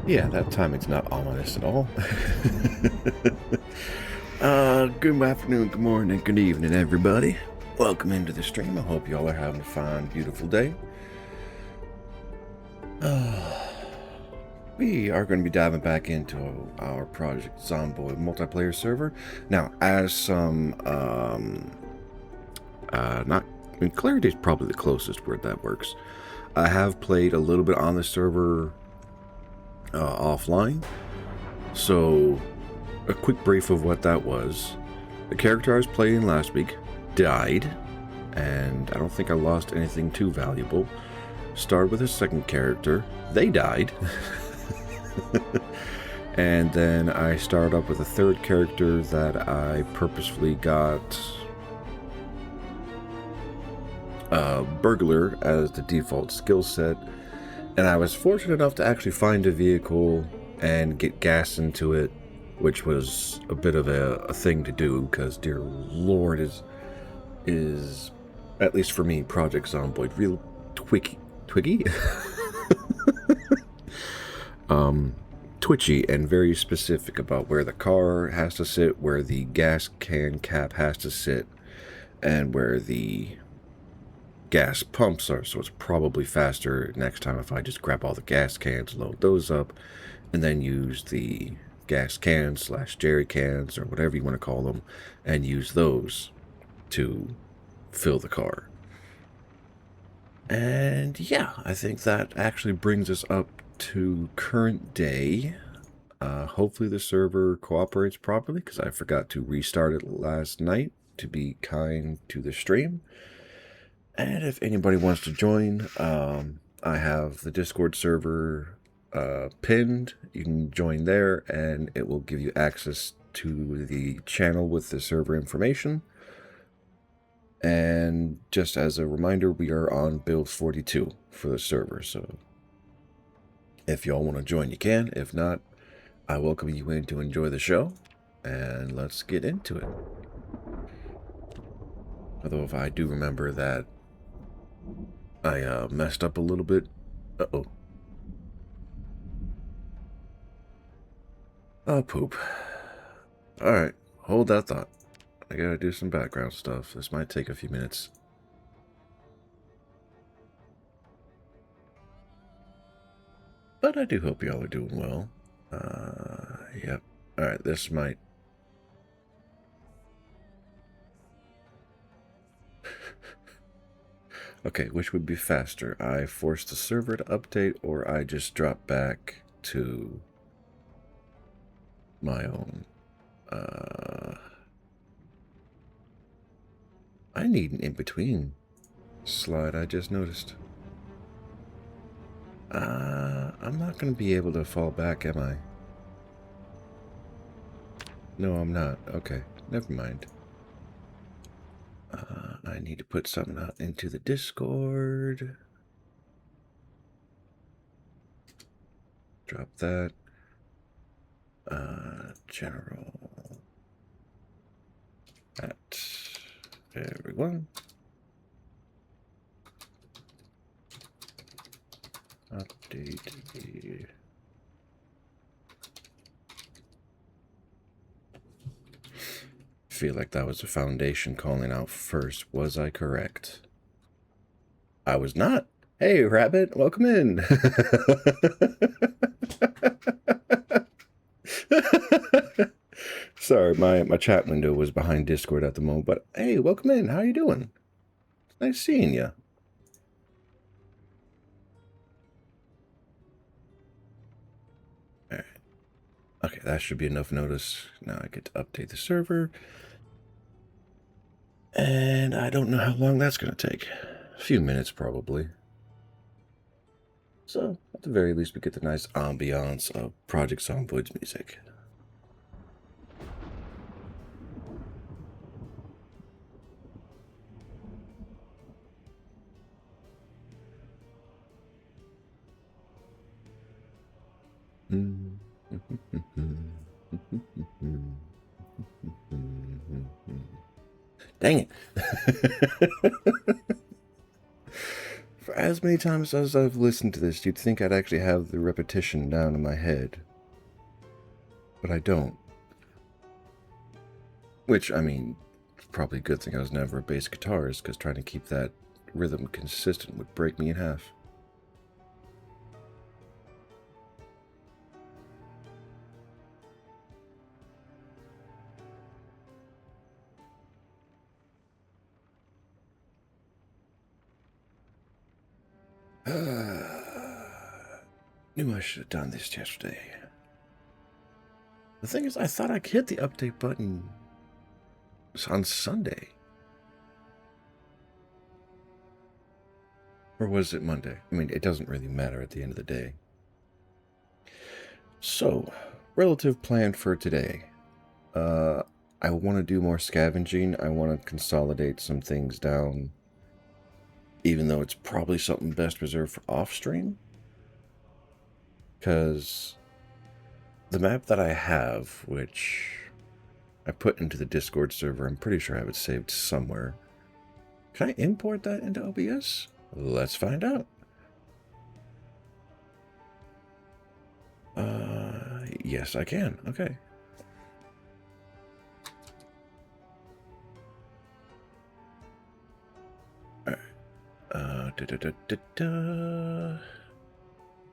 Yeah, that timing's not ominous at all. Good afternoon, good morning, good evening, everybody. Welcome into the stream. I hope y'all are having a fine, beautiful day. We are going to be diving back into our Project Zomboid multiplayer server. Now, as some, clarity is probably the closest word that works. I have played a little bit on the server offline, so a quick brief of what that was. The character I was playing last week died, and I don't think I lost anything too valuable. Started with a second character. They died. And then I started up with a third character that I purposefully got burglar as the default skill set. And I was fortunate enough to actually find a vehicle and get gas into it, which was a bit of a thing to do, because dear lord is at least for me, Project Zomboid real twiggy twitchy and very specific about where the car has to sit, where the gas can cap has to sit, and where the gas pumps are. So it's probably faster next time if I just grab all the gas cans, load those up, and then use the gas cans / jerry cans or whatever you want to call them, and use those to fill the car. And yeah, I think that actually brings us up to current day. Hopefully the server cooperates properly, because I forgot to restart it last night to be kind to the stream. And if anybody wants to join, I have the Discord server pinned. You can join there, and it will give you access to the channel with the server information. And just as a reminder, we are on build 42 for the server, so if y'all want to join, you can. If not, I welcome you in to enjoy the show, and let's get into it. Although if I do remember that I messed up a little bit. Uh-oh. Oh, poop. Alright, hold that thought. I gotta do some background stuff. This might take a few minutes. But I do hope y'all are doing well. Yep. Alright, this might... Okay, which would be faster? I force the server to update, or I just drop back to my own. I need an in-between slide, I just noticed. I'm not going to be able to fall back, am I? No, I'm not. Okay, never mind. I need to put something out into the Discord. Drop that. General. At everyone. Update the... Feel like that was the foundation calling out first. Was I correct? I was not. Hey, Rabbit, welcome in. Sorry, my chat window was behind Discord at the moment, but hey, welcome in. How you doing? Nice seeing you. All right. Okay, that should be enough notice. Now I get to update the server. And I don't know how long that's going to take. A few minutes, probably. So, at the very least, we get the nice ambiance of Project Zomboid's music. Dang it. as many times as I've listened to this, you'd think I'd actually have the repetition down in my head. But I don't. Which, I mean, it's probably a good thing I was never a bass guitarist, because trying to keep that rhythm consistent would break me in half. Knew I should have done this yesterday. The thing is, I thought I could hit the update button on Sunday. Or was it Monday? I mean, it doesn't really matter at the end of the day. So, relative plan for today. I want to do more scavenging. I want to consolidate some things down, even though it's probably something best reserved for off-stream. Because the map that I have, which I put into the Discord server, I'm pretty sure I have it saved somewhere. Can I import that into OBS? Let's find out. Yes, I can. Okay.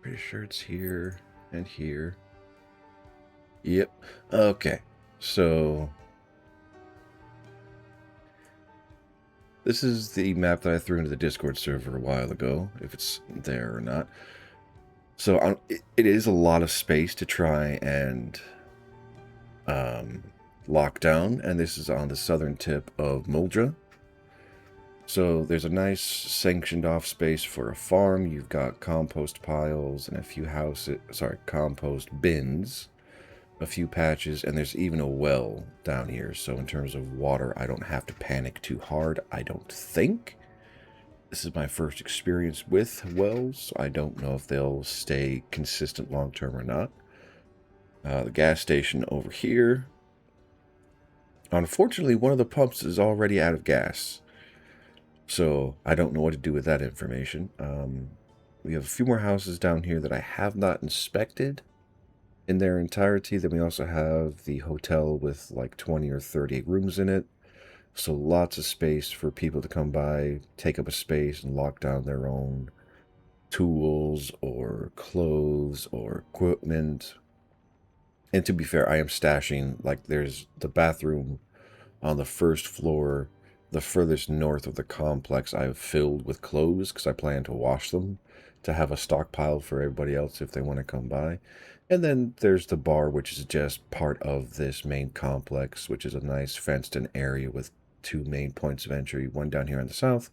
Pretty sure it's here and here. Yep. Okay. So this is the map that I threw into the Discord server a while ago, if it's there or not. So it is a lot of space to try and lock down, and this is on the southern tip of Muldra. So there's a nice sanctioned off space for a farm. You've got compost piles and a few compost bins, a few patches, and there's even a well down here. So in terms of water, I don't have to panic too hard, I don't think. This is my first experience with wells, so I don't know if they'll stay consistent long term or not. The gas station over here. Unfortunately, one of the pumps is already out of gas. So I don't know what to do with that information. We have a few more houses down here that I have not inspected in their entirety. Then we also have the hotel with like 20 or 30 rooms in it. So lots of space for people to come by, take up a space, and lock down their own tools or clothes or equipment. And to be fair, I am stashing, like, there's the bathroom on the first floor, the furthest north of the complex, I've filled with clothes because I plan to wash them to have a stockpile for everybody else if they want to come by. And then there's the bar, which is just part of this main complex, which is a nice fenced-in area with two main points of entry, one down here on the south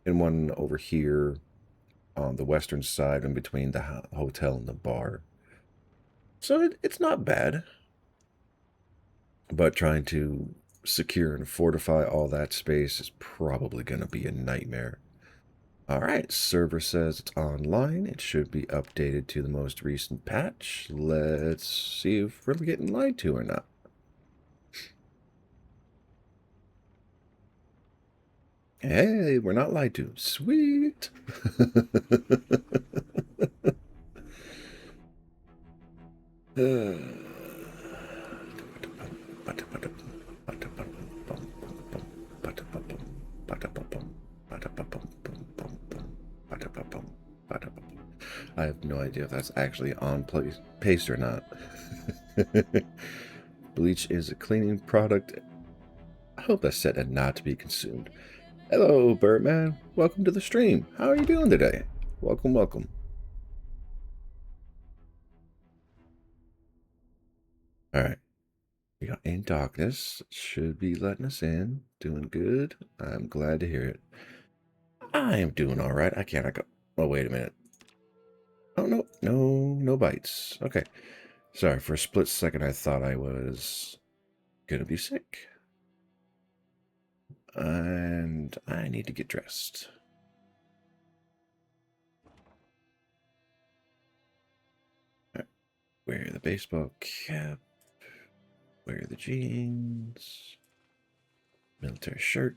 and one over here on the western side in between the hotel and the bar. So it's not bad, but trying to secure and fortify all that space is probably going to be a nightmare. Alright, server says it's online. It should be updated to the most recent patch. Let's see if we're getting lied to or not. Hey, we're not lied to. Sweet! I have no idea if that's actually on paste or not. Bleach is a cleaning product. I hope that's said and not to be consumed. Hello, Birdman. Welcome to the stream. How are you doing today? Welcome, welcome. Alright. We got In Darkness. Should be letting us in. Doing good. I'm glad to hear it. I am doing alright. I go. Oh, wait a minute. Oh, no. No bites. Okay. Sorry, for a split second I thought I was gonna be sick. And I need to get dressed. Right. Wear the baseball cap. Wear the jeans. Military shirt.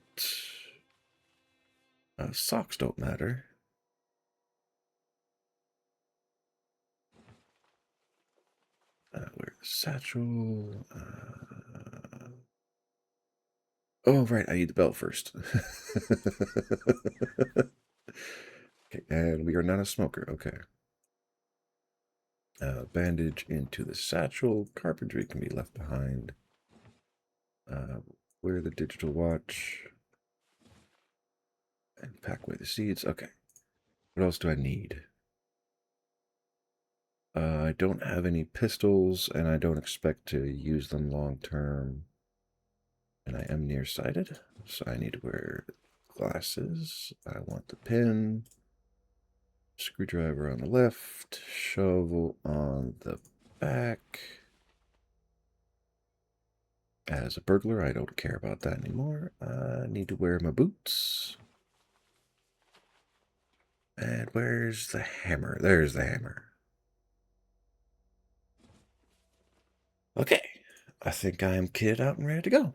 Socks don't matter. Satchel. Oh, right. I need the belt first. Okay, and we are not a smoker. Okay. Bandage into the satchel. Carpentry can be left behind. Wear the digital watch. And pack away the seeds. Okay. What else do I need? I don't have any pistols, and I don't expect to use them long term. And I am nearsighted, so I need to wear glasses. I want the pin. Screwdriver on the left. Shovel on the back. As a burglar, I don't care about that anymore. I need to wear my boots. And where's the hammer? There's the hammer. Okay, I think I am kitted out and ready to go.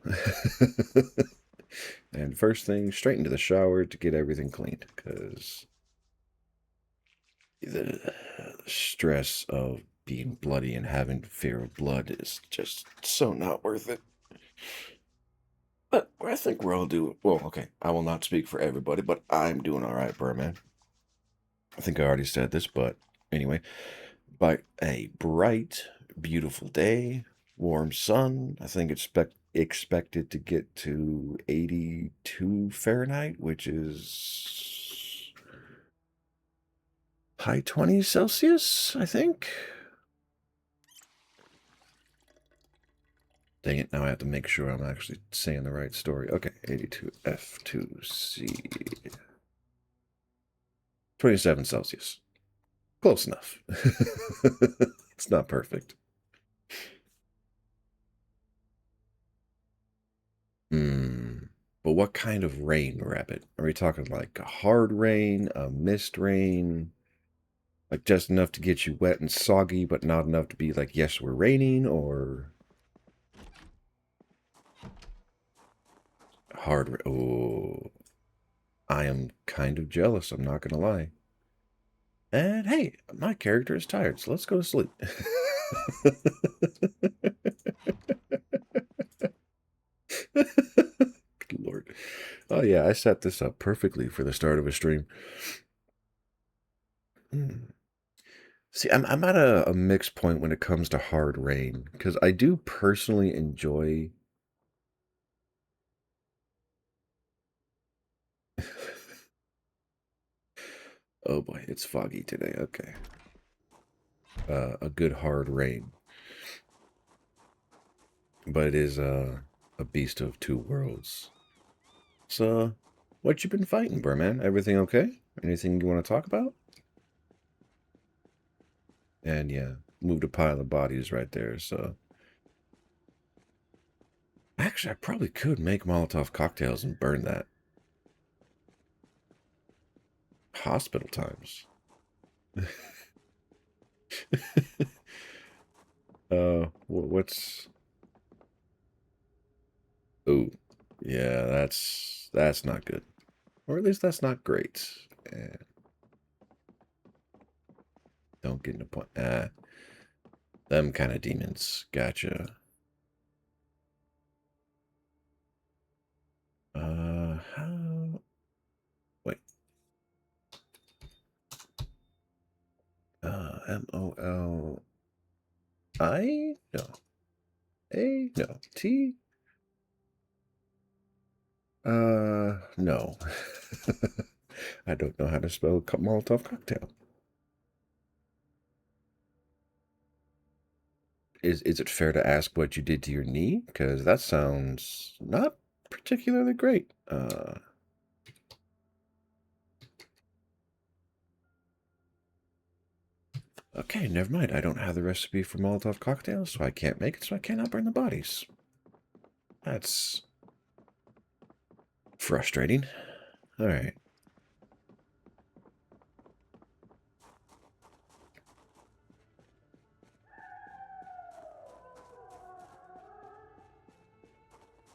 And first thing, straight into the shower to get everything cleaned, because the stress of being bloody and having fear of blood is just so not worth it. But I think we're all doing well. Okay, I will not speak for everybody, but I'm doing all right, Birdman. I think I already said this, but anyway, by a bright, beautiful day, warm sun. I think it's expected to get to 82 Fahrenheit, which is high 20s Celsius, I think. Dang it, now I have to make sure I'm actually saying the right story. Okay, 82 F2C. 27 Celsius. Close enough. It's not perfect. But what kind of rain, Rabbit? Are we talking like a hard rain, a mist rain? Like just enough to get you wet and soggy, but not enough to be like, yes, we're raining, or hard? Oh, I am kind of jealous. I'm not gonna lie. And hey, my character is tired, so let's go to sleep. Good Lord. Oh yeah, I set this up perfectly for the start of a stream. See, I'm at a mixed point when it comes to hard rain, because I do personally enjoy. Oh boy, it's foggy today. Okay. A good hard rain. But it is a beast of two worlds. So, what you been fighting, Burman? Everything okay? Anything you want to talk about? And yeah, moved a pile of bodies right there, so. Actually, I probably could make Molotov cocktails and burn that. Hospital times. What's... Oh, yeah, that's not good. Or at least that's not great. Don't get in a point. Them kind of demons. Gotcha. How... Wait. M-O-L-I? No. A? No. T? No. I don't know how to spell Molotov cocktail. Is it fair to ask what you did to your knee? Because that sounds not particularly great. Okay, never mind. I don't have the recipe for Molotov cocktails, so I can't make it, so I cannot burn the bodies. That's frustrating. Alright.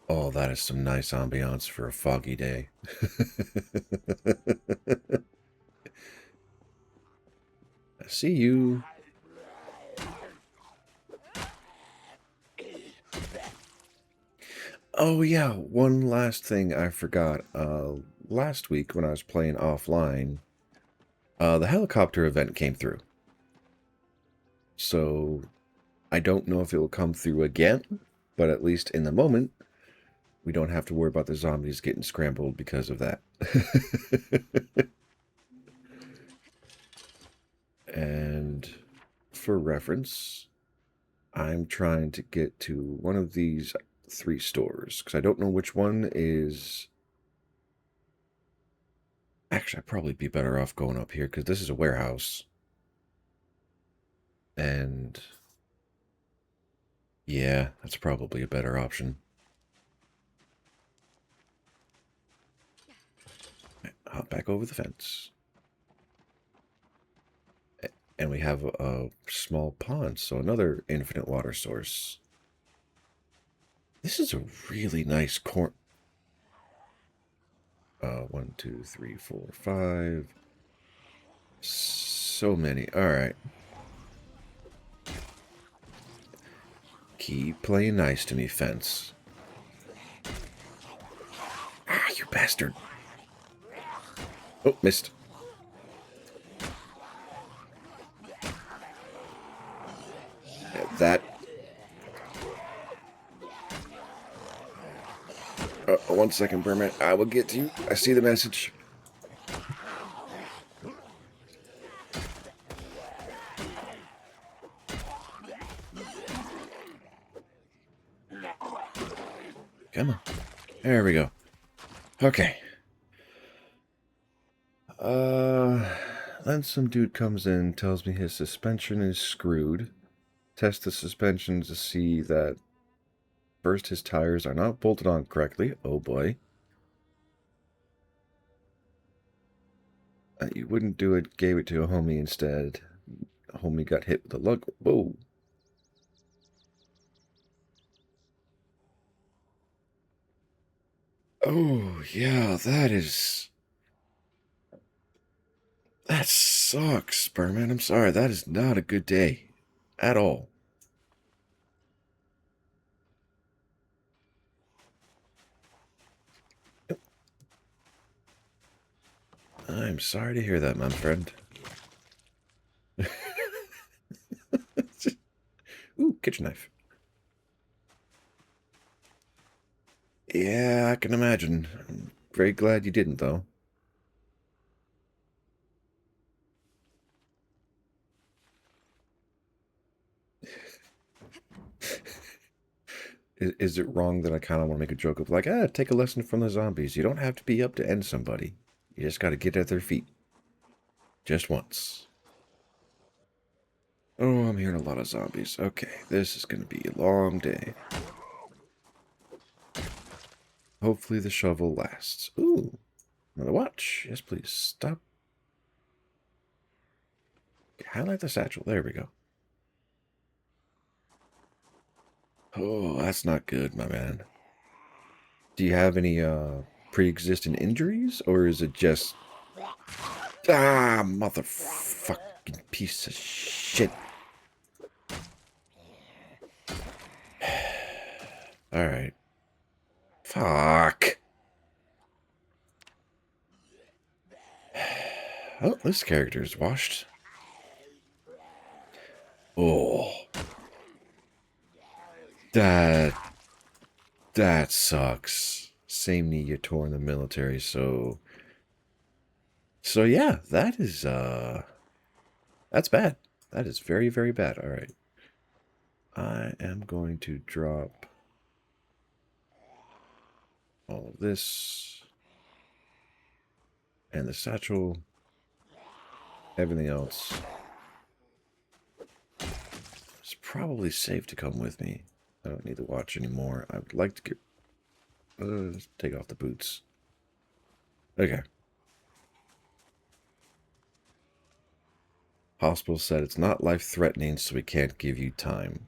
Oh, that is some nice ambiance for a foggy day. I see you. Oh yeah, one last thing I forgot. Last week when I was playing offline, the helicopter event came through. So I don't know if it will come through again, but at least in the moment, we don't have to worry about the zombies getting scrambled because of that. And for reference, I'm trying to get to one of these 3 stores, because I don't know which one is... Actually, I'd probably be better off going up here, because this is a warehouse. And... yeah, that's probably a better option. Hop back over the fence. And we have a small pond, so another infinite water source. This is a really nice corn. 1, 2, 3, 4, 5. So many. Alright. Keep playing nice to me, fence. Ah, you bastard. Oh, missed. That. 1 second, Berman. I will get to you. I see the message. Come on. There we go. Okay. Then some dude comes in, tells me his suspension is screwed. Test the suspension to see that first his tires are not bolted on correctly. Oh boy. You wouldn't do it, gave it to a homie instead. A homie got hit with a lug. Whoa. Oh, yeah, that sucks, Berman. I'm sorry, that is not a good day. At all. I'm sorry to hear that, my friend. Ooh, kitchen knife. Yeah, I can imagine. I'm very glad you didn't, though. Is it wrong that I kind of want to make a joke of like, take a lesson from the zombies. You don't have to be up to end somebody. You just got to get at their feet. Just once. Oh, I'm hearing a lot of zombies. Okay, this is going to be a long day. Hopefully the shovel lasts. Ooh, another watch. Yes, please. Stop. Highlight the satchel. There we go. Oh, that's not good, my man. Do you have any pre-existing injuries, or is it just... ah, motherfucking piece of shit. Alright. Fuck. Oh, this character is washed. Oh. That sucks. Same knee you tore in the military, so yeah, that is that's bad. That is very, very bad. Alright. I am going to drop all of this and the satchel, everything else. It's probably safe to come with me. I don't need to watch anymore. I would like to get... take off the boots. Okay. Hospital said it's not life-threatening, so we can't give you time.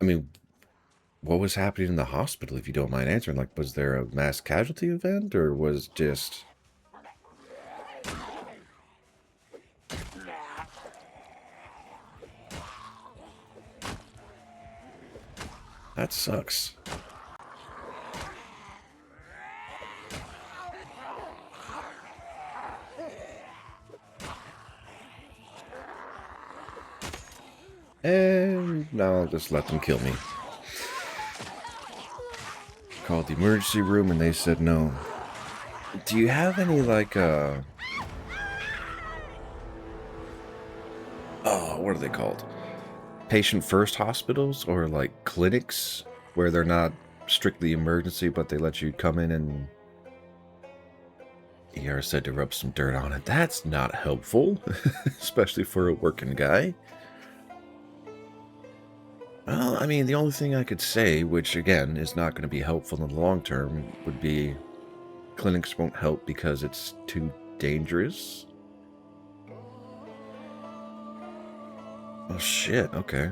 I mean, what was happening in the hospital, if you don't mind answering? Like, was there a mass casualty event, or was just... that sucks. And now I'll just let them kill me. Called the emergency room and they said no. Do you have any, like, oh, what are they called? Patient first hospitals or, like, clinics where they're not strictly emergency, but they let you come in and... ER said to rub some dirt on it. That's not helpful, especially for a working guy. Well, I mean, the only thing I could say, which again is not going to be helpful in the long term, would be clinics won't help because it's too dangerous. Oh shit, okay.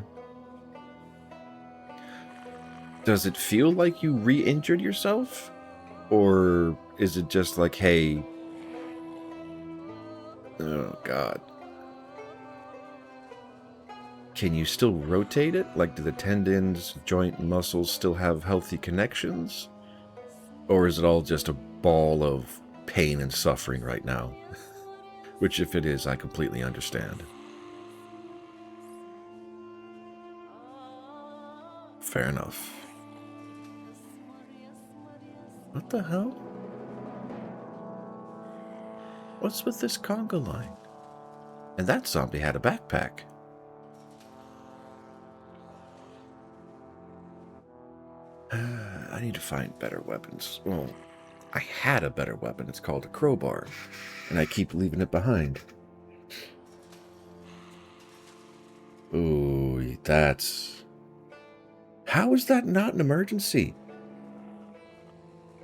Does it feel like you re-injured yourself? Or is it just like, hey... Oh god. Can you still rotate it? Like, do the tendons, joint, muscles still have healthy connections? Or is it all just a ball of pain and suffering right now? Which, if it is, I completely understand. Fair enough. What the hell? What's with this conga line? And that zombie had a backpack. I need to find better weapons. Well, I had a better weapon. It's called a crowbar. And I keep leaving it behind. Ooh, that's... How is that not an emergency?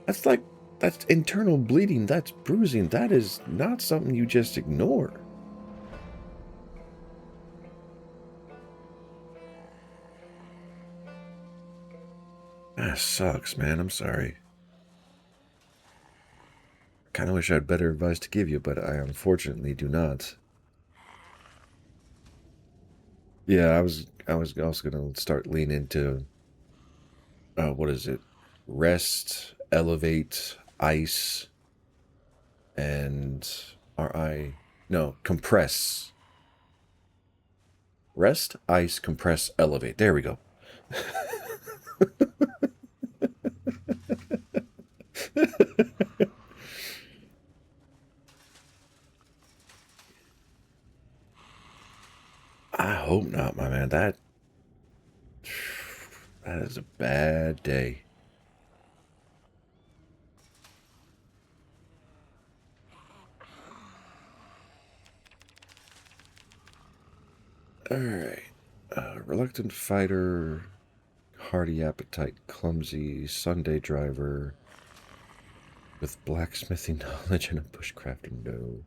That's like... That's internal bleeding. That's bruising. That is not something you just ignore. That sucks, man. I'm sorry. Kind of wish I had better advice to give you, but I unfortunately do not. Yeah, I was also gonna start leaning into what is it? Rest, elevate, ice, and compress. Rest, ice, compress, elevate. There we go. I hope not, my man. That is a bad day. Alright. Reluctant fighter, hearty appetite, clumsy, Sunday driver, with blacksmithing knowledge and a bushcrafting no.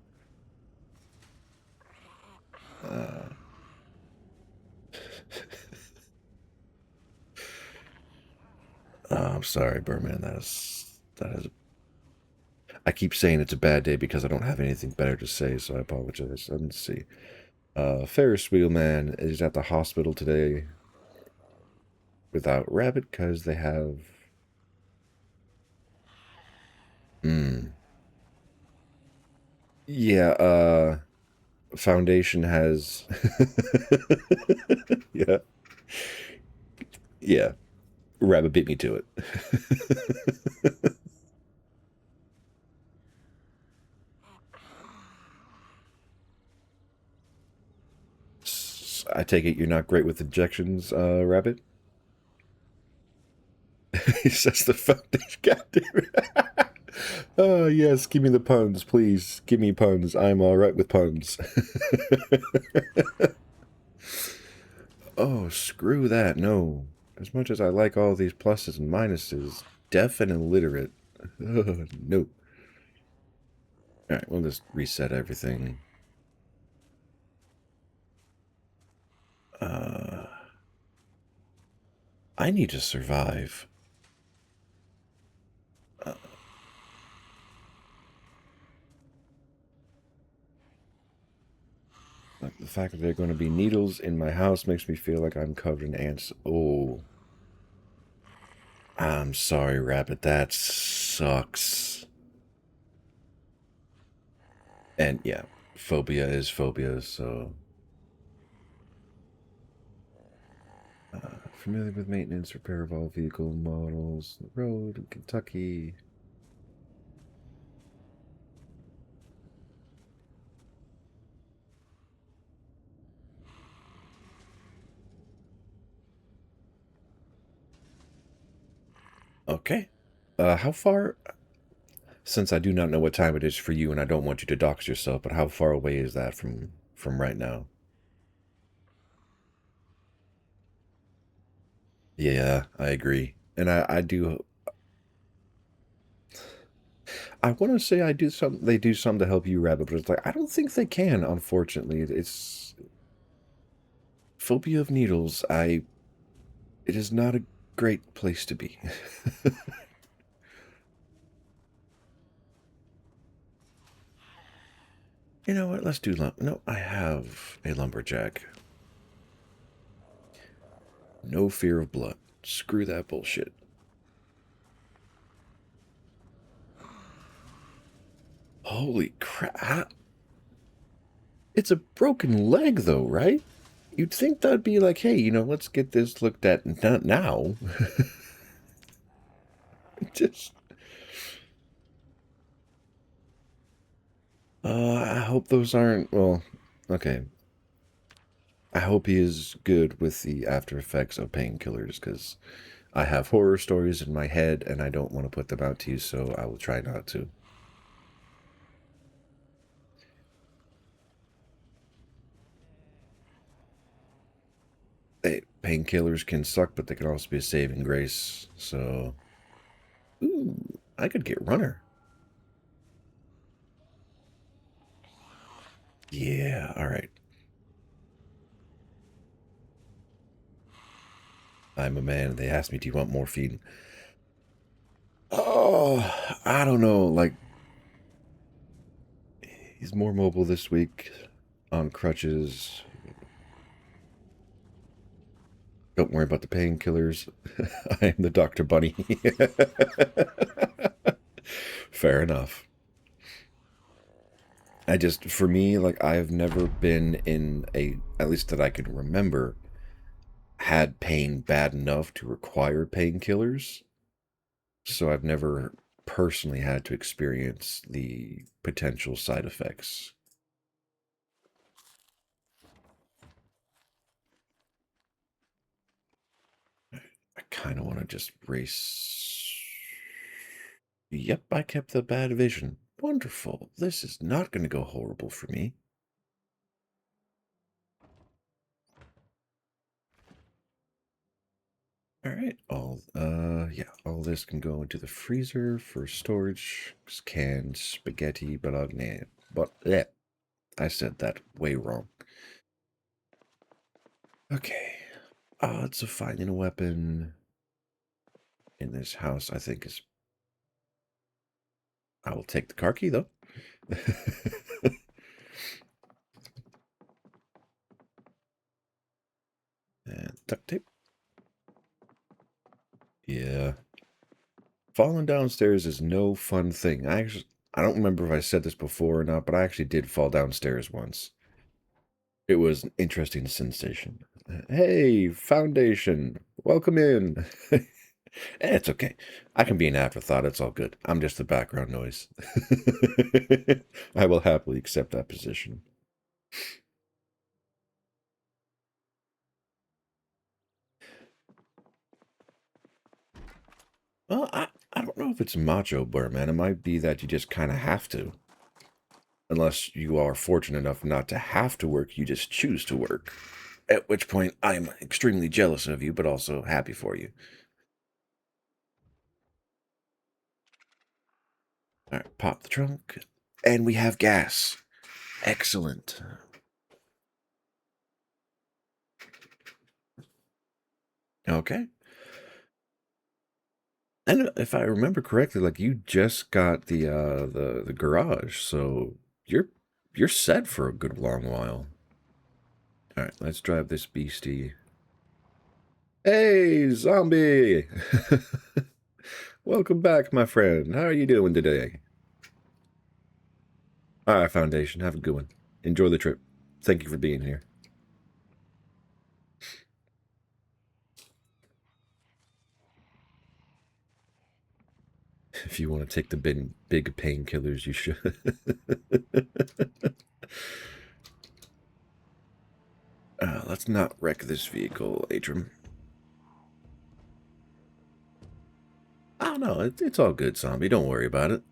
I'm sorry, Berman. That is. I keep saying it's a bad day because I don't have anything better to say, so I apologize. Let's see. Ferris wheel man is at the hospital today without Rabbit because they have. Yeah. Foundation has. Yeah. Yeah. Rabbit beat me to it. I take it you're not great with injections, Rabbit? He says the foundation. Goddamn. Oh, yes, give me the puns, please. Give me puns. I'm alright with puns. Oh, screw that. No. As much as I like all these pluses and minuses, deaf and illiterate. Oh, no. Alright, we'll just reset everything. I need to survive. The fact that there are going to be needles in my house makes me feel like I'm covered in ants. Oh. I'm sorry, Rabbit. That sucks. And yeah, phobia is phobia, so... familiar with maintenance, repair of all vehicle models, road in Kentucky. Okay. How far, since I do not know what time it is for you and I don't want you to dox yourself, but how far away is that from right now? Yeah, I agree. And I do I want to say I do some they do some to help you rabbit, but it's like I don't think they can, unfortunately. It's phobia of needles. It is not a great place to be. You know what? Let's do no, I have a lumberjack. No fear of blood. Screw that bullshit. Holy crap. It's a broken leg, though, right? You'd think that'd be like, hey, let's get this looked at. Not now. Just. I hope those aren't. Well, okay. I hope he is good with the after effects of painkillers, because I have horror stories in my head and I don't want to put them out to you, so I will try not to. Painkillers can suck, but they can also be a saving grace. So, ooh, I could get runner. Yeah, all right. I'm a man. They asked me, do you want morphine? Oh, I don't know. Like, he's more mobile this week on crutches. Don't worry about the painkillers. I am the Dr. Bunny. Fair enough. For me, like, I've never been in at least that I can remember, had pain bad enough to require painkillers. So I've never personally had to experience the potential side effects. I kind of want to just race. Yep, I kept the bad vision. Wonderful. This is not going to go horrible for me. All right, yeah, all this can go into the freezer for storage. Canned spaghetti, bolognese. But yeah, I said that way wrong. Okay, odds of finding a weapon in this house, I think, is. I will take the car key though. And duct tape. Yeah. Falling downstairs is no fun thing. I don't remember if I said this before or not, but I actually did fall downstairs once. It was an interesting sensation. Hey, foundation, welcome in. It's okay. I can be an afterthought. It's all good. I'm just the background noise. I will happily accept that position. Well, I don't know if it's macho bear, man. It might be that you just kind of have to. Unless you are fortunate enough not to have to work, you just choose to work. At which point, I'm extremely jealous of you, but also happy for you. All right, pop the trunk. And we have gas. Excellent. Okay. And if I remember correctly, like you just got the garage, so you're set for a good long while. All right, let's drive this beastie. Hey, zombie! Welcome back, my friend. How are you doing today? All right, Foundation. Have a good one. Enjoy the trip. Thank you for being here. If you want to take the big painkillers, you should. Let's not wreck this vehicle, Atrum. Oh, no, it's all good, zombie. Don't worry about it.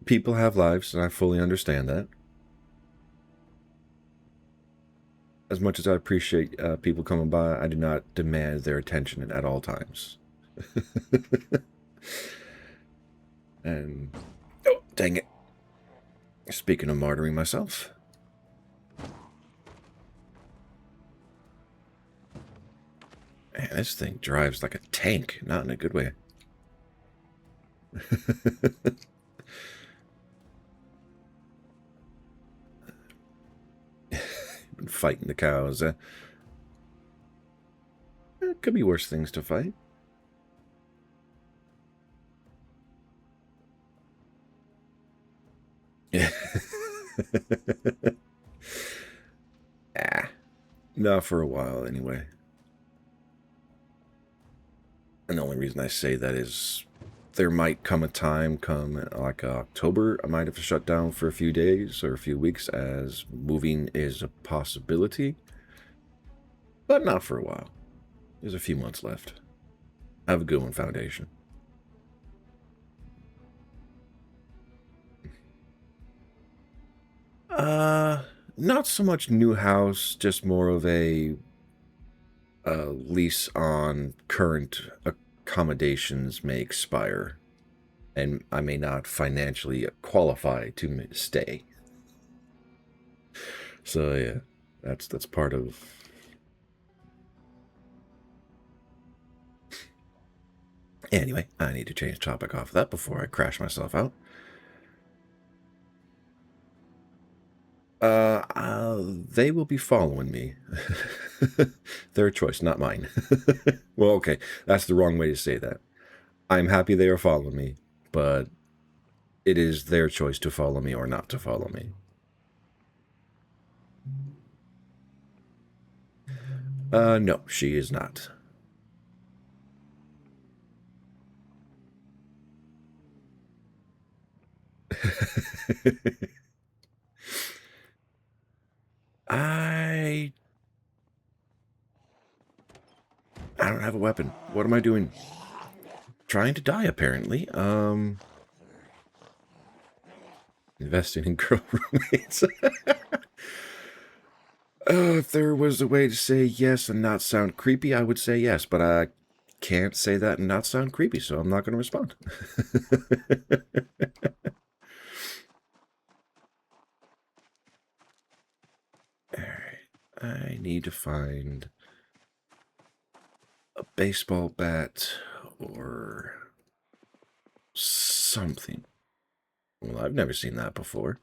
People have lives, and I fully understand that. As much as I appreciate people coming by, I do not demand their attention at all times. And, oh, dang it. Speaking of martyring myself. Man, this thing drives like a tank, not in a good way. Been fighting the cows. It could be worse things to fight. Yeah. Not for a while, anyway. And the only reason I say that is there might come a time, like October, I might have to shut down for a few days or a few weeks, as moving is a possibility. But not for a while. There's a few months left. Have a good one, Foundation. Not so much new house, just more of a lease on current accommodations may expire, and I may not financially qualify to stay. So yeah, that's part of. Anyway, I need to change topic off of that before I crash myself out. They will be following me. Their choice, not mine. Well, okay, that's the wrong way to say that. I'm happy they are following me, but it is their choice to follow me or not to follow me. No, she is not. I don't have a weapon. What am I doing? Trying to die, apparently. Investing in girl roommates. If there was a way to say yes and not sound creepy, I would say yes, but I can't say that and not sound creepy, so I'm not going to respond. Alright, I need to find a baseball bat or something. Well, I've never seen that before.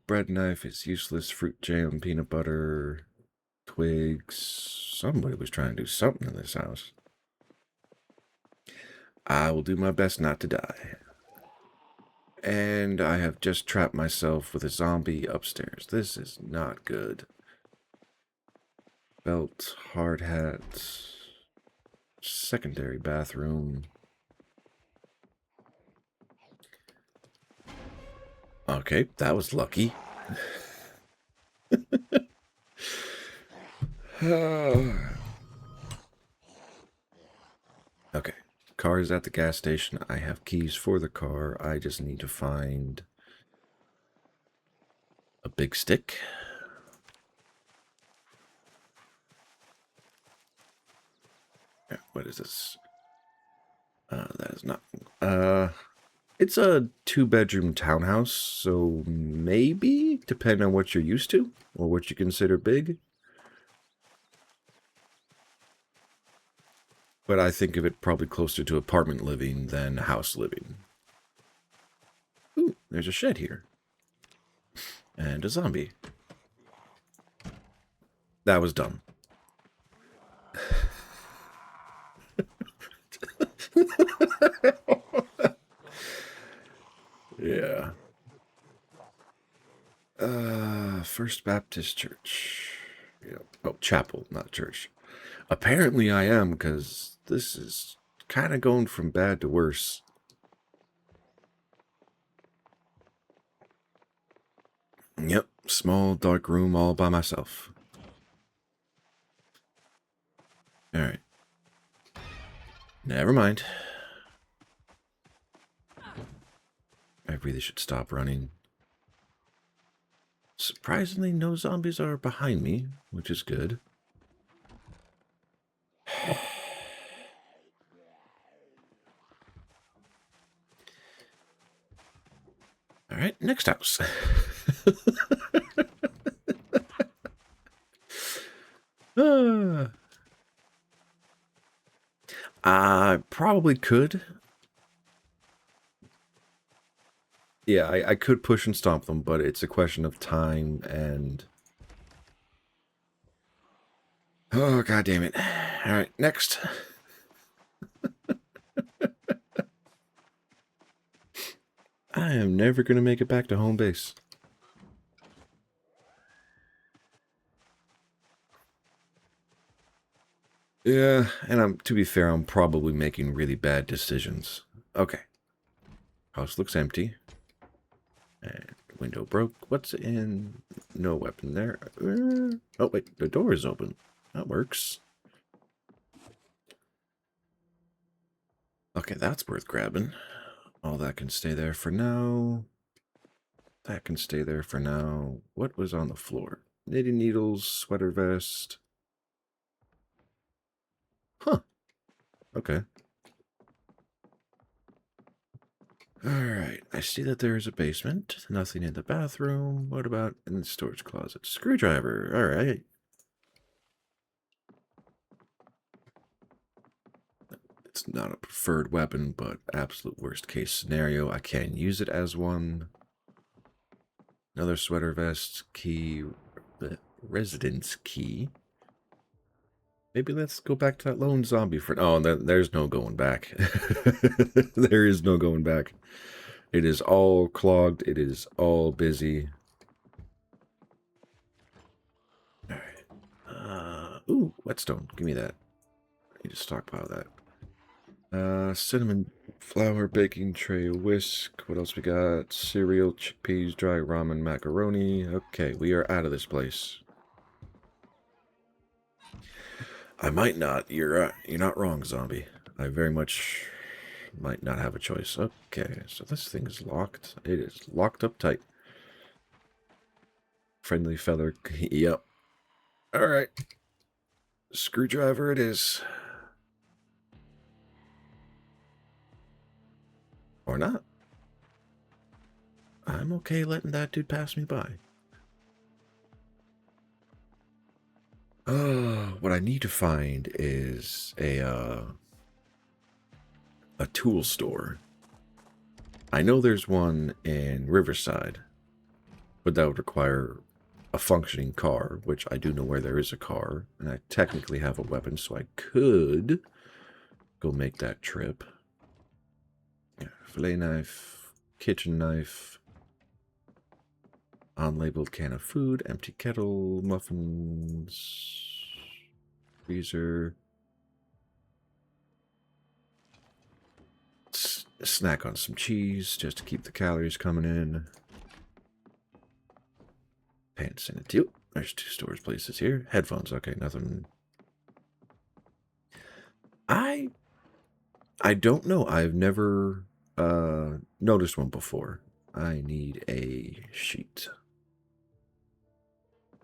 Bread knife is useless. Fruit jam, peanut butter, twigs. Somebody was trying to do something in this house. I will do my best not to die. And I have just trapped myself with a zombie upstairs. This is not good. Belt, hard hat, secondary bathroom. Okay, that was lucky. Okay, car is at the gas station. I have keys for the car. I just need to find a big stick. What is this? That is not. It's a 2-bedroom townhouse, so maybe, depending on what you're used to or what you consider big. But I think of it probably closer to apartment living than house living. Ooh, there's a shed here. And a zombie. That was dumb. Yeah. First Baptist Church. Yeah. Oh, chapel, not church. Apparently I am, because this is kind of going from bad to worse. Yep, small dark room all by myself. Alright. Never mind. I really should stop running. Surprisingly, no zombies are behind me, which is good. Alright, next house. I probably could. Yeah, I could push and stomp them, but it's a question of time and... Oh, god damn it. Alright, next. I am never going to make it back to home base. Yeah, and to be fair, I'm probably making really bad decisions. Okay. House looks empty. And window broke. What's in? No weapon there. Oh, wait. The door is open. That works. Okay, that's worth grabbing. All that can stay there for now. That can stay there for now. What was on the floor? Knitting needles, sweater vest. Huh. Okay. Alright, I see that there is a basement. Nothing in the bathroom. What about in the storage closet? Screwdriver. Alright. It's not a preferred weapon, but absolute worst case scenario. I can use it as one. Another sweater vest. Key. Residence key. Maybe let's go back to that lone zombie for... Oh, there's no going back. There is no going back. It is all clogged. It is all busy. Alright. Ooh, whetstone. Give me that. I need to stockpile that. Cinnamon flour, baking tray, whisk. What else we got? Cereal, chickpeas, dry ramen, macaroni. Okay, we are out of this place. I might not. You're not wrong, zombie. I very much might not have a choice. Okay, so this thing is locked. It is locked up tight. Friendly feather. Yep. All right. Screwdriver it is. Or not. I'm okay letting that dude pass me by. What I need to find is a tool store. I know there's one in Riverside, but that would require a functioning car, which I do know where there is a car, and I technically have a weapon, so I could go make that trip. Yeah, fillet knife, kitchen knife, unlabeled can of food, empty kettle, muffins, freezer. Snack on some cheese just to keep the calories coming in. Pants in it too. There's 2 storage places here. Headphones, okay, nothing. I don't know. I've never noticed one before. I need a sheet.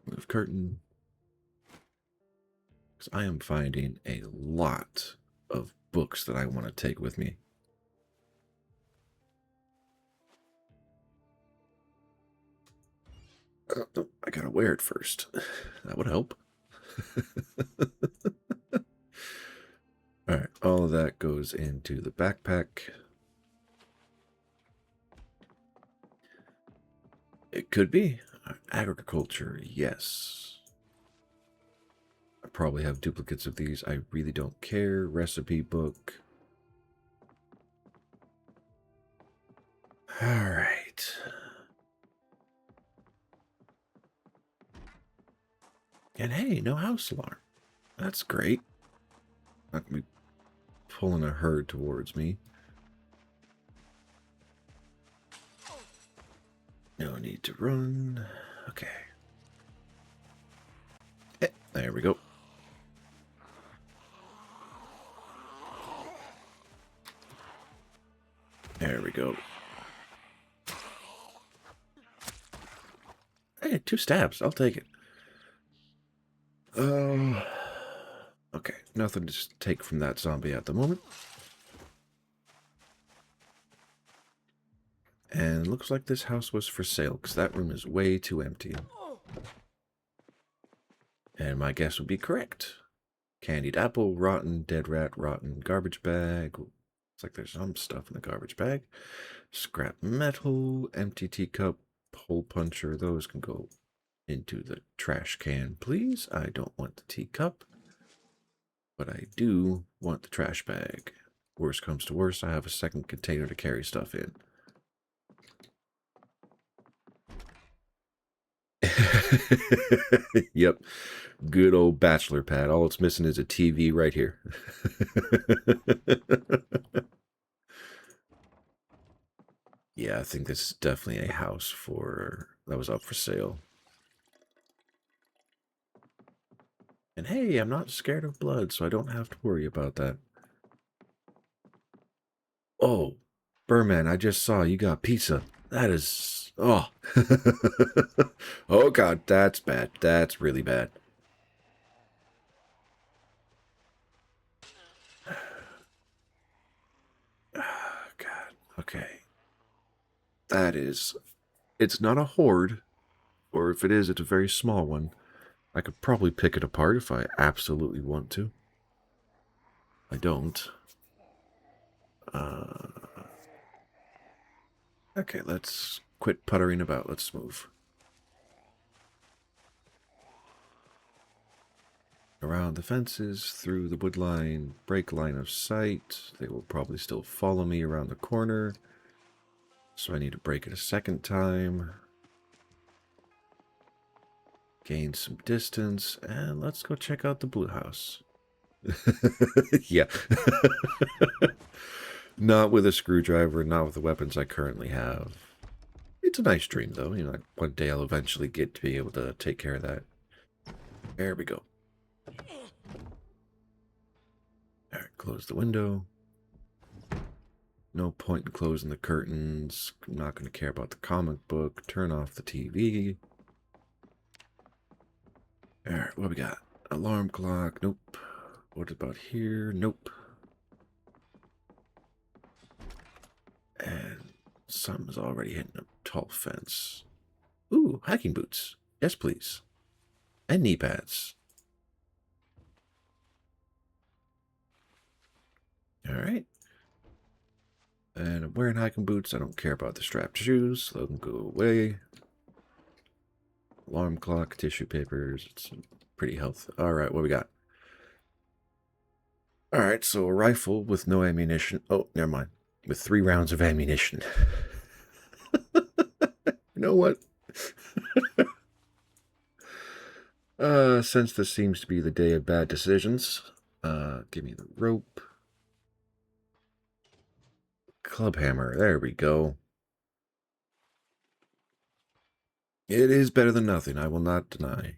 Move curtain. Because I am finding a lot of books that I want to take with me. I gotta wear it first. That would help. Alright, all of that goes into the backpack. It could be. Agriculture, yes. I probably have duplicates of these. I really don't care. Recipe book. Alright. And hey, no house alarm. That's great. Let me pulling a herd towards me. No need to run. Okay. There we go. There we go. Hey, 2 stabs. I'll take it. Okay. Nothing to take from that zombie at the moment. And looks like this house was for sale, because that room is way too empty. And my guess would be correct. Candied apple, rotten, dead rat, rotten, garbage bag. Looks like there's some stuff in the garbage bag. Scrap metal, empty teacup, hole puncher. Those can go into the trash can, please. I don't want the teacup, but I do want the trash bag. Worst comes to worst, I have a second container to carry stuff in. Yep. Good old bachelor pad. All it's missing is a TV right here. Yeah, I think this is definitely a house that was up for sale. And hey, I'm not scared of blood, so I don't have to worry about that. Oh, Burman, I just saw you got pizza. That is... Oh. Oh, God, that's bad. That's really bad. Oh, God. Okay. That is... It's not a horde, or if it is, it's a very small one. I could probably pick it apart if I absolutely want to. I don't. Okay, let's quit puttering about. Let's move. Around the fences, through the wood line, break line of sight. They will probably still follow me around the corner. So I need to break it a second time. Gain some distance, and let's go check out the blue house. Yeah. Not with a screwdriver, not with the weapons I currently have. It's a nice dream, though. You know, one day I'll eventually get to be able to take care of that. There we go. Alright, close the window. No point in closing the curtains. I'm not going to care about the comic book. Turn off the TV. Alright, what we got? Alarm clock. Nope. What about here? Nope. And something's already hitting a tall fence. Ooh, hiking boots. Yes, please. And knee pads. Alright. And I'm wearing hiking boots. I don't care about the strapped shoes. Let them go away. Alarm clock, tissue papers. It's pretty healthy. Alright, what we got? Alright, so a rifle with no ammunition. Oh, never mind. With 3 rounds of ammunition. You know what? Since this seems to be the day of bad decisions, give me the rope. Club hammer. There we go. It is better than nothing, I will not deny.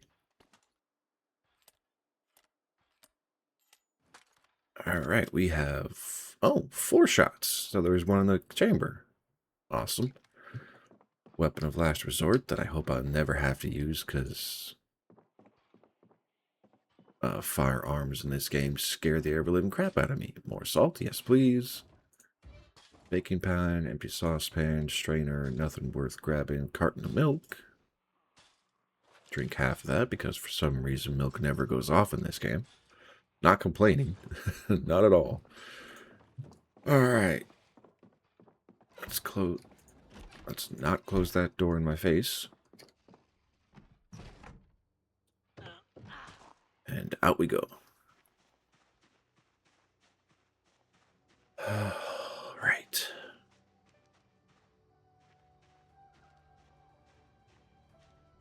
Alright, we have... Oh, 4 shots. So there's one in the chamber. Awesome. Weapon of last resort that I hope I'll never have to use, because... firearms in this game scare the ever-living crap out of me. More salt? Yes, please. Baking pan, empty saucepan, strainer, nothing worth grabbing. Carton of milk. Drink half of that because for some reason milk never goes off in this game. Not complaining. Not at all. Alright. Let's not close that door in my face. And out we go. Right.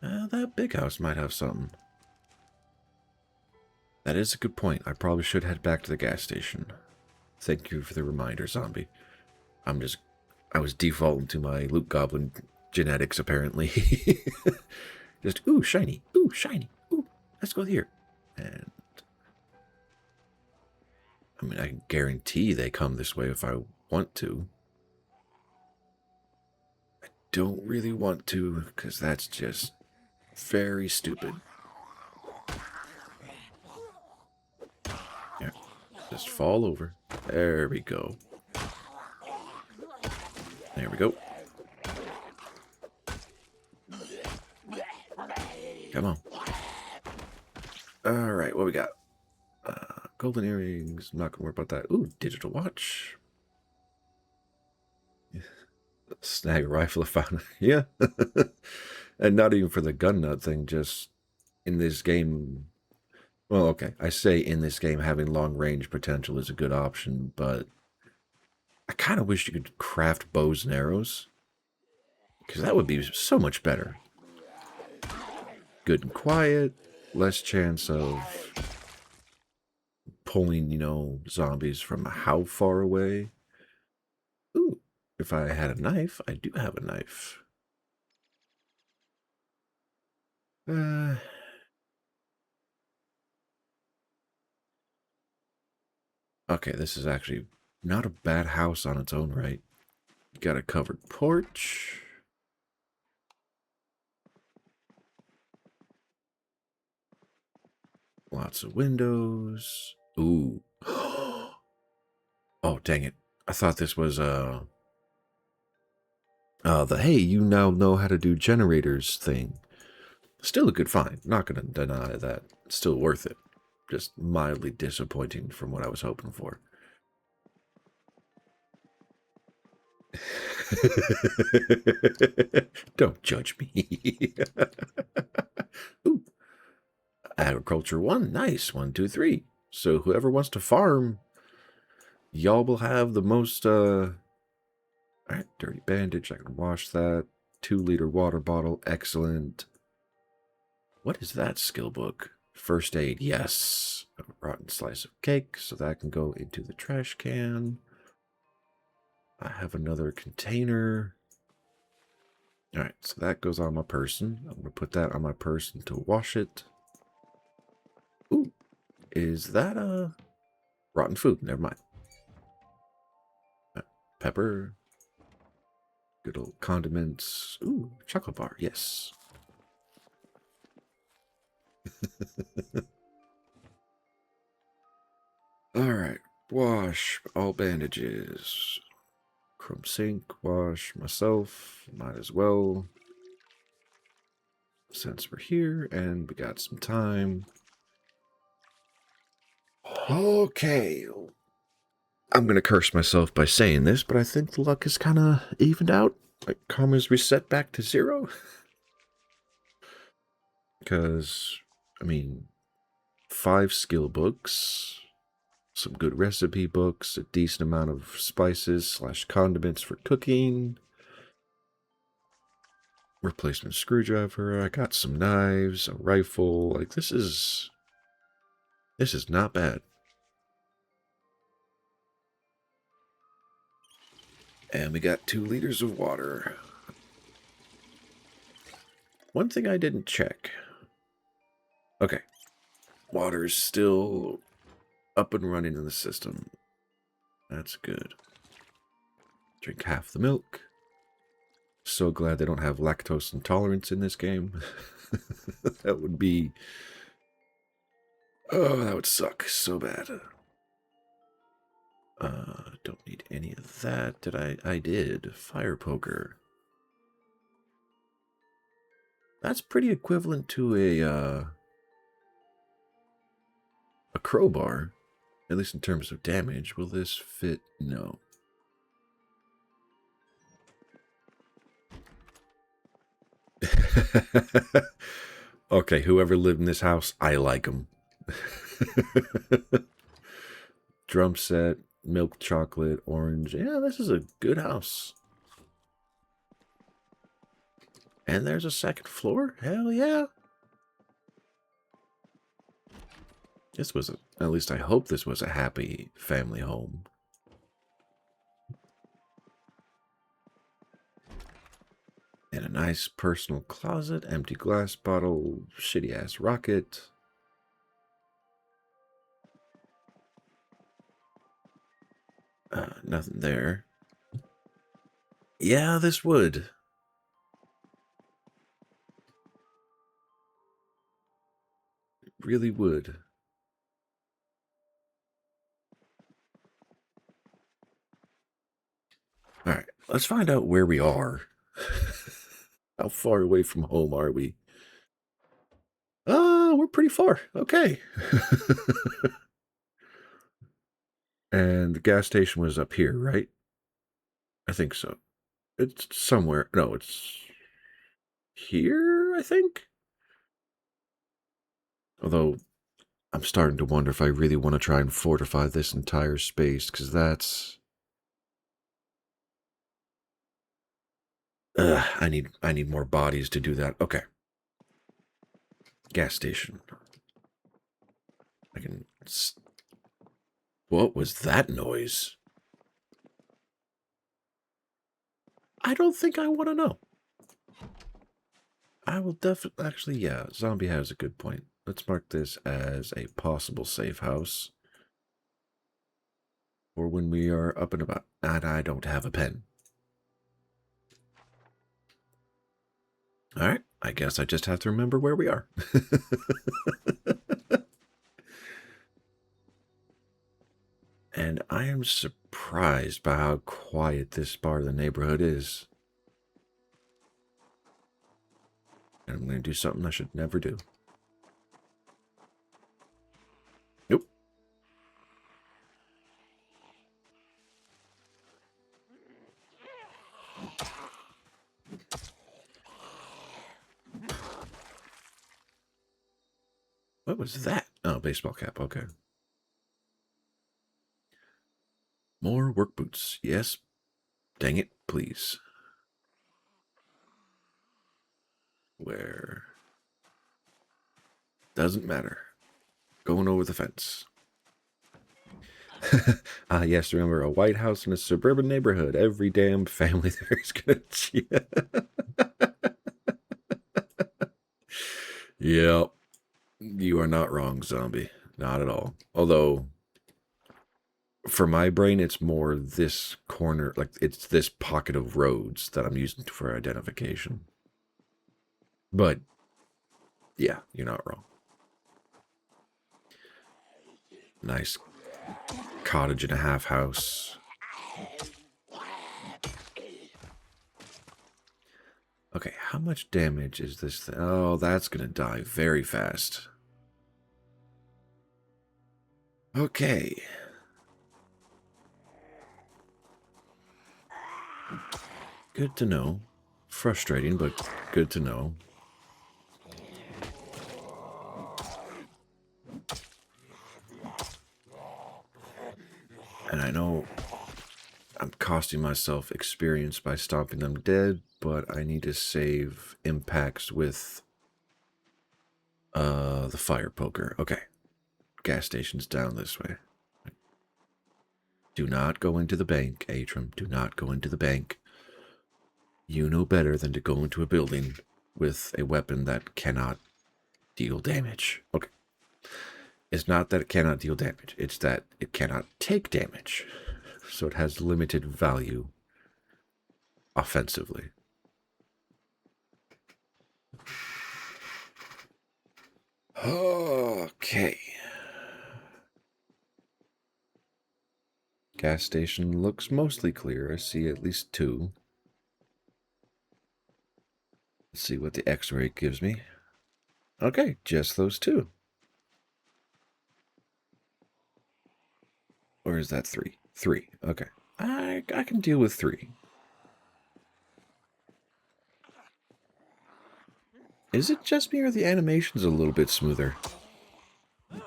That big house might have something. That is a good point. I probably should head back to the gas station. Thank you for the reminder, zombie. I was defaulting to my loot goblin genetics, apparently. Just, ooh, shiny, ooh, let's go here. And, I mean, I can guarantee they come this way if I want to. I don't really want to, because that's just very stupid. Yeah, just fall over. There we go. There we go. Come on. Alright, what we got? Golden earrings. I'm not going to worry about that. Ooh, digital watch. Snag rifle I found. Yeah. And not even for the gun nut thing, just in this game. Well, okay. I say in this game having long range potential is a good option, but I kind of wish you could craft bows and arrows. Because that would be so much better. Good and quiet. Less chance of pulling, zombies from how far away. Ooh, if I had a knife, I do have a knife. Okay, this is actually not a bad house on its own right. Got a covered porch. Lots of windows. Ooh. Oh, dang it. I thought this was, the hey, you now know how to do generators thing. Still a good find. Not going to deny that. Still worth it. Just mildly disappointing from what I was hoping for. Don't judge me. Ooh. Agriculture 1. Nice. 1, 2, 3. So whoever wants to farm, y'all will have the most, Alright, dirty bandage. I can wash that. 2-liter water bottle. Excellent. What is that skill book? First aid. Yes. A rotten slice of cake. So that can go into the trash can. I have another container. Alright, so that goes on my person. I'm going to put that on my person to wash it. Ooh. Is that rotten food? Never mind. Pepper. Good old condiments. Ooh, chocolate bar. Yes. Alright. Wash all bandages. Chrome sink. Wash myself. Might as well. Since we're here and we got some time. Okay. I'm going to curse myself by saying this, but I think the luck is kind of evened out. Like, karma's reset back to 0. Because, I mean, 5 skill books, some good recipe books, a decent amount of spices / condiments for cooking, replacement screwdriver, I got some knives, a rifle. Like, this is not bad. And we got 2 liters of water. One thing I didn't check. Okay. Water is still up and running in the system. That's good. Drink half the milk. So glad they don't have lactose intolerance in this game. That would be... Oh, that would suck so bad. Don't need any of that. Did I did. Fire poker. That's pretty equivalent to a crowbar, at least in terms of damage. Will this fit? No. Okay, whoever lived in this house, I like them. Drum set, milk chocolate, orange. Yeah, this is a good house. And there's a second floor? Hell yeah. This was, at least I hope this was a happy family home. Nice personal closet, empty glass bottle, shitty-ass rocket. Nothing there. Yeah, this would. It really would. Alright, let's find out where we are. How far away from home are we? We're pretty far. Okay. And the gas station was up here, right? I think so. It's somewhere. No, it's here, I think? Although, I'm starting to wonder if I really want to try and fortify this entire space, because that's... I need more bodies to do that. Okay. Gas station. I can... What was that noise? I don't think I want to know. I will definitely... Actually, yeah, Zombie has a good point. Let's mark this as a possible safe house. Or when we are up and about. And I don't have a pen. Alright, I guess I just have to remember where we are. And I am surprised by how quiet this part of the neighborhood is. And I'm going to do something I should never do. Nope. What was that? Oh, baseball cap. Okay. More work boots. Yes. Dang it, please. Where? Doesn't matter. Going over the fence. Yes, remember, a white house in a suburban neighborhood. Every damn family there is gonna... Yep. You are not wrong, Zombie. Not at all. Although, for my brain, it's more this corner, like, it's this pocket of roads that I'm using for identification. But, yeah, you're not wrong. Nice cottage and a half house. Okay, how much damage is this thing? Oh, that's gonna die very fast. Okay. Good to know. Frustrating, but good to know. And I know I'm costing myself experience by stomping them dead, but I need to save impacts with the fire poker. Okay. Gas station's down this way. Do not go into the bank, Atrum. Do not go into the bank. You know better than to go into a building with a weapon that cannot deal damage. Okay. It's not that it cannot deal damage. It's that it cannot take damage. So it has limited value offensively. Okay. Gas station looks mostly clear. I see at least two. Let's see what the X-ray gives me. Okay, just those two. Or is that three? Three. Okay. I can deal with three. Is it just me or the animation's a little bit smoother? Oh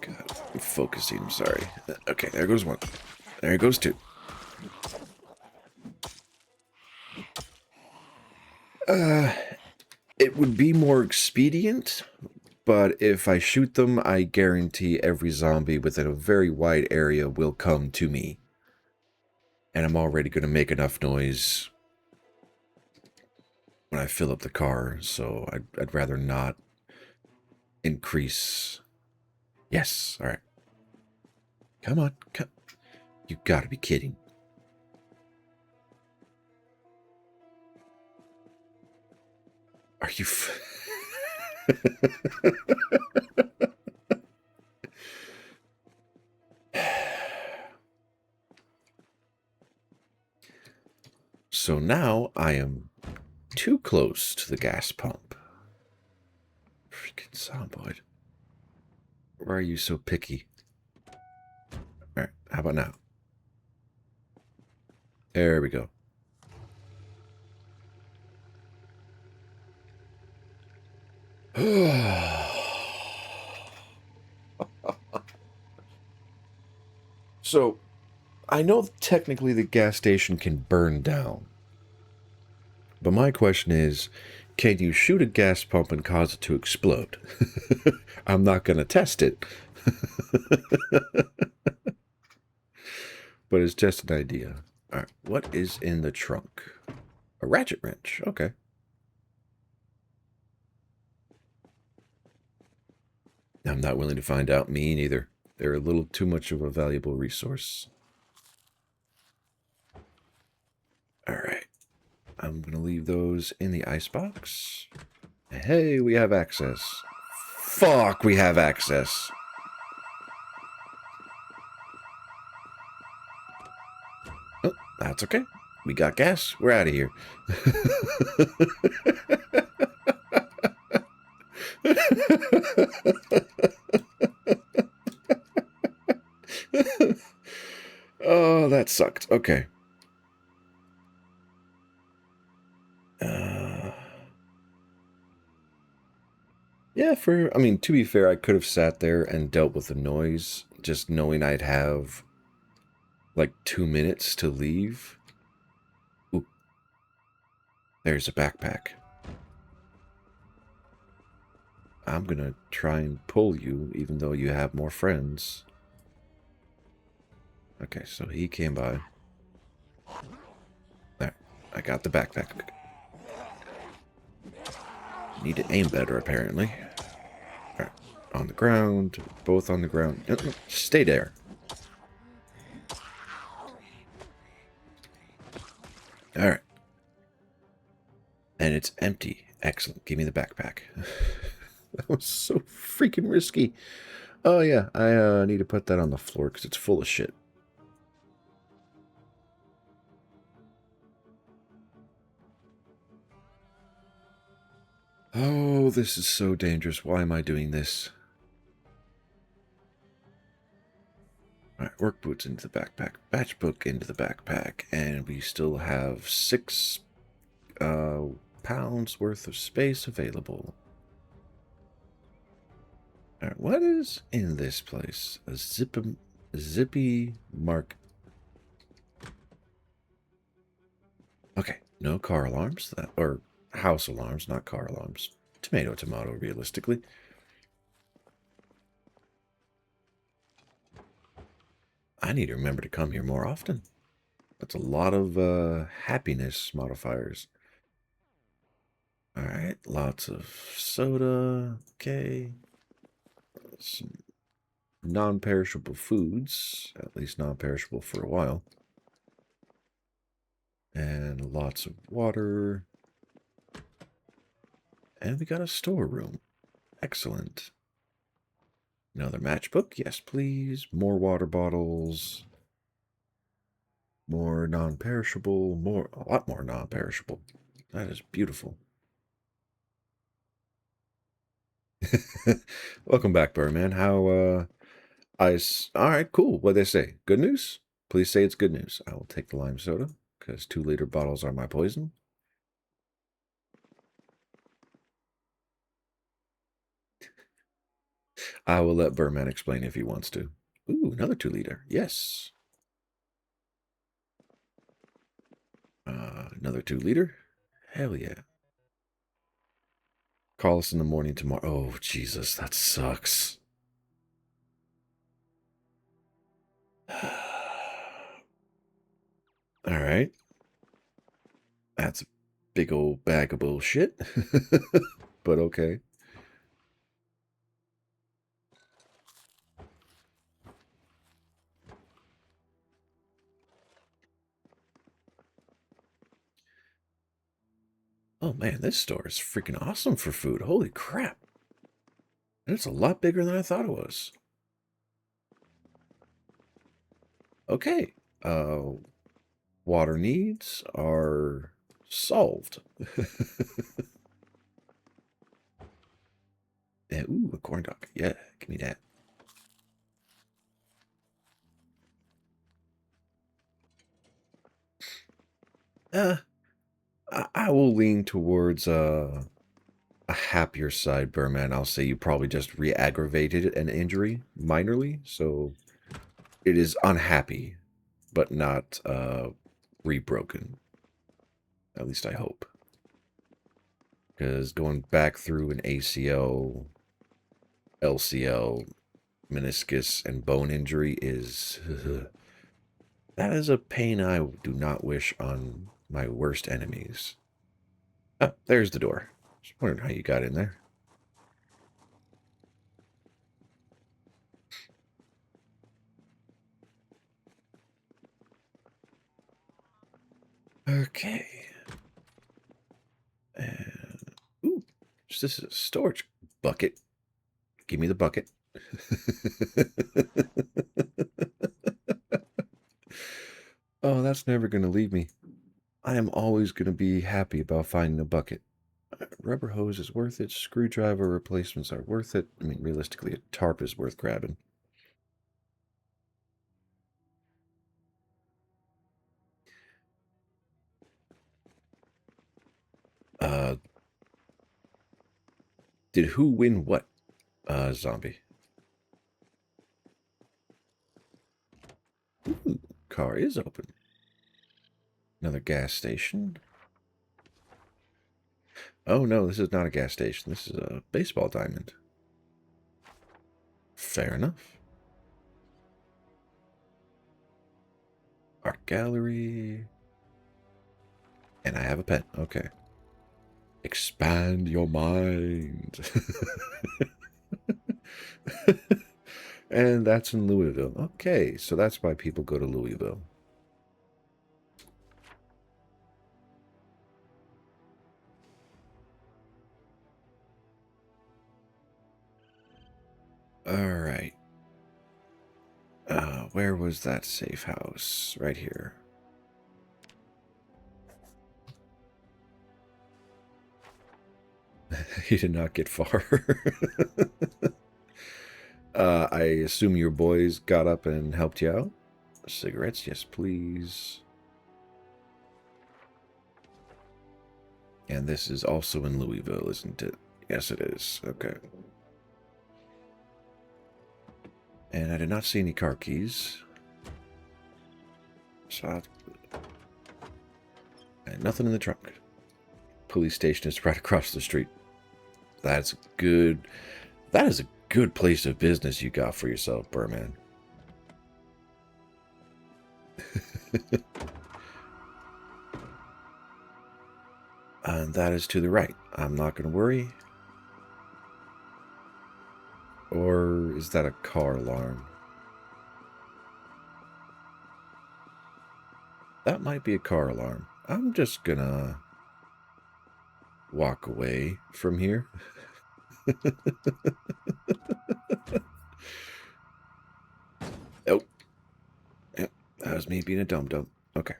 god, I'm focusing, I'm sorry. Okay, there goes one. There goes two. It would be more expedient, But if I shoot them, I guarantee every zombie within a very wide area will come to me. And I'm already going to make enough noise when I fill up the car, so I'd rather not increase. Yes, all right. Come on, come. You gotta be kidding. Are you... So now I am too close to the gas pump. Freaking Zomboid. Why are you so picky? Alright, how about now? There we go. So, I know technically the gas station can burn down. But my question is, can you shoot a gas pump and cause it to explode? I'm not going to test it. But it's just an idea. All right, what is in the trunk? A ratchet wrench. Okay. I'm not willing to find out. Me neither. They're a little too much of a valuable resource. All right. I'm going to leave those in the icebox. Hey, we have access. Fuck, we have access. Oh, that's okay. We got gas. We're out of here. Oh, that sucked. Okay. Yeah, I mean, to be fair, I could have sat there and dealt with the noise, just knowing I'd have like 2 minutes to leave. Ooh, there's a backpack. I'm gonna try and pull you, even though you have more friends. Okay, so he came by. There, I got the backpack. Need to aim better, apparently. All right, on the ground, both on the ground. No, no, stay there. All right. And it's empty. Excellent. Give me the backpack. That was so freaking risky. Oh, yeah. I need to put that on the floor because it's full of shit. Oh, this is so dangerous. Why am I doing this? All right, work boots into the backpack. Batch book into the backpack. And we still have 6 pounds worth of space available. All right, what is in this place? A zippy mark. Okay, no car alarms. Or house alarms, not car alarms. Tomato, tomato, realistically. I need to remember to come here more often. That's a lot of happiness modifiers. All right, lots of soda. Okay. Some non-perishable foods, at least non-perishable for a while. And lots of water. And we got a storeroom. Excellent. Another matchbook. Yes, please. More water bottles. More non-perishable. A lot more non-perishable. That is beautiful. Welcome back, Birdman. All right, cool. What'd they say? Good news? Please say it's good news. I will take the lime soda, because 2-liter bottles are my poison. I will let Birdman explain if he wants to. Ooh, another 2-liter. Yes. Another 2-liter. Hell yeah. Call us in the morning tomorrow. Oh, Jesus, that sucks. All right. That's a big old bag of bullshit. But okay. Oh man, this store is freaking awesome for food. Holy crap. And it's a lot bigger than I thought it was. Okay. Water needs are solved. Yeah, ooh, a corn dog. Yeah, give me that. I will lean towards a happier side, Burman. I'll say you probably just re-aggravated an injury minorly, so it is unhappy, but not re-broken. At least I hope. Because going back through an ACL, LCL, meniscus, and bone injury is... that is a pain I do not wish on my worst enemies. Oh, there's the door. Just wondering how you got in there. Okay. And, ooh, this is a storage bucket. Give me the bucket. Oh, that's never going to leave me. I am always going to be happy about finding a bucket. Rubber hose is worth it. Screwdriver replacements are worth it. I mean, realistically, a tarp is worth grabbing. Did who win what? Zombie. Ooh, car is open. Another gas station. Oh no, this is not a gas station. This is a baseball diamond. Fair enough. Art gallery. And I have a pen. Okay. Expand your mind. And that's in Louisville. Okay, so that's why people go to Louisville. All right. Where was that safe house? Right here. He did not get far. I assume your boys got up and helped you out? Cigarettes? Yes, please. And this is also in Louisville, isn't it? Yes, it is. Okay. And I did not see any car keys. So and nothing in the trunk. Police station is right across the street. That's good. That is a good place of business you got for yourself, Burman. And that is to the right. I'm not going to worry. Or is that a car alarm? That might be a car alarm. I'm just gonna walk away from here. Oh. Yep, that was me being a dum-dum. Okay.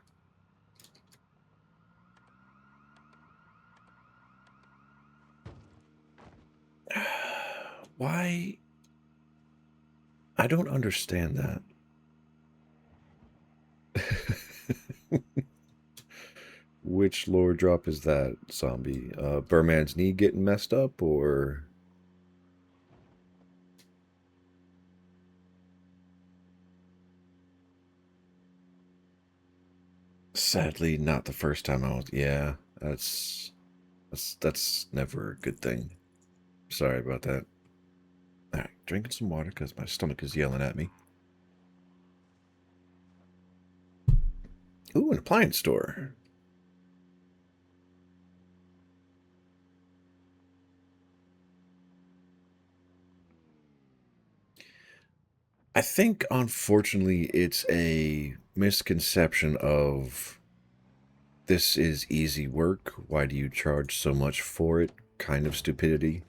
Why? I don't understand that. Which lore drop is that, zombie? Burman's knee getting messed up, or... Sadly, not the first time I was... Yeah, that's never a good thing. Sorry about that. Alright, drinking some water because my stomach is yelling at me. Ooh, an appliance store. I think, unfortunately, it's a misconception of this is easy work. Why do you charge so much for it? Kind of stupidity.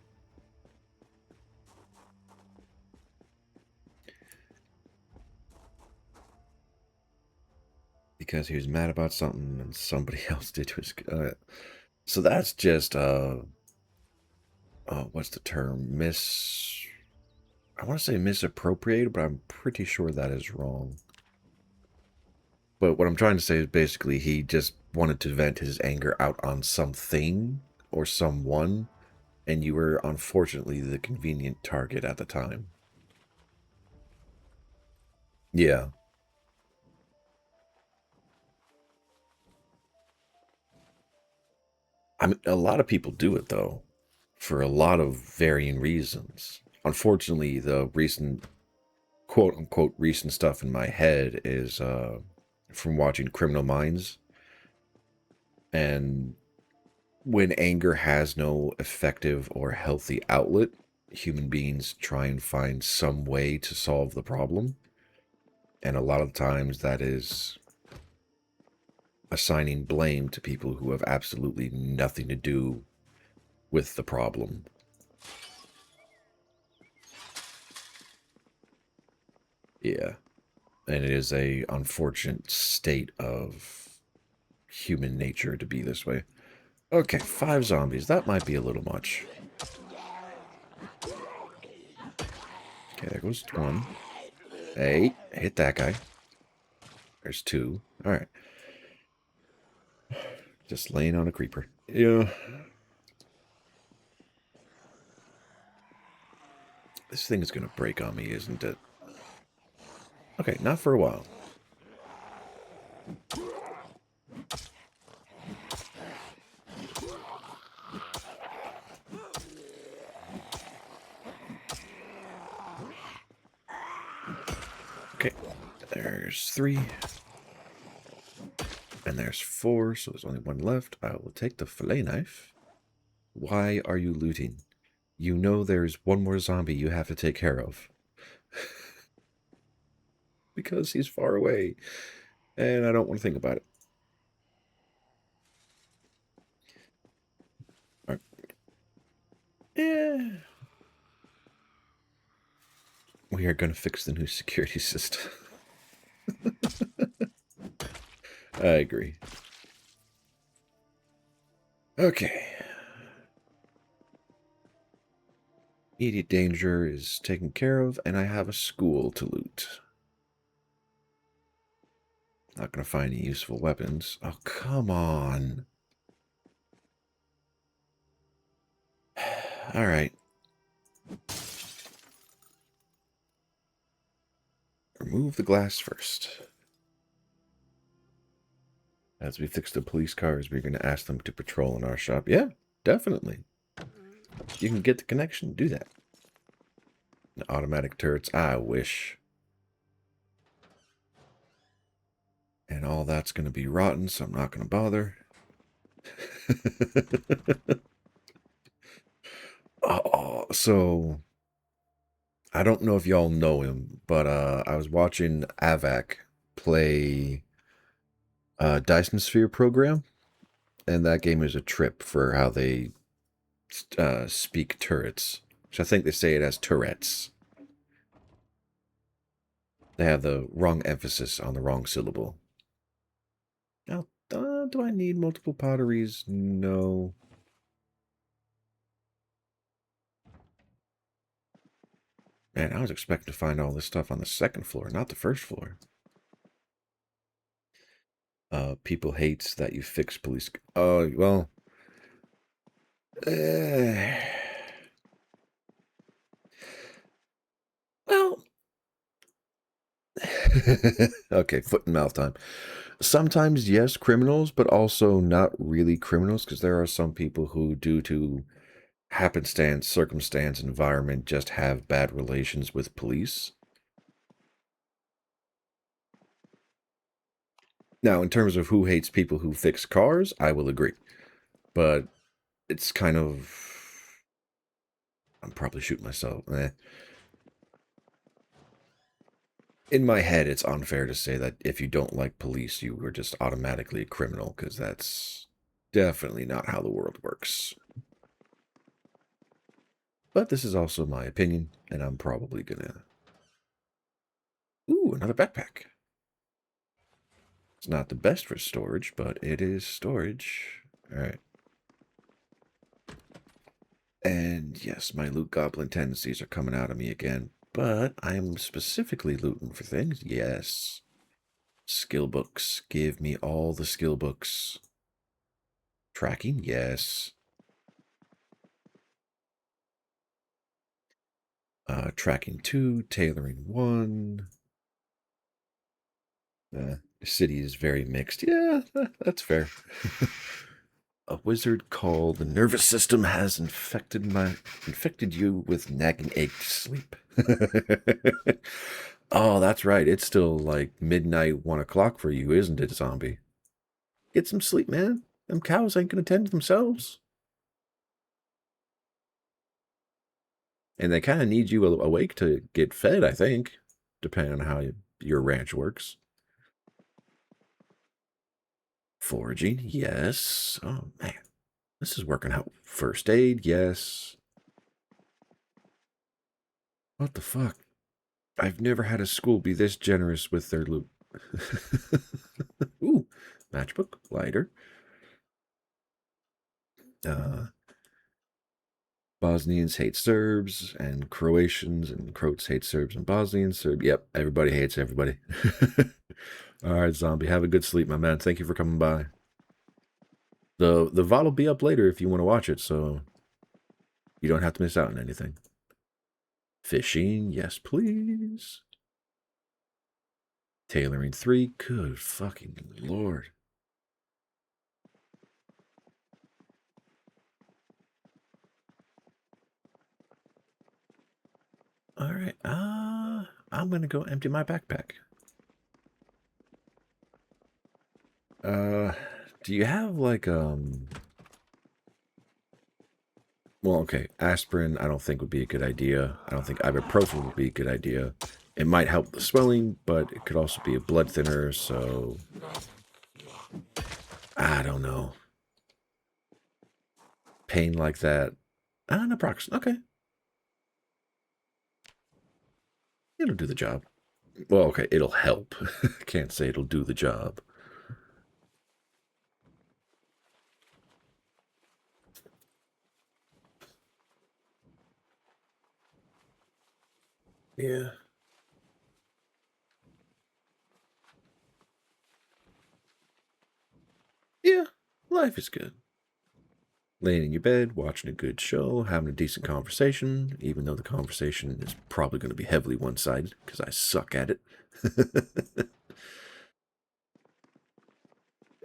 Because he was mad about something and somebody else did to his... so that's just, what's the term? I want to say misappropriated, but I'm pretty sure that is wrong. But what I'm trying to say is basically he just wanted to vent his anger out on something or someone, and you were unfortunately the convenient target at the time. Yeah. I mean, a lot of people do it, though, for a lot of varying reasons. Unfortunately, the recent, quote-unquote, recent stuff in my head is from watching Criminal Minds. And when anger has no effective or healthy outlet, human beings try and find some way to solve the problem. And a lot of times that is assigning blame to people who have absolutely nothing to do with the problem. Yeah. And it is a unfortunate state of human nature to be this way. Okay, 5 zombies. That might be a little much. Okay, there goes 1. Hey, hit that guy. There's 2. Alright. Just laying on a creeper. Yeah. This thing is going to break on me, isn't it? Okay, not for a while. Okay, there's 3. And there's 4, so there's only 1 left. I will take the fillet knife. Why are you looting? You know there's 1 more zombie you have to take care of. Because he's far away. And I don't want to think about it. All right. Yeah. We are going to fix the new security system. I agree. Okay. Immediate danger is taken care of, and I have a school to loot. Not going to find any useful weapons. Oh, come on. All right. Remove the glass first. As we fix the police cars, we're going to ask them to patrol in our shop. Yeah, definitely. You can get the connection. Do that. And automatic turrets. I wish. And all that's going to be rotten, so I'm not going to bother. Oh, so I don't know if y'all know him, but I was watching Avac play Dyson Sphere program, and that game is a trip for how they speak turrets. So I think they say it as Tourette's. They have the wrong emphasis on the wrong syllable. Now, do I need multiple potteries? No. Man, I was expecting to find all this stuff on the 2nd floor, not the 1st floor. People hates that you fix police. Oh, well. Well. Okay, foot and mouth time. Sometimes, yes, criminals, but also not really criminals, because there are some people who, due to happenstance, circumstance, environment just have bad relations with police. Now, in terms of who hates people who fix cars, I will agree. But it's kind of... I'm probably shooting myself. In my head, it's unfair to say that if you don't like police, you are just automatically a criminal, because that's definitely not how the world works. But this is also my opinion, and I'm probably gonna... Ooh, another backpack. It's not the best for storage, but it is storage. Alright. And yes, my loot goblin tendencies are coming out of me again, but I'm specifically looting for things. Yes. Skill books. Give me all the skill books. Tracking? Yes. Tracking 2, tailoring 1. The city is very mixed. Yeah, that's fair. A wizard called the nervous system has infected you with nagging ache to sleep. Oh, that's right. It's still like midnight, 1 o'clock for you, isn't it, zombie? Get some sleep, man. Them cows ain't gonna tend to themselves. And they kind of need you awake to get fed, I think, depending on how your ranch works. Foraging, yes. Oh, man. This is working out. First aid, yes. What the fuck? I've never had a school be this generous with their loot. Ooh, matchbook, lighter. Bosnians hate Serbs, and Croatians and Croats hate Serbs and Bosnians. Yep, everybody hates everybody. All right, zombie, have a good sleep, my man. Thank you for coming by. The VOD will be up later if you want to watch it, so you don't have to miss out on anything. Fishing, yes, please. Tailoring 3, good fucking lord. All right, I'm gonna go empty my backpack. Do you have like well, okay, aspirin I don't think would be a good idea. I don't think ibuprofen would be a good idea. It might help the swelling, but it could also be a blood thinner, so I don't know. Pain like that. Naproxen, okay. It'll do the job. Well, okay, it'll help. Can't say it'll do the job. Yeah. Yeah, life is good. Laying in your bed, watching a good show, having a decent conversation, even though the conversation is probably going to be heavily one-sided, because I suck at it.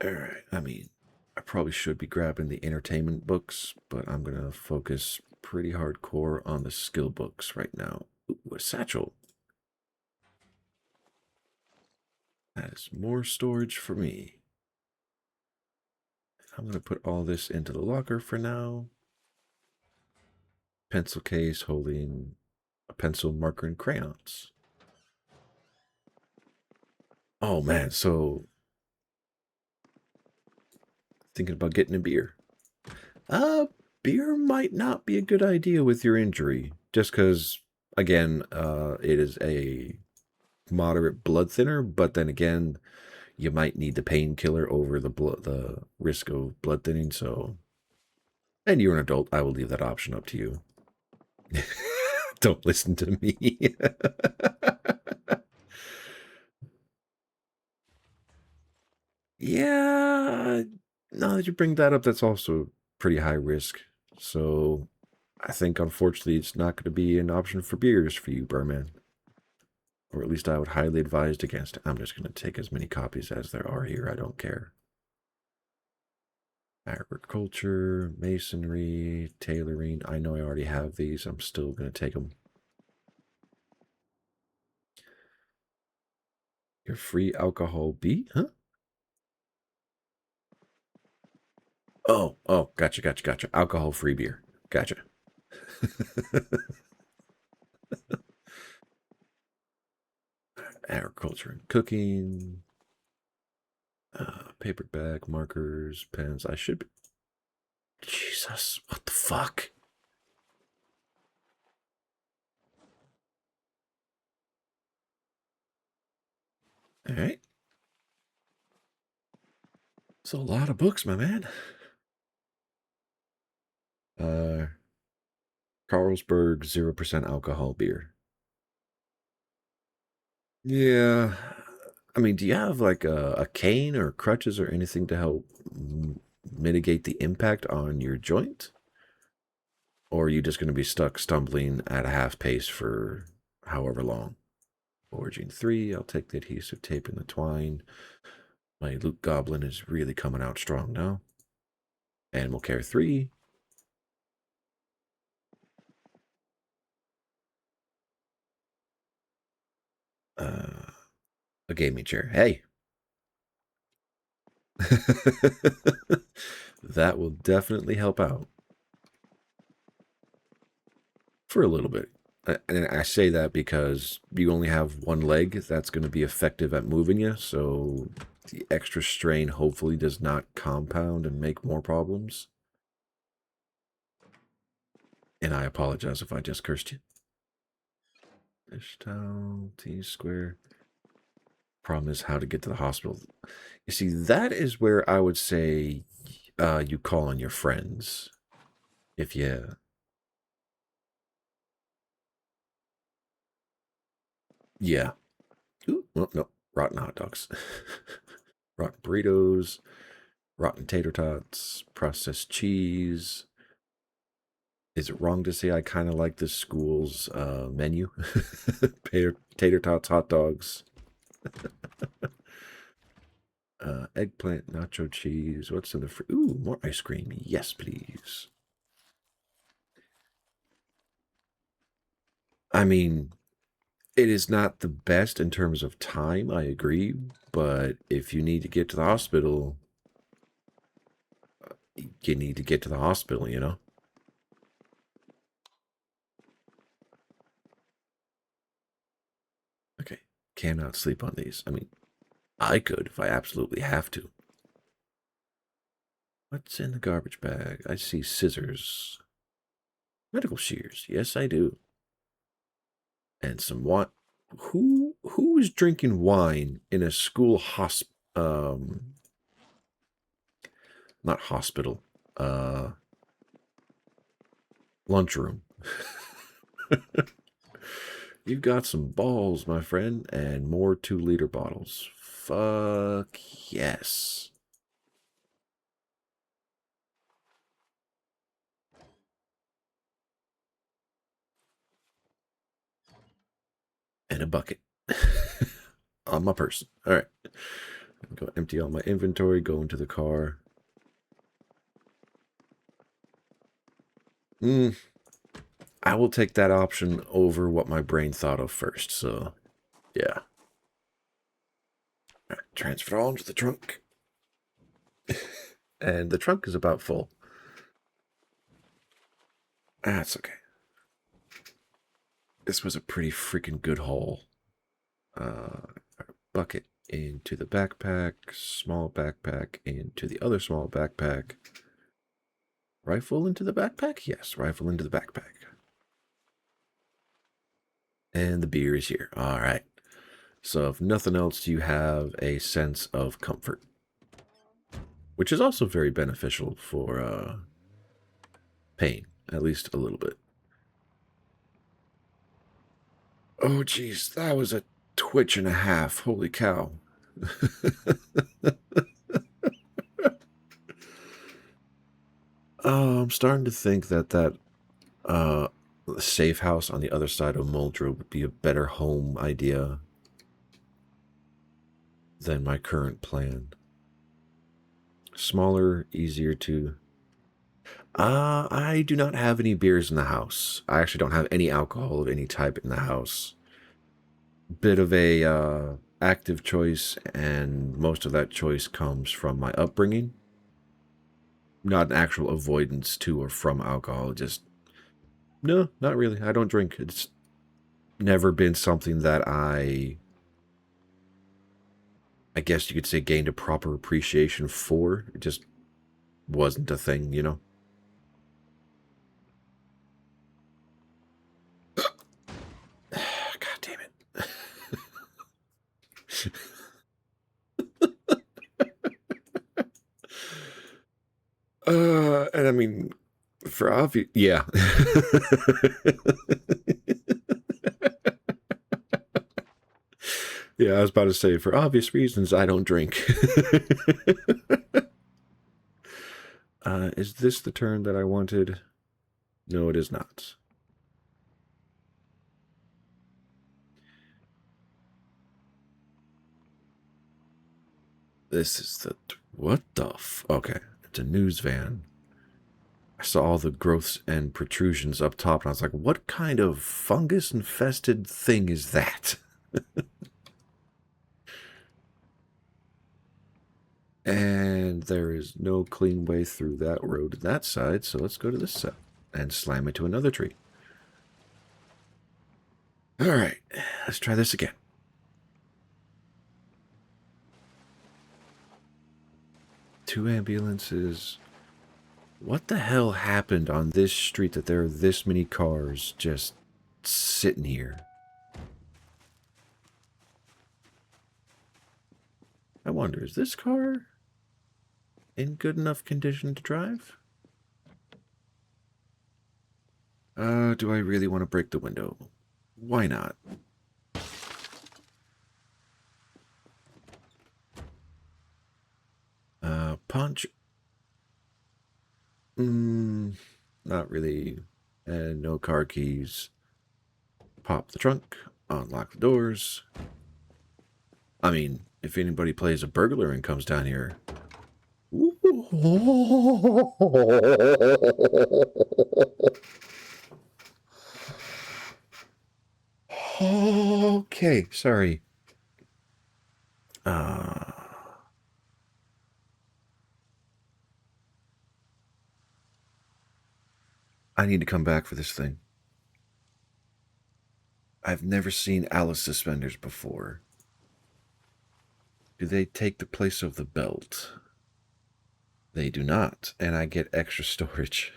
Alright, I mean, I probably should be grabbing the entertainment books, but I'm going to focus pretty hardcore on the skill books right now. Ooh, a satchel. That is more storage for me. I'm going to put all this into the locker for now. Pencil case holding a pencil, marker, and crayons. Oh man, so thinking about getting a beer. Beer might not be a good idea with your injury, just because, again, it is a moderate blood thinner, but then again, you might need the painkiller over the risk of blood thinning, so... And you're an adult, I will leave that option up to you. Don't listen to me. Yeah, now that you bring that up, that's also pretty high risk. So I think, unfortunately, it's not going to be an option for beers for you, Burman. Or at least I would highly advise against it. I'm just going to take as many copies as there are here. I don't care. Agriculture, masonry, tailoring. I know I already have these. I'm still going to take them. Your free alcohol B? Huh? Oh, gotcha. Alcohol-free beer. Gotcha. Agriculture and cooking. Paperback, markers, pens. I should be... Jesus, what the fuck? Alright. It's a lot of books, my man. Carlsberg 0% alcohol beer. Yeah. I mean, do you have like a cane or crutches or anything to help mitigate the impact on your joint? Or are you just going to be stuck stumbling at a half pace for however long? Origin 3, I'll take the adhesive tape and the twine. My Luke Goblin is really coming out strong now. Animal Care 3. A gaming chair. Hey. That will definitely help out. For a little bit. And I say that because you only have one leg that's going to be effective at moving you, so the extra strain hopefully does not compound and make more problems. And I apologize if I just cursed you. Dish towel, T-square. Problem is how to get to the hospital. You see, that is where I would say you call on your friends. If you... Yeah. Ooh, well, no, rotten hot dogs. Rotten burritos, rotten tater tots, processed cheese. Is it wrong to say I kind of like this school's menu? Tater tots, hot dogs, eggplant, nacho cheese. What's in the fridge? Ooh, more ice cream. Yes, please. I mean, it is not the best in terms of time, I agree. But if you need to get to the hospital, you need to get to the hospital, you know? Okay, cannot sleep on these. I mean, I could if I absolutely have to. What's in the garbage bag? I see scissors. Medical shears. Yes, I do. And some wine. Who is drinking wine in a school not hospital, lunchroom? You've got some balls, my friend, and more 2-liter bottles. Fuck yes. And a bucket on my person. All right. Go empty all my inventory, go into the car. I will take that option over what my brain thought of first, so yeah. All right, transfer it all into the trunk. And the trunk is about full. That's okay. This was a pretty freaking good haul. Bucket into the backpack, small backpack into the other small backpack. Rifle into the backpack? Yes, rifle into the backpack. And the beer is here. All right. So if nothing else, you have a sense of comfort, which is also very beneficial for pain, at least a little bit. Oh, geez, that was a twitch and a half. Holy cow. I'm starting to think that safe house on the other side of Muldrow would be a better home idea than my current plan. Smaller, easier to... I do not have any beers in the house. I actually don't have any alcohol of any type in the house. Bit of a active choice, and most of that choice comes from my upbringing. Not an actual avoidance to or from alcohol. Just, no, not really. I don't drink. It's never been something that I guess you could say, gained a proper appreciation for. It just wasn't a thing, you know? God damn it. And I mean, for obvious, yeah. Yeah, I was about to say, for obvious reasons, I don't drink. Is this the turn that I wanted? No, it is not. This is the... What the f... Okay, it's a news van. I saw all the growths and protrusions up top, and I was like, what kind of fungus-infested thing is that? And there is no clean way through that road to that side, so let's go to this side and slam into another tree. Alright, let's try this again. Two ambulances. What the hell happened on this street that there are this many cars just sitting here? I wonder, is this car in good enough condition to drive? Do I really want to break the window? Why not? Punch. Not really. And no car keys. Pop the trunk. Unlock the doors. I mean, if anybody plays a burglar and comes down here. Okay, sorry. I need to come back for this thing. I've never seen Alice suspenders before. Do they take the place of the belt? They do not, and I get extra storage.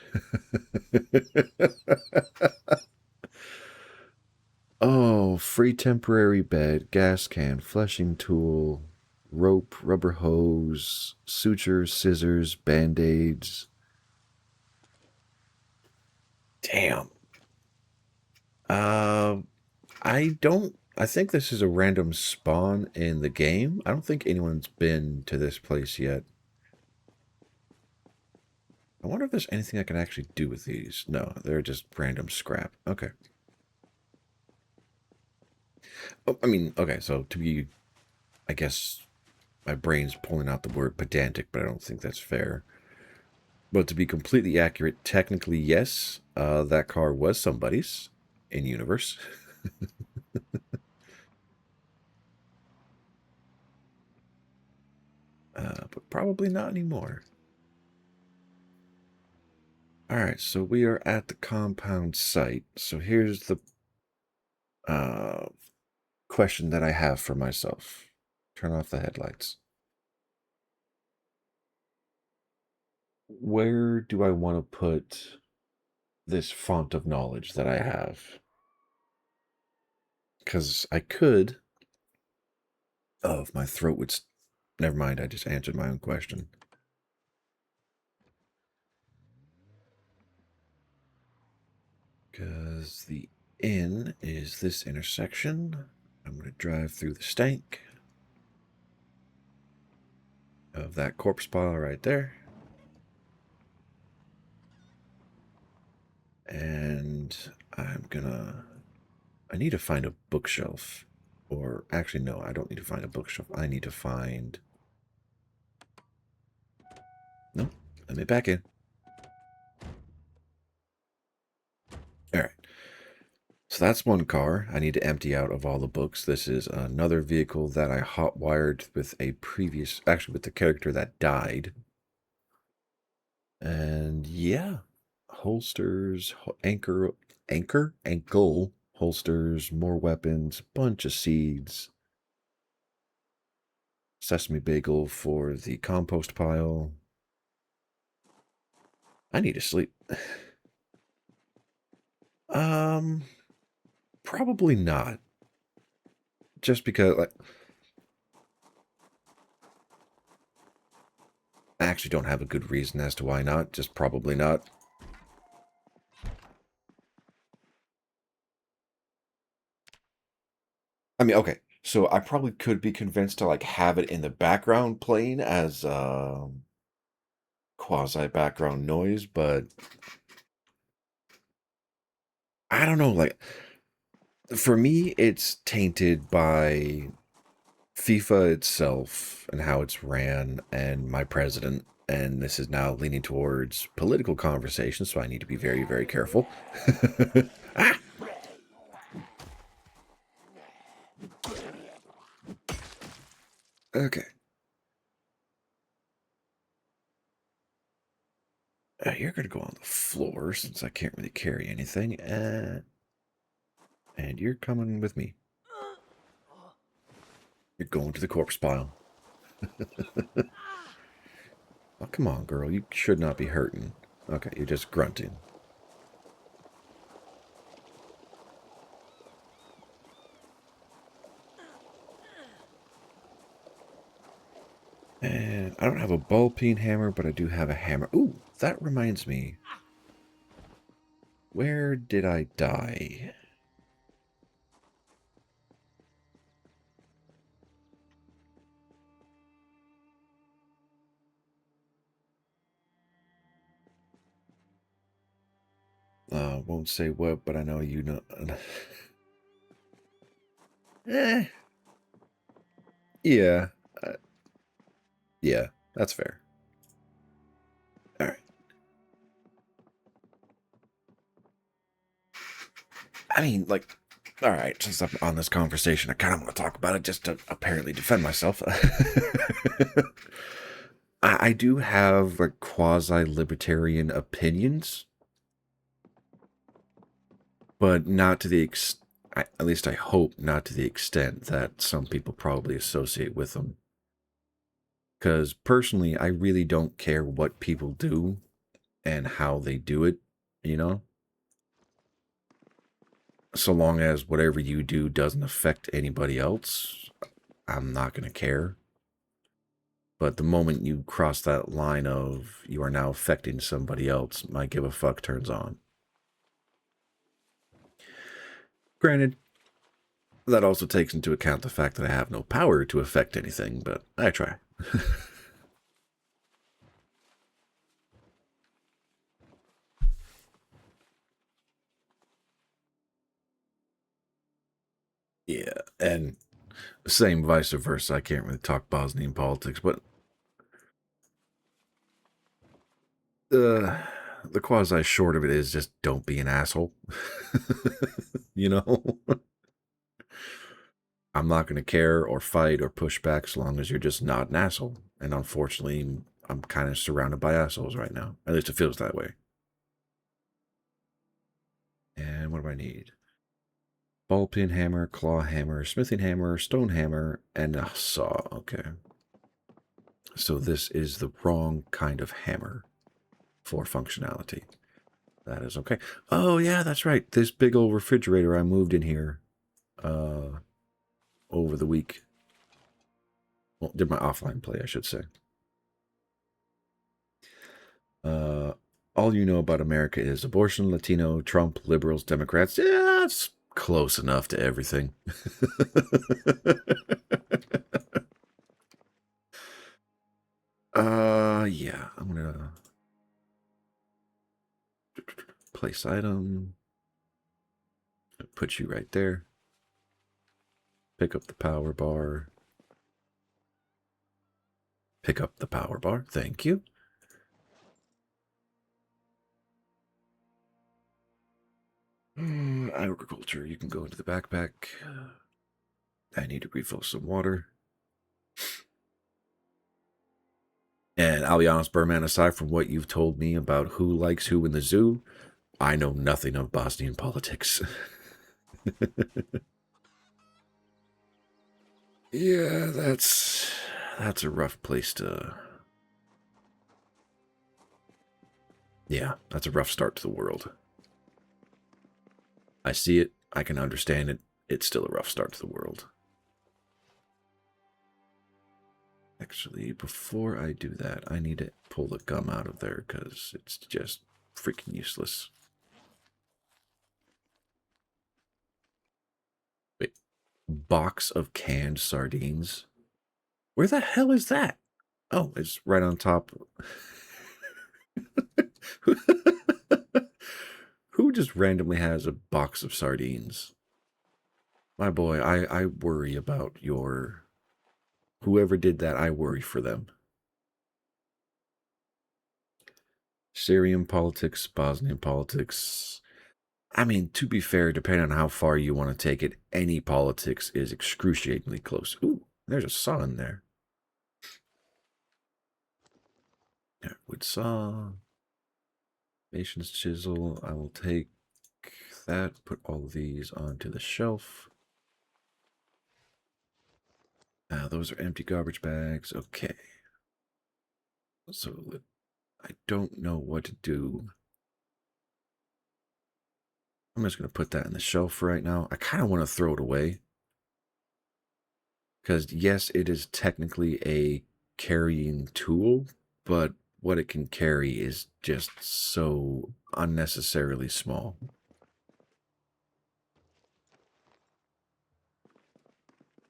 Oh, free temporary bed, gas can, fleshing tool, rope, rubber hose, sutures, scissors, band-aids. Damn. I think this is a random spawn in the game. I don't think anyone's been to this place yet. I wonder if there's anything I can actually do with these. No, they're just random scrap. Okay. Oh, I mean, okay, so to be, I guess my brain's pulling out the word pedantic, but I don't think that's fair. But to be completely accurate, technically, yes, that car was somebody's in universe. But probably not anymore. Alright, so we are at the compound site. So here's the question that I have for myself. Turn off the headlights. Where do I want to put this font of knowledge that I have? Because I could... Oh, if my throat would... Never mind, I just answered my own question. Because the inn is this intersection. I'm going to drive through the stank of that corpse pile right there. And I'm gonna... I need to find a bookshelf. Or, actually, no, I don't need to find a bookshelf. I need to find Let me back in. All right. So that's one car I need to empty out of all the books. This is another vehicle that I hot-wired with a previous, actually with the character that died. And yeah, holsters, ankle holsters, more weapons, bunch of seeds, sesame bagel for the compost pile. I need to sleep. Probably not. Just because, like, I actually don't have a good reason as to why not. Just probably not. I mean, okay. So I probably could be convinced to like have it in the background playing as quasi background noise, but I don't know. Like for me, it's tainted by FIFA itself and how it's ran and my president. And this is now leaning towards political conversation, so I need to be very, very careful. Ah! Okay. You're going to go on the floor since I can't really carry anything. And you're coming with me. You're going to the corpse pile. Oh, come on, girl. You should not be hurting. Okay, you're just grunting. And I don't have a ball peen hammer, but I do have a hammer. Ooh, that reminds me. Where did I die? Won't say what, but I know you know. eh. Yeah. Uh, yeah, that's fair. All right. I mean, like, all right, since I'm on this conversation, I kind of want to talk about it just to apparently defend myself. I do have like quasi-libertarian opinions, but not to the at least I hope not to the extent that some people probably associate with them. Because personally, I really don't care what people do and how they do it, you know? So long as whatever you do doesn't affect anybody else, I'm not going to care. But the moment you cross that line of you are now affecting somebody else, my give a fuck turns on. Granted, that also takes into account the fact that I have no power to affect anything, but I try. Yeah, and same vice versa. I can't really talk Bosnian politics, but the quasi short of it is just don't be an asshole. You know? I'm not going to care or fight or push back as long as you're just not an asshole. And unfortunately, I'm kind of surrounded by assholes right now. At least it feels that way. And what do I need? Ball peen hammer, claw hammer, smithing hammer, stone hammer, and a saw. Okay. So this is the wrong kind of hammer for functionality. That is okay. Oh, yeah, that's right. This big old refrigerator I moved in here over the week. Well, did my offline play, I should say. All you know about America is abortion, Latino, Trump, liberals, Democrats. Yeah, it's close enough to everything. Yeah, I'm gonna place item. Put you right there. Pick up the power bar. Pick up the power bar. Thank you. Agriculture, you can go into the backpack. I need to refill some water. And I'll be honest, Burman, aside from what you've told me about who likes who in the zoo, I know nothing of Bosnian politics. Yeah, that's a rough place to... Yeah, that's a rough start to the world. I see it, I can understand it, it's still a rough start to the world. Actually, before I do that, I need to pull the gum out of there because it's just freaking useless. Wait, box of canned sardines? Where the hell is that? Oh, it's right on top. Who just randomly has a box of sardines? My boy, I worry about your... Whoever did that, I worry for them. Syrian politics, Bosnian politics. I mean, to be fair, depending on how far you want to take it, any politics is excruciatingly close. Ooh, there's a saw in there. Wood saw. Nation's chisel. I will take that, put all of these onto the shelf. Those are empty garbage bags. Okay. So I don't know what to do. I'm just going to put that in the shelf for right now. I kind of want to throw it away. Because, yes, it is technically a carrying tool, but what it can carry is just so unnecessarily small.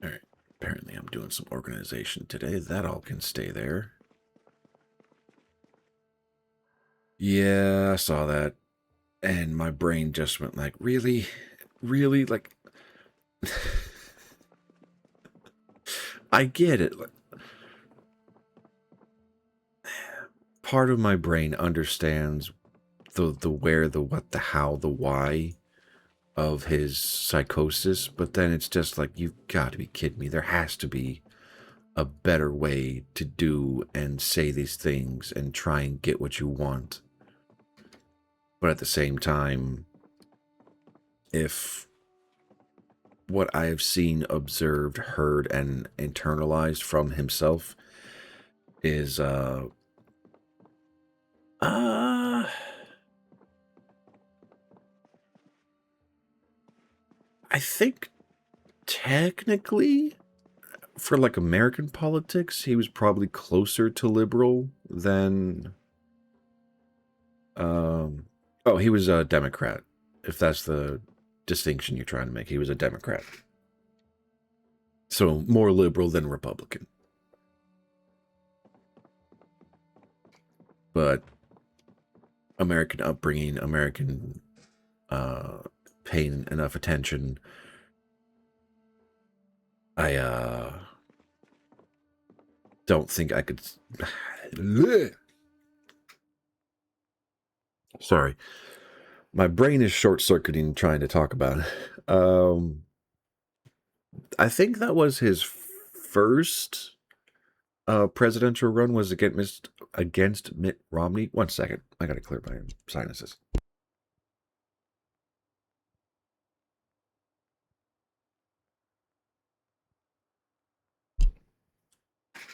Alright, apparently I'm doing some organization today. That all can stay there. Yeah, I saw that. And my brain just went like, really? Really? Like... I get it. Part of my brain understands the where, the what, the how, the why of his psychosis, but then it's just like, you've got to be kidding me. There has to be a better way to do and say these things and try and get what you want. But at the same time, if what I have seen, observed, heard, and internalized from himself is I think technically for like American politics, he was probably closer to liberal than oh, he was a Democrat. If that's the distinction you're trying to make, he was a Democrat. So more liberal than Republican. But American upbringing, American paying enough attention, I don't think I could... Sorry. My brain is short-circuiting trying to talk about it. I think that was his first presidential run was against Mitt Romney. 1 second. I gotta clear my sinuses.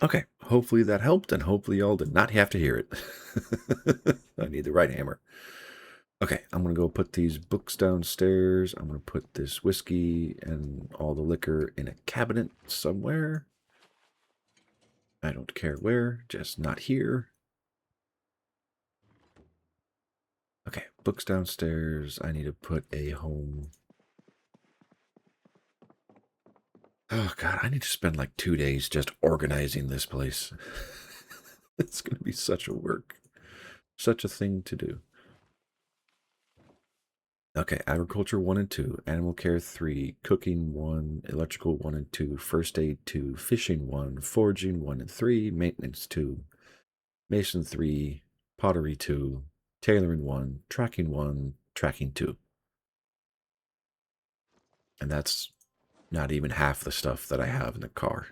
Okay, hopefully that helped, and hopefully y'all did not have to hear it. I need the right hammer. Okay, I'm going to go put these books downstairs. I'm going to put this whiskey and all the liquor in a cabinet somewhere. I don't care where, just not here. Okay, books downstairs. I need to put a home. Oh, God, I need to spend like 2 days just organizing this place. It's going to be such a work. Such a thing to do. Okay, agriculture 1 and 2, animal care 3, cooking 1, electrical 1 and 2, first aid 2, fishing 1, foraging 1 and 3, maintenance 2, mason 3, pottery 2, tailoring 1, tracking 2. And that's not even half the stuff that I have in the car.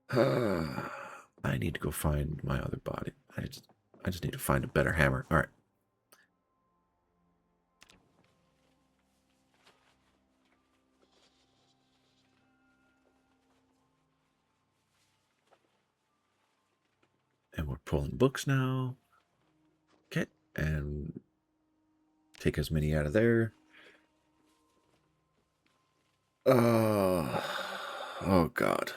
I need to go find my other body. I just need to find a better hammer. All right. And we're pulling books now. Okay. And take as many out of there. Oh, God.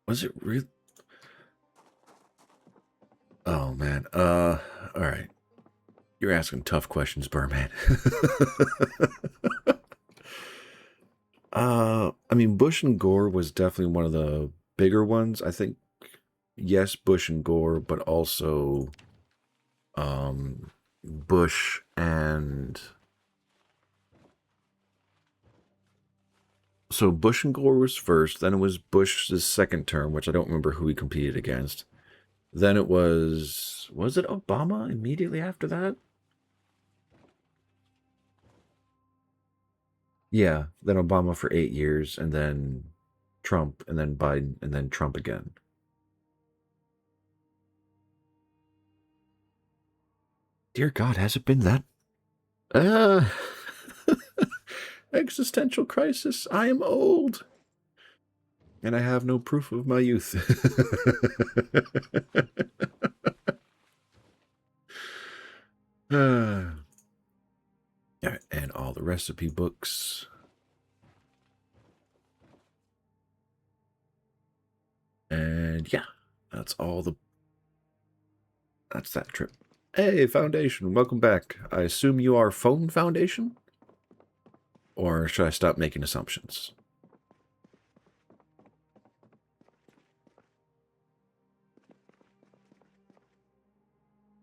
Was it real? Oh, man. All right. You're asking tough questions, Burman. I mean, Bush and Gore was definitely one of the bigger ones. I think, yes, Bush and Gore, but also Bush and... So Bush and Gore was first, then it was Bush's second term, which I don't remember who he competed against. Then it was it Obama immediately after that? Yeah, then Obama for 8 years, and then Trump, and then Biden, and then Trump again. Dear God, has it been that? Uh, existential crisis. I am old. And I have no proof of my youth. And all the recipe books. And yeah, that's that trip. Hey, Foundation, welcome back. I assume you are Phone Foundation? Or should I stop making assumptions?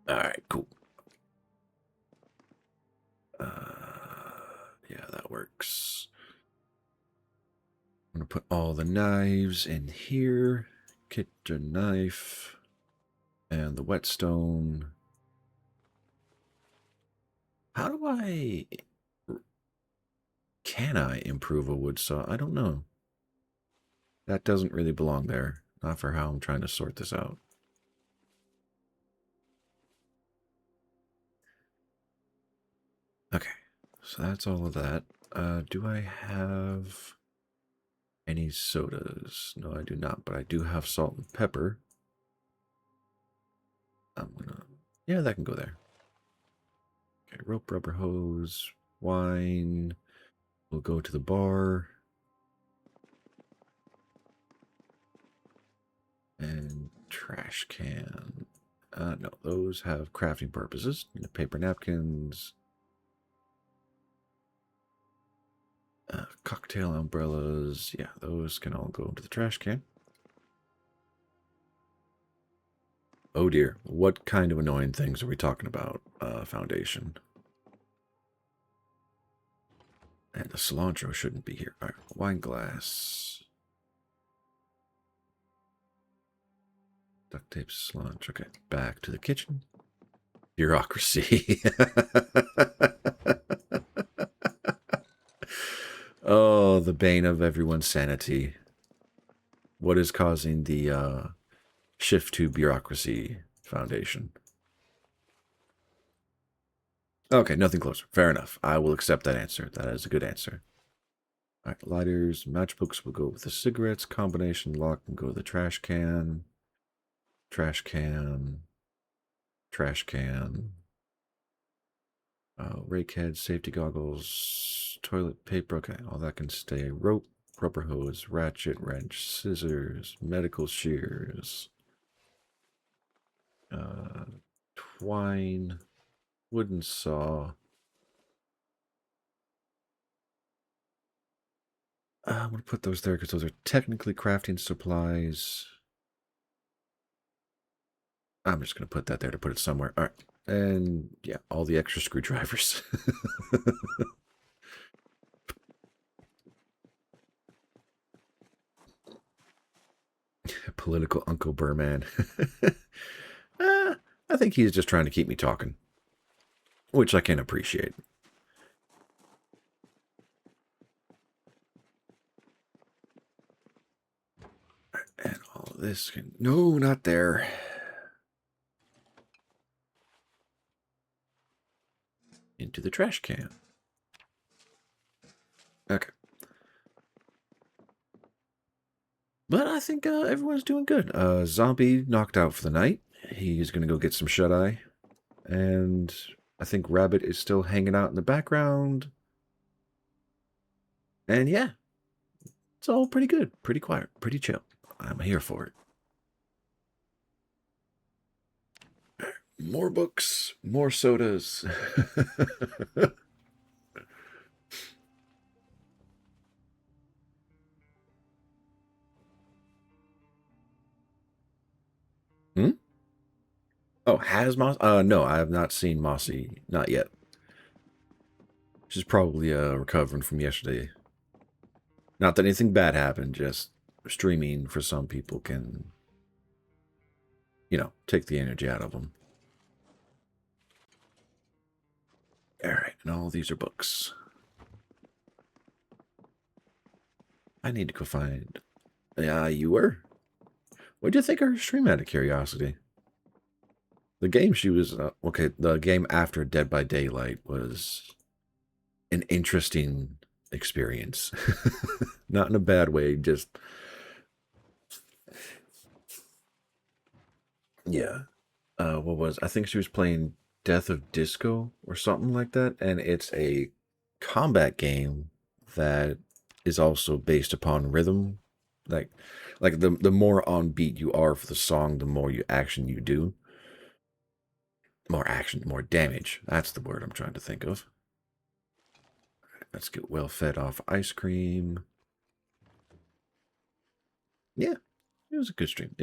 Alright, cool. Yeah, that works. I'm going to put all the knives in here. Kitchen knife. And the whetstone. How do I... Can I improve a wood saw? I don't know. That doesn't really belong there. Not for how I'm trying to sort this out. Okay, so that's all of that. Do I have any sodas? No, I do not, but I do have salt and pepper. I'm gonna... Yeah, that can go there. Okay, rope, rubber hose, wine. We'll go to the bar. And trash can. No, those have crafting purposes. Paper napkins. Cocktail umbrellas. Yeah, those can all go into the trash can. Oh dear, what kind of annoying things are we talking about, Foundation? And the cilantro shouldn't be here. All right, wine glass. Duct tape, cilantro. Okay, back to the kitchen. Bureaucracy. Oh, the bane of everyone's sanity. What is causing the shift to bureaucracy, Foundation? Okay, nothing closer. Fair enough. I will accept that answer. That is a good answer. All right, lighters, matchbooks will go with the cigarettes. Combination lock can go to the trash can. Trash can. Trash can. Rake head, safety goggles, toilet paper. Okay, all that can stay. Rope, rubber hose, ratchet, wrench, scissors, medical shears, twine, wooden saw. I'm going to put those there because those are technically crafting supplies. I'm just going to put that there to put it somewhere. All right. And yeah, all the extra screwdrivers. Political Uncle Burman. I think he's just trying to keep me talking, which I can appreciate. And all of this can... No, not there. Into the trash can. Okay. But I think everyone's doing good. Zombie knocked out for the night. He's going to go get some shut-eye. And I think Rabbit is still hanging out in the background. And yeah, it's all pretty good. Pretty quiet. Pretty chill. I'm here for it. More books. More sodas. Hmm? Oh, has Moss? No, I have not seen Mossy. Not yet. She's probably recovering from yesterday. Not that anything bad happened, just streaming for some people can, you know, take the energy out of them. All right, and all these are books. I need to go find... Yeah, you were? What do you think of her stream, out of curiosity? The game she was... okay, the game after Dead by Daylight was an interesting experience. Not in a bad way, just... Yeah. What was... I think she was playing Death of Disco or something like that, and it's a combat game that is also based upon rhythm. Like the more on beat you are for the song, the more action you do. More action, more damage. That's the word I'm trying to think of. Let's get well fed off ice cream. Yeah, it was a good stream.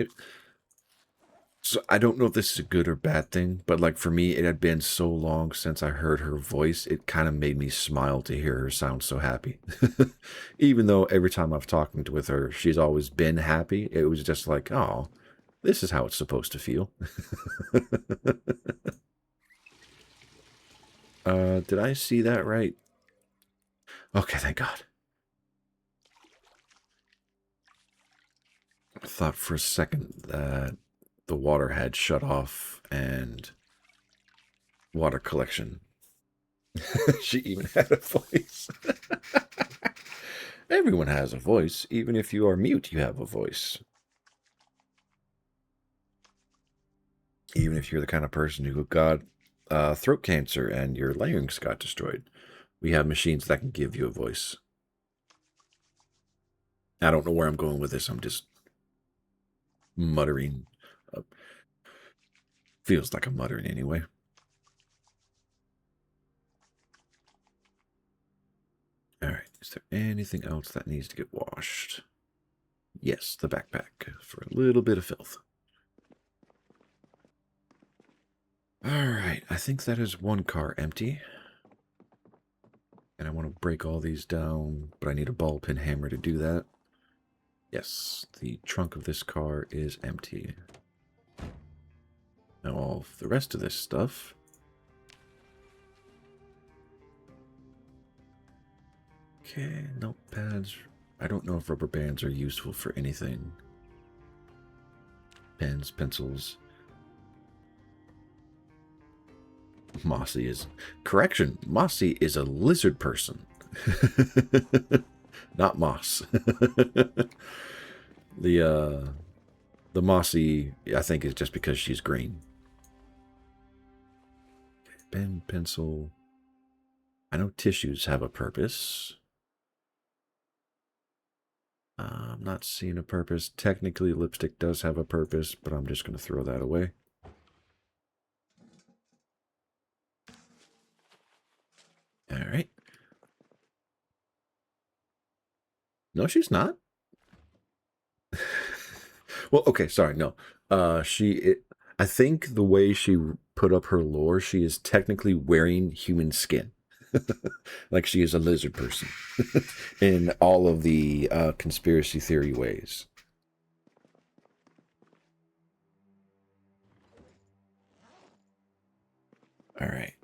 So I don't know if this is a good or bad thing, but like for me, it had been so long since I heard her voice, it kind of made me smile to hear her sound so happy. Even though every time I've talked with her, she's always been happy. It was just like, oh, this is how it's supposed to feel. Did I see that right? Okay, thank God. I thought for a second that the water had shut off and water collection. She even had a voice. Everyone has a voice. Even if you are mute, you have a voice. Even if you're the kind of person who got throat cancer and your larynx got destroyed, we have machines that can give you a voice. I don't know where I'm going with this. I'm just muttering. Feels like I'm muttering anyway. All right. Is there anything else that needs to get washed? Yes, the backpack for a little bit of filth. All right. I think that is one car empty. And I want to break all these down, but I need a ball peen hammer to do that. Yes, the trunk of this car is empty. Now all of the rest of this stuff. Okay, notepads. I don't know if rubber bands are useful for anything. Pens, pencils. Mossy is... Correction, Mossy is a lizard person. Not moss. The Mossy, I think, is just because she's green. Okay, pen, pencil. I know tissues have a purpose. I'm not seeing a purpose. Technically, lipstick does have a purpose, but I'm just going to throw that away. All right. No, she's not. Well, okay, sorry, no. I think the way she put up her lore, she is technically wearing human skin. Like she is a lizard person in all of the conspiracy theory ways. All right.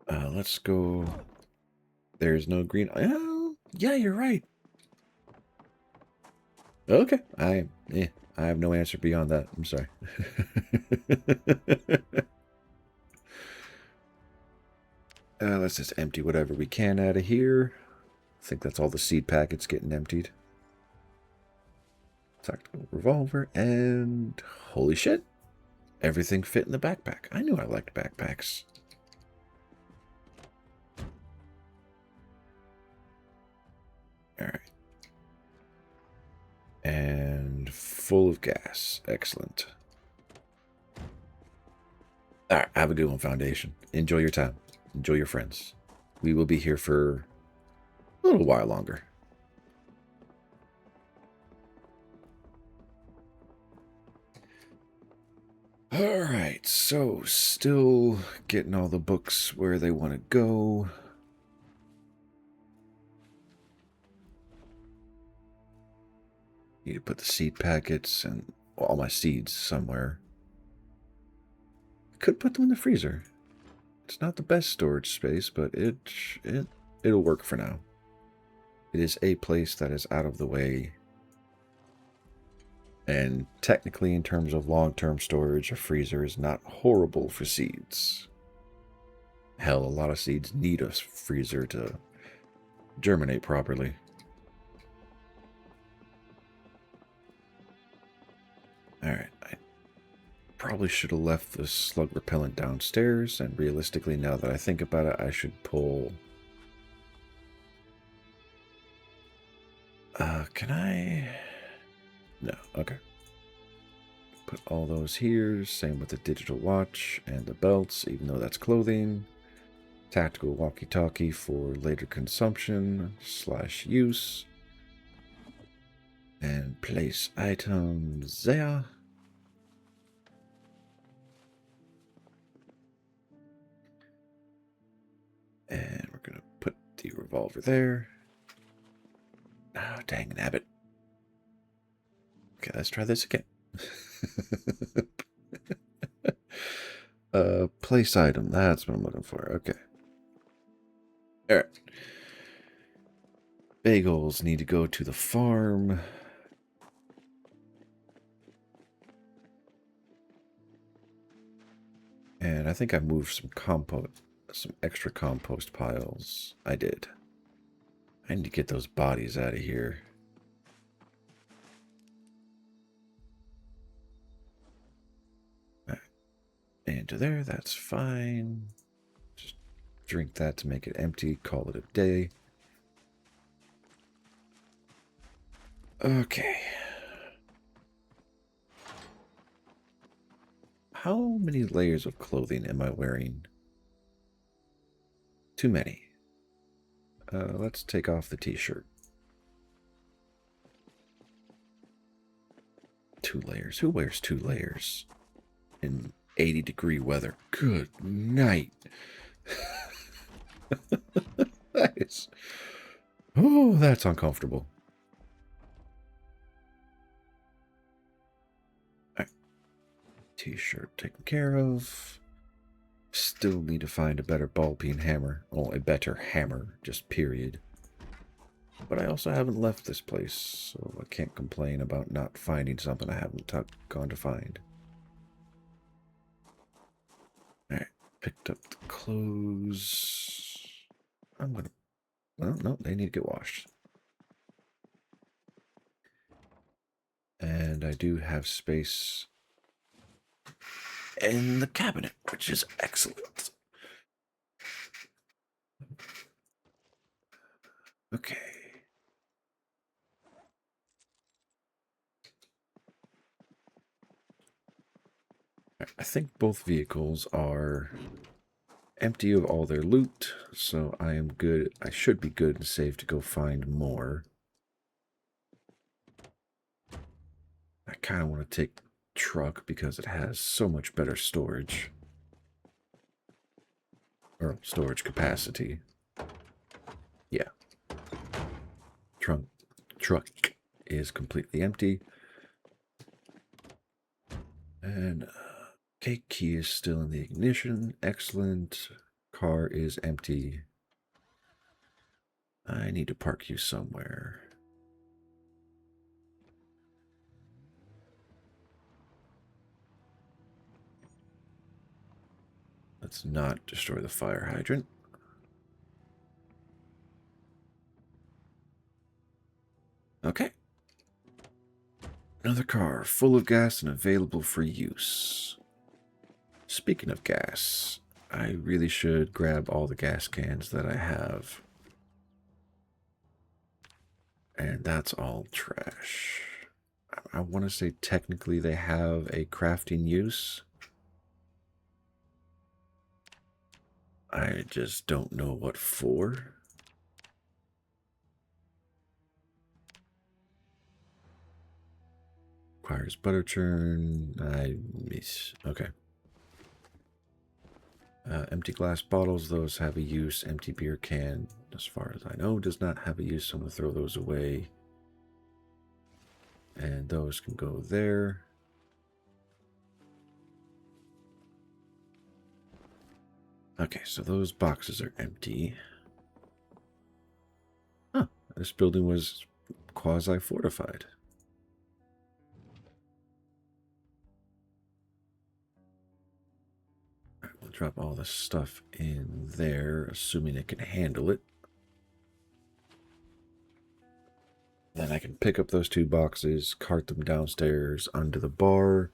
Let's go. There's no green. Oh, yeah, you're right. Okay. I have no answer beyond that. I'm sorry. Let's just empty whatever we can out of here. I think that's all the seed packets getting emptied. Tactical revolver, and holy shit, everything fit in the backpack. I knew I liked backpacks. All right. And full of gas. Excellent. All right, have a good one, Foundation. Enjoy your time. Enjoy your friends. We will be here for a little while longer. All right, so still getting all the books where they want to go. Need to put the seed packets and all my seeds somewhere. Could put them in the freezer. It's not the best storage space, but it'll work for now. It is a place that is out of the way. And technically, in terms of long-term storage, a freezer is not horrible for seeds. Hell, a lot of seeds need a freezer to germinate properly. Alright, I probably should have left the slug repellent downstairs, and realistically, now that I think about it, I should pull... can I... No, okay. Put all those here, same with the digital watch and the belts, even though that's clothing. Tactical walkie-talkie for later consumption / use. And place items there. And we're going to put the revolver there. Oh, dang nabbit. Okay, let's try this again. Place item. That's what I'm looking for. Okay. All right. Bagels need to go to the farm. And I think I moved some extra compost piles. I did. I need to get those bodies out of here. Into there, that's fine. Just drink that to make it empty, call it a day. Okay. How many layers of clothing am I wearing? Too many. Let's take off the t-shirt. 2 layers. Who wears 2 layers in 80-degree weather? Good night. That is... Oh, that's uncomfortable. Right. T-shirt taken care of. Still need to find a better ball-peen hammer. Oh, a better hammer, just period. But I also haven't left this place, so I can't complain about not finding something I haven't gone to find. Alright, picked up the clothes. I'm gonna... Well, no, they need to get washed. And I do have space in the cabinet, which is excellent. Okay. I think both vehicles are empty of all their loot, so I am good. I should be good and safe to go find more. I kind of want to take the truck because it has so much better storage. Or storage capacity. Yeah. Truck is completely empty. And Okay, key is still in the ignition. Excellent. Car is empty. I need to park you somewhere. Let's not destroy the fire hydrant. Okay. Another car full of gas and available for use. Speaking of gas, I really should grab all the gas cans that I have. And that's all trash. I want to say technically they have a crafting use. I just don't know what for. Requires butter churn. I miss. Okay. Empty glass bottles, those have a use. Empty beer can, as far as I know, does not have a use. So I'm going to throw those away. And those can go there. Okay, so those boxes are empty. Huh, this building was quasi-fortified. Alright, we'll drop all the stuff in there, assuming it can handle it. Then I can pick up those two boxes, cart them downstairs under the bar,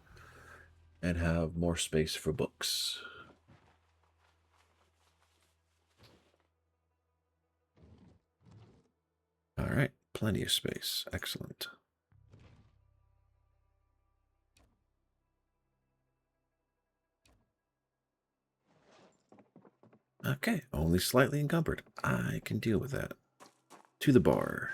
and have more space for books. All right, plenty of space. Excellent. Okay, only slightly encumbered. I can deal with that. To the bar.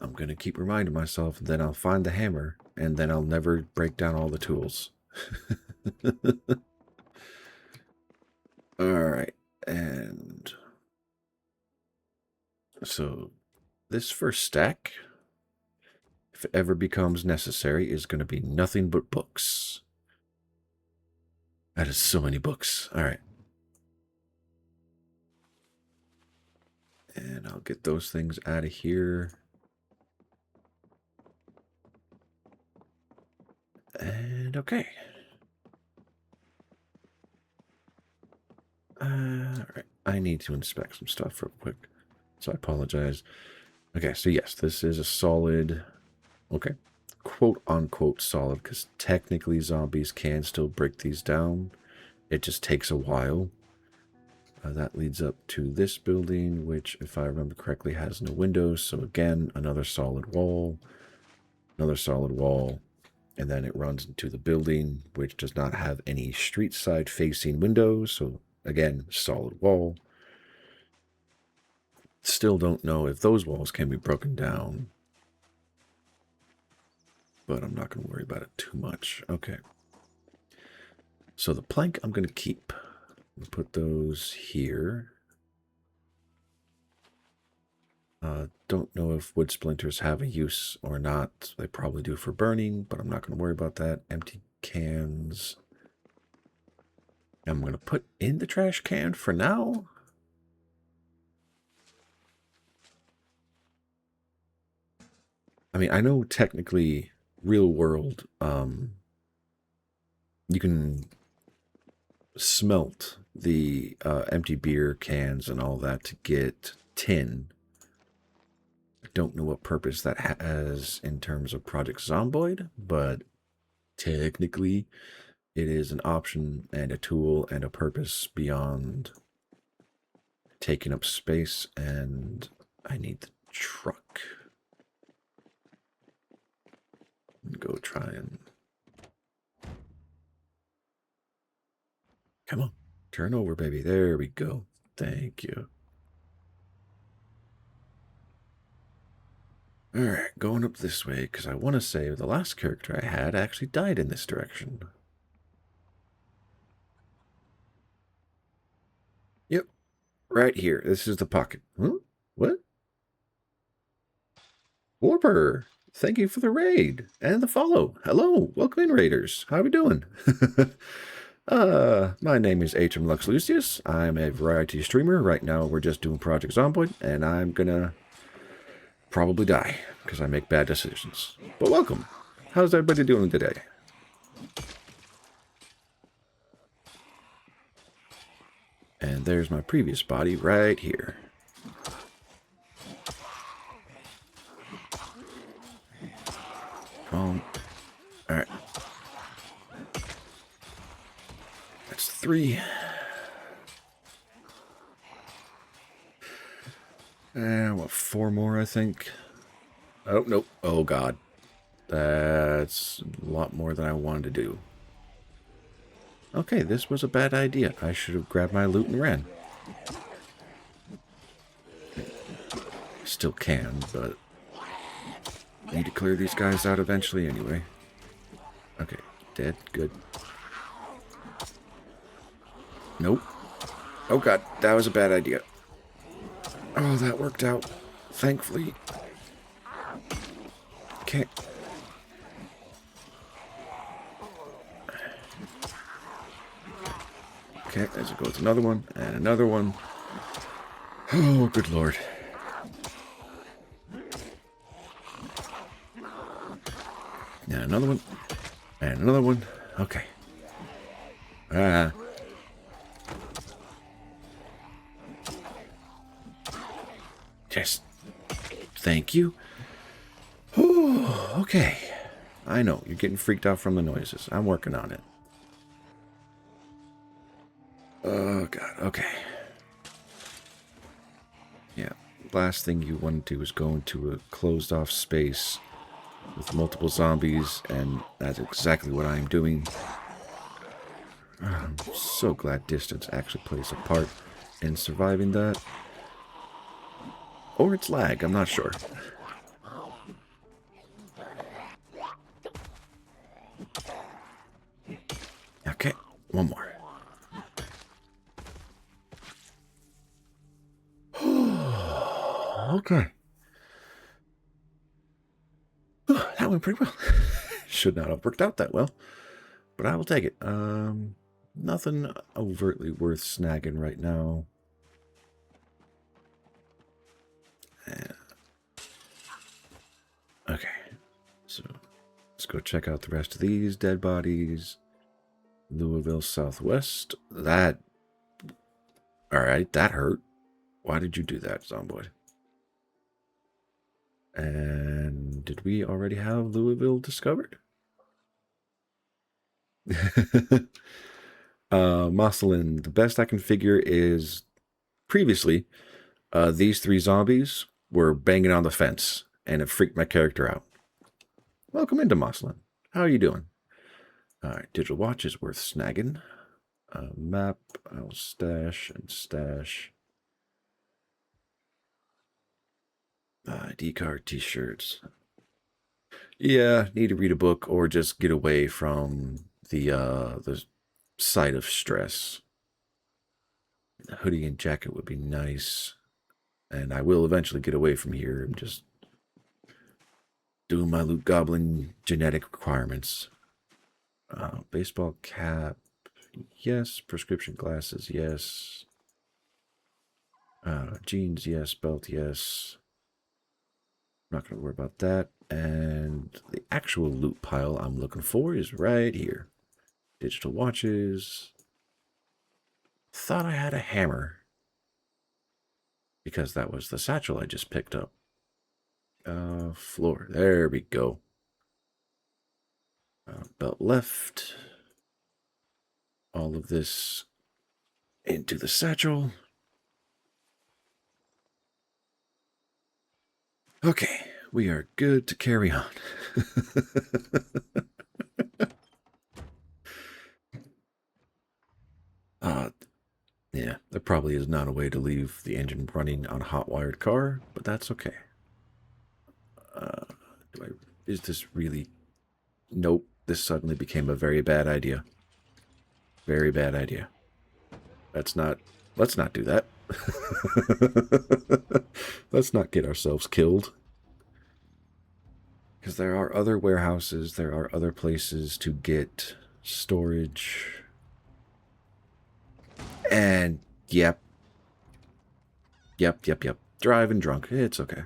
I'm going to keep reminding myself, then I'll find the hammer, and then I'll never break down all the tools. All right, and so this first stack, if it ever becomes necessary, is going to be nothing but books. That is so many books. All right. And I'll get those things out of here. And okay. All right. I need to inspect some stuff real quick. So I apologize. Okay, so yes, this is a solid, okay, quote unquote solid, because technically zombies can still break these down. It just takes a while. That leads up to this building, which, if I remember correctly, has no windows. So again, another solid wall, and then it runs into the building, which does not have any street side facing windows. So again, solid wall. Still don't know if those walls can be broken down, but I'm not going to worry about it too much. Okay. So the plank I'm going to keep. We'll put those here. Don't know if wood splinters have a use or not. They probably do for burning, but I'm not going to worry about that. Empty cans. I'm going to put in the trash can for now. I mean, I know technically real world, you can smelt the empty beer cans and all that to get tin. I don't know what purpose that has in terms of Project Zomboid, but technically it is an option and a tool and a purpose beyond taking up space. And I need the truck. Go try and... Come on. Turn over, baby. There we go. Thank you. Alright, going up this way, because I want to say the last character I had actually died in this direction. Yep. Right here. This is the pocket. Huh? What? Warper! Thank you for the raid and the follow. Hello, welcome in, raiders. How we doing? My name is l-lucis. I'm a variety streamer. Right now, we're just doing Project Zomboid, and I'm gonna probably die because I make bad decisions. But welcome. How's everybody doing today? And there's my previous body right here. Come on. Alright. That's 3. And what, 4 more, I think? Oh, nope. Oh, God. That's a lot more than I wanted to do. Okay, this was a bad idea. I should have grabbed my loot and ran. Still can, but I need to clear these guys out eventually anyway. Okay, dead. Good. Nope. Oh, God. That was a bad idea. Oh, that worked out. Thankfully. Okay. Okay, as it goes, another one, and another one. Oh, good lord. And another one, and another one. Okay. Yes. Thank you. Oh, okay. I know, you're getting freaked out from the noises. I'm working on it. Oh, God. Okay. Yeah. Last thing you want to do is go into a closed-off space with multiple zombies, and that's exactly what I'm doing. I'm so glad distance actually plays a part in surviving that. Or it's lag, I'm not sure. Okay, one more. Okay. That went pretty well. Should not have worked out that well, but I will take it. Nothing overtly worth snagging right now. Okay, so let's go check out the rest of these dead bodies. Louisville Southwest. That. Alright, that hurt. Why did you do that, Zomboid? And did we already have Louisville discovered? Mosselin, the best I can figure is previously, these 3 zombies were banging on the fence, and it freaked my character out. Welcome into Mosselin. How are you doing? Alright, digital watch is worth snagging. Map, I'll stash and stash. ID card, t-shirts. Yeah, need to read a book or just get away from the site of stress. A hoodie and jacket would be nice. And I will eventually get away from here and just do my loot goblin genetic requirements. Baseball cap, yes. Prescription glasses, yes. Jeans, yes. Belt, yes. I'm not going to worry about that. And the actual loot pile I'm looking for is right here. Digital watches. Thought I had a hammer, because that was the satchel I just picked up. Floor. There we go. Belt left. All of this into the satchel. Okay, we are good to carry on. Yeah, there probably is not a way to leave the engine running on a hot-wired car, but that's okay. Is this really... Nope, this suddenly became a very bad idea. Very bad idea. Let's not do that. Let's not get ourselves killed. Because there are other warehouses, there are other places to get storage. And, yep. Driving drunk. It's okay.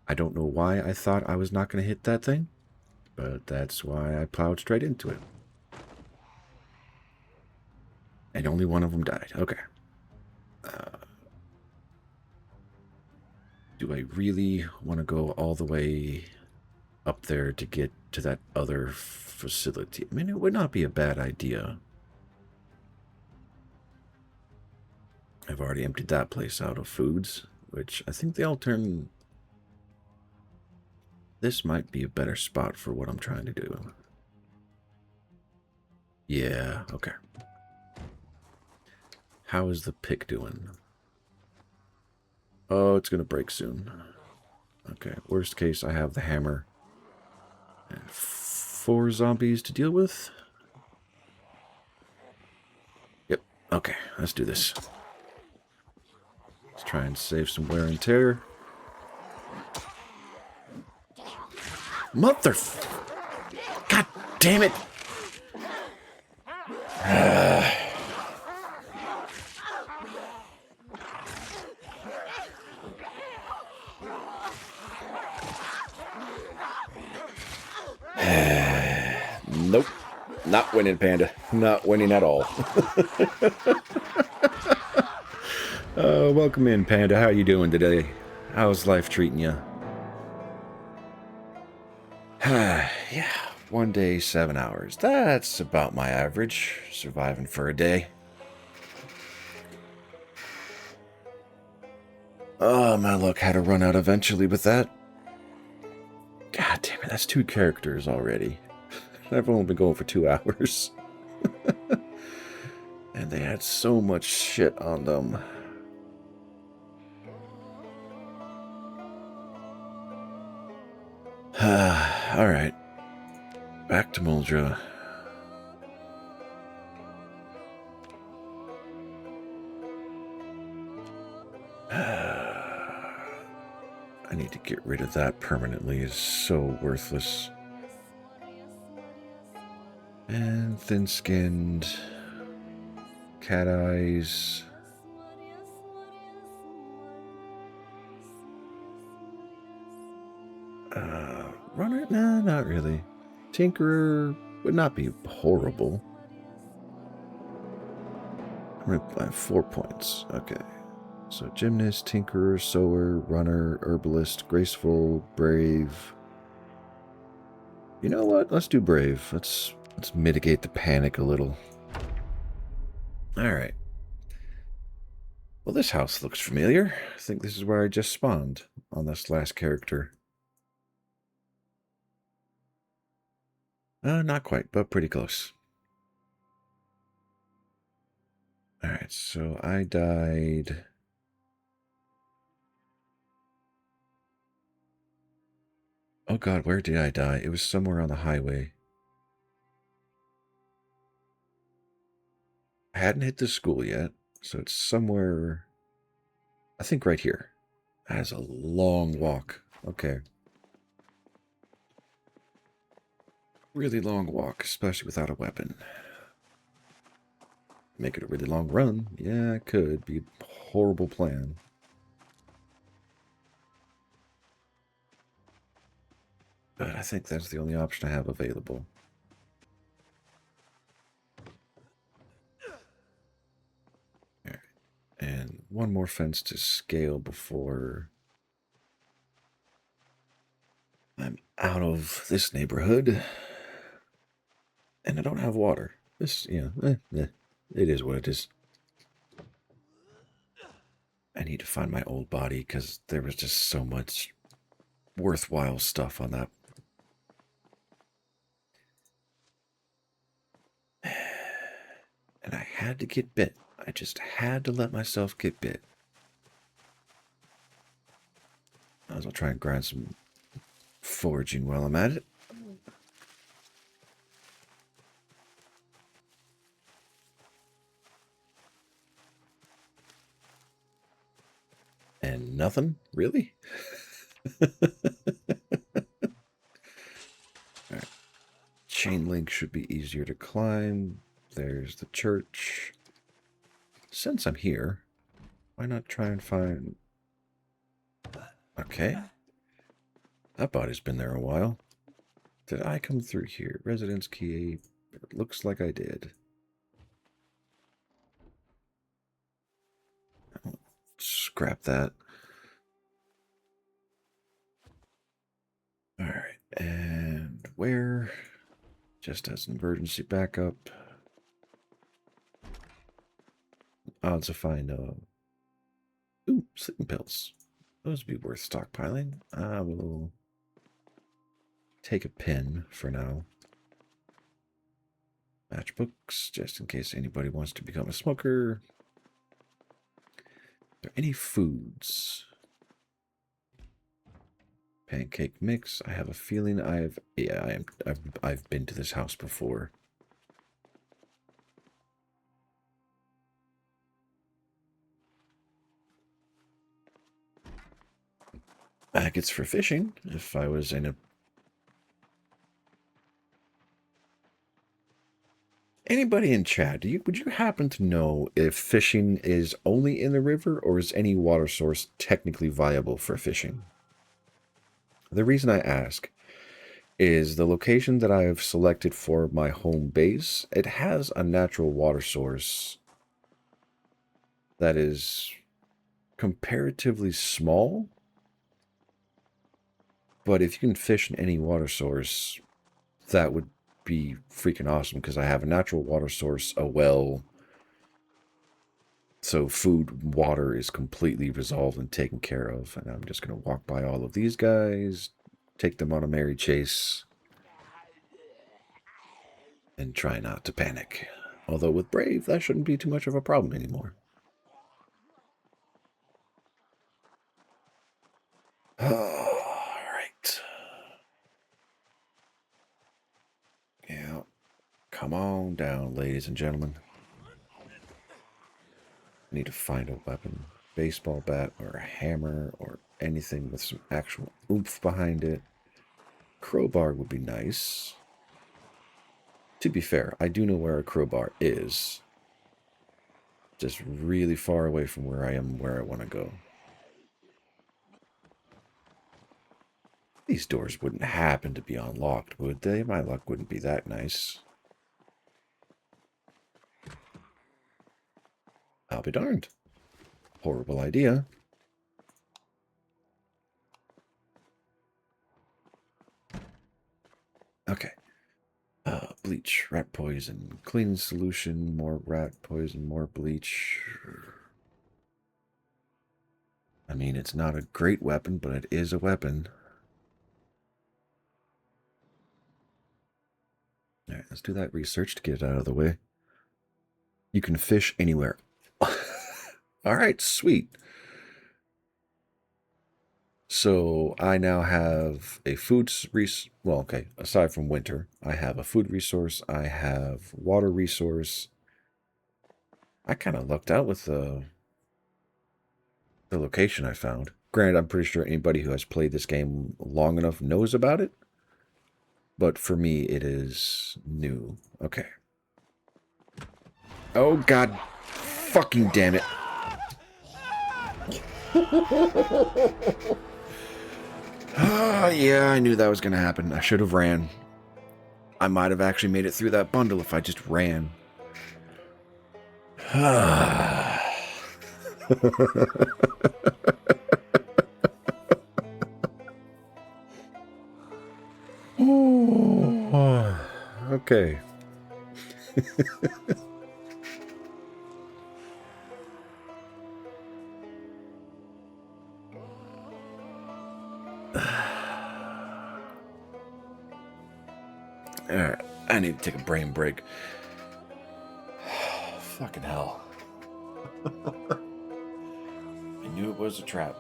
I don't know why I thought I was not going to hit that thing, but that's why I plowed straight into it. And only one of them died. Okay. Do I really want to go all the way up there to get to that other facility? I mean, it would not be a bad idea. I've already emptied that place out of foods, which I think they all turn... This might be a better spot for what I'm trying to do. Yeah, okay. How is the pick doing? Oh, it's going to break soon. Okay, worst case, I have the hammer. And 4 zombies to deal with. Yep, okay, let's do this. Let's try and save some wear and tear. Mother... God damn it! Nope. Not winning, Panda. Not winning at all. Welcome in, Panda. How you doing today? How's life treating you? Yeah, 1 day, 7 hours. That's about my average. Surviving for a day. Oh, my luck had to run out eventually with that. God damn it, that's 2 characters already. I've only been going for 2 hours. And they had so much shit on them. Alright. Back to Muldra. I need to get rid of that permanently. It's so worthless. And thin-skinned. Cat eyes. Runner? Nah, not really. Tinkerer would not be horrible. I'm going to have 4 points. Okay. So gymnast, tinkerer, sower, runner, herbalist, graceful, brave. You know what? Let's do brave. Let's mitigate the panic a little. Alright. Well, this house looks familiar. I think this is where I just spawned on this last character. Not quite, but pretty close. Alright, so I died... Oh god, where did I die? It was somewhere on the highway. I hadn't hit the school yet, so it's somewhere... I think right here. That is a long walk. Okay. Really long walk, especially without a weapon. Make it a really long run. Yeah, it could be a horrible plan. But I think that's the only option I have available. Alright. And one more fence to scale before I'm out of this neighborhood. And I don't have water. This, it is what it is. I need to find my old body because there was just so much worthwhile stuff on that. And I had to get bit. I just had to let myself get bit. Might as well try and grind some foraging while I'm at it. And nothing? Really? chain link should be easier to climb. There's the church. Since I'm here, why not try and find... Okay. That body's been there a while. Did I come through here? Residence key. It looks like I did. Scrap that. Alright, and where? Just as an emergency backup. Odds of find ooh, sleeping pills. Those would be worth stockpiling. I will take a pin for now. Matchbooks, just in case anybody wants to become a smoker. Are there any foods? Pancake mix. I have a feeling I've been to this house before. Agates for fishing. If I was in a... Anybody in chat, would you happen to know if fishing is only in the river, or is any water source technically viable for fishing? The reason I ask is the location that I have selected for my home base, it has a natural water source that is comparatively small. But if you can fish in any water source, that would be freaking awesome, because I have a natural water source, a well. So food, water is completely resolved and taken care of. And I'm just going to walk by all of these guys, take them on a merry chase, and try not to panic. Although with Brave, that shouldn't be too much of a problem anymore. All right. Yeah. Come on down, ladies and gentlemen. Need to find a weapon. Baseball bat or a hammer or anything with some actual oomph behind it. Crowbar would be nice. To be fair, I do know where a crowbar is. Just really far away from where I am, where I want to go. These doors wouldn't happen to be unlocked, would they? My luck wouldn't be that nice. I'll be darned. Horrible idea. Okay. Bleach, rat poison, cleaning solution, more rat poison, more bleach. I mean, it's not a great weapon, but it is a weapon. All right, let's do that research to get it out of the way. You can fish anywhere. All right, sweet. So I now have a food resource. Well, okay, aside from winter, I have a food resource. I have water resource. I kind of lucked out with the location I found. Granted, I'm pretty sure anybody who has played this game long enough knows about it. But for me, it is new. Okay. Oh, God. Fucking damn it. Oh, yeah, I knew that was going to happen. I should have ran. I might have actually made it through that bundle if I just ran. Oh, okay. Alright, I need to take a brain break. Fucking hell. I knew it was a trap.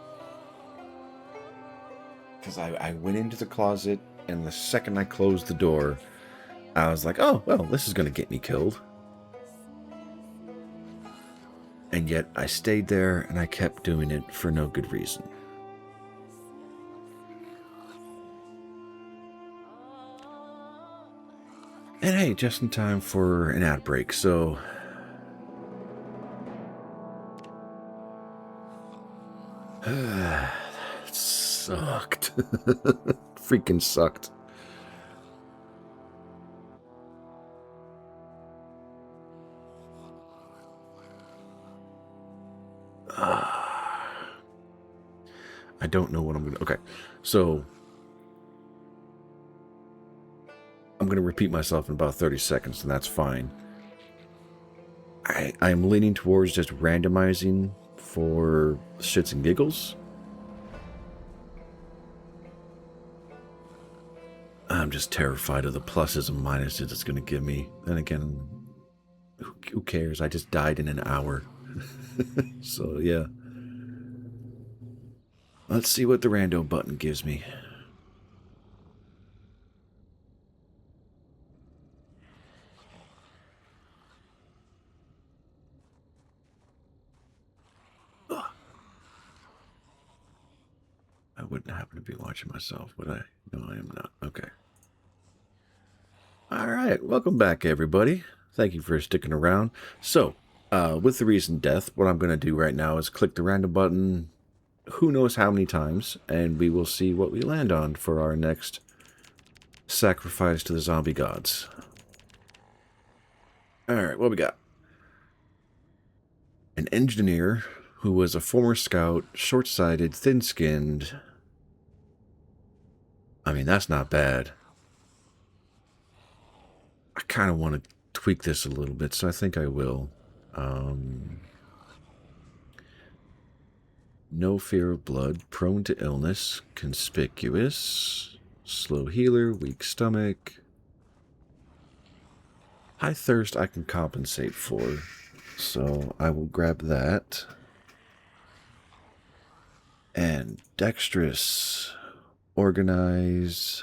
Because I went into the closet, and the second I closed the door, I was like, oh, well, this is going to get me killed. And yet I stayed there, and I kept doing it for no good reason. And hey, just in time for an ad break, so... It sucked. Freaking sucked. I don't know what I'm gonna... Okay, so... I'm gonna repeat myself in about 30 seconds, and that's fine. I'm leaning towards just randomizing for shits and giggles. I'm just terrified of the pluses and minuses it's gonna give me. Then again, who cares? I just died in an hour. So, yeah. Let's see what the rando button gives me. Ugh. I wouldn't happen to be watching myself, would I? No, I am not. Okay. All right. Welcome back, everybody. Thank you for sticking around. So, with the recent death, what I'm going to do right now is click the random button who knows how many times, and we will see what we land on for our next sacrifice to the zombie gods. Alright, what we got? An engineer who was a former scout, short-sighted, thin-skinned. I mean, that's not bad. I kind of want to tweak this a little bit, so I think I will. No fear of blood, prone to illness, conspicuous, slow healer, weak stomach. High thirst I can compensate for, so I will grab that. And dexterous, organize,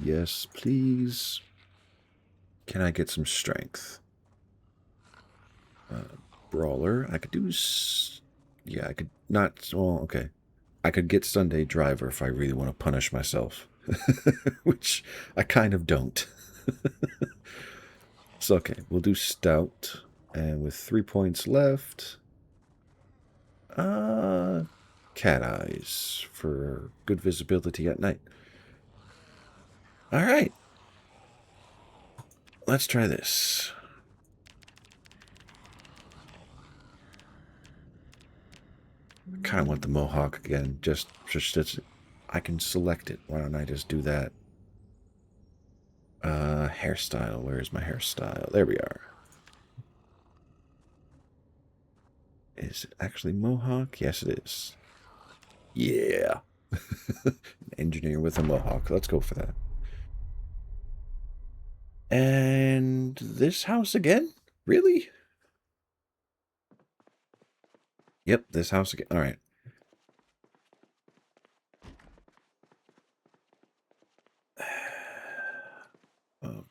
yes please. Can I get some strength? Brawler, I could do, yeah, I could not, well, okay. I could get Sunday Driver if I really want to punish myself, which I kind of don't. So, okay, we'll do Stout, and with 3 points left, Cat Eyes for good visibility at night. All right, let's try this. I kind of want the Mohawk again, just I can select it. Why don't I just do that? Hairstyle, where's my hairstyle? There we are. Is it actually Mohawk? Yes, it is. Yeah. An engineer with a Mohawk. Let's go for that. And this house again? Really? Yep, this house again. All right.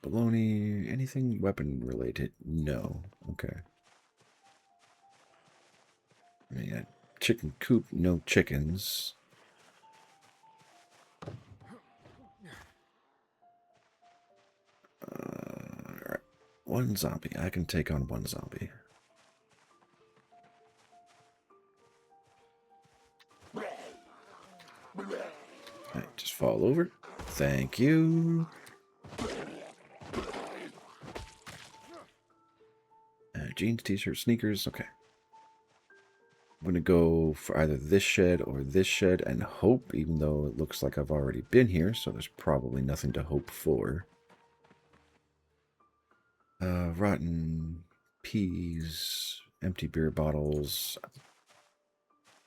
Baloney. Anything weapon related? No. Okay. I mean, chicken coop, no chickens. Alright. One zombie. I can take on one zombie. Alright, just fall over. Thank you. Jeans, t-shirt, sneakers. Okay. I'm going to go for either this shed or this shed and hope, even though it looks like I've already been here, so there's probably nothing to hope for. Rotten peas, empty beer bottles.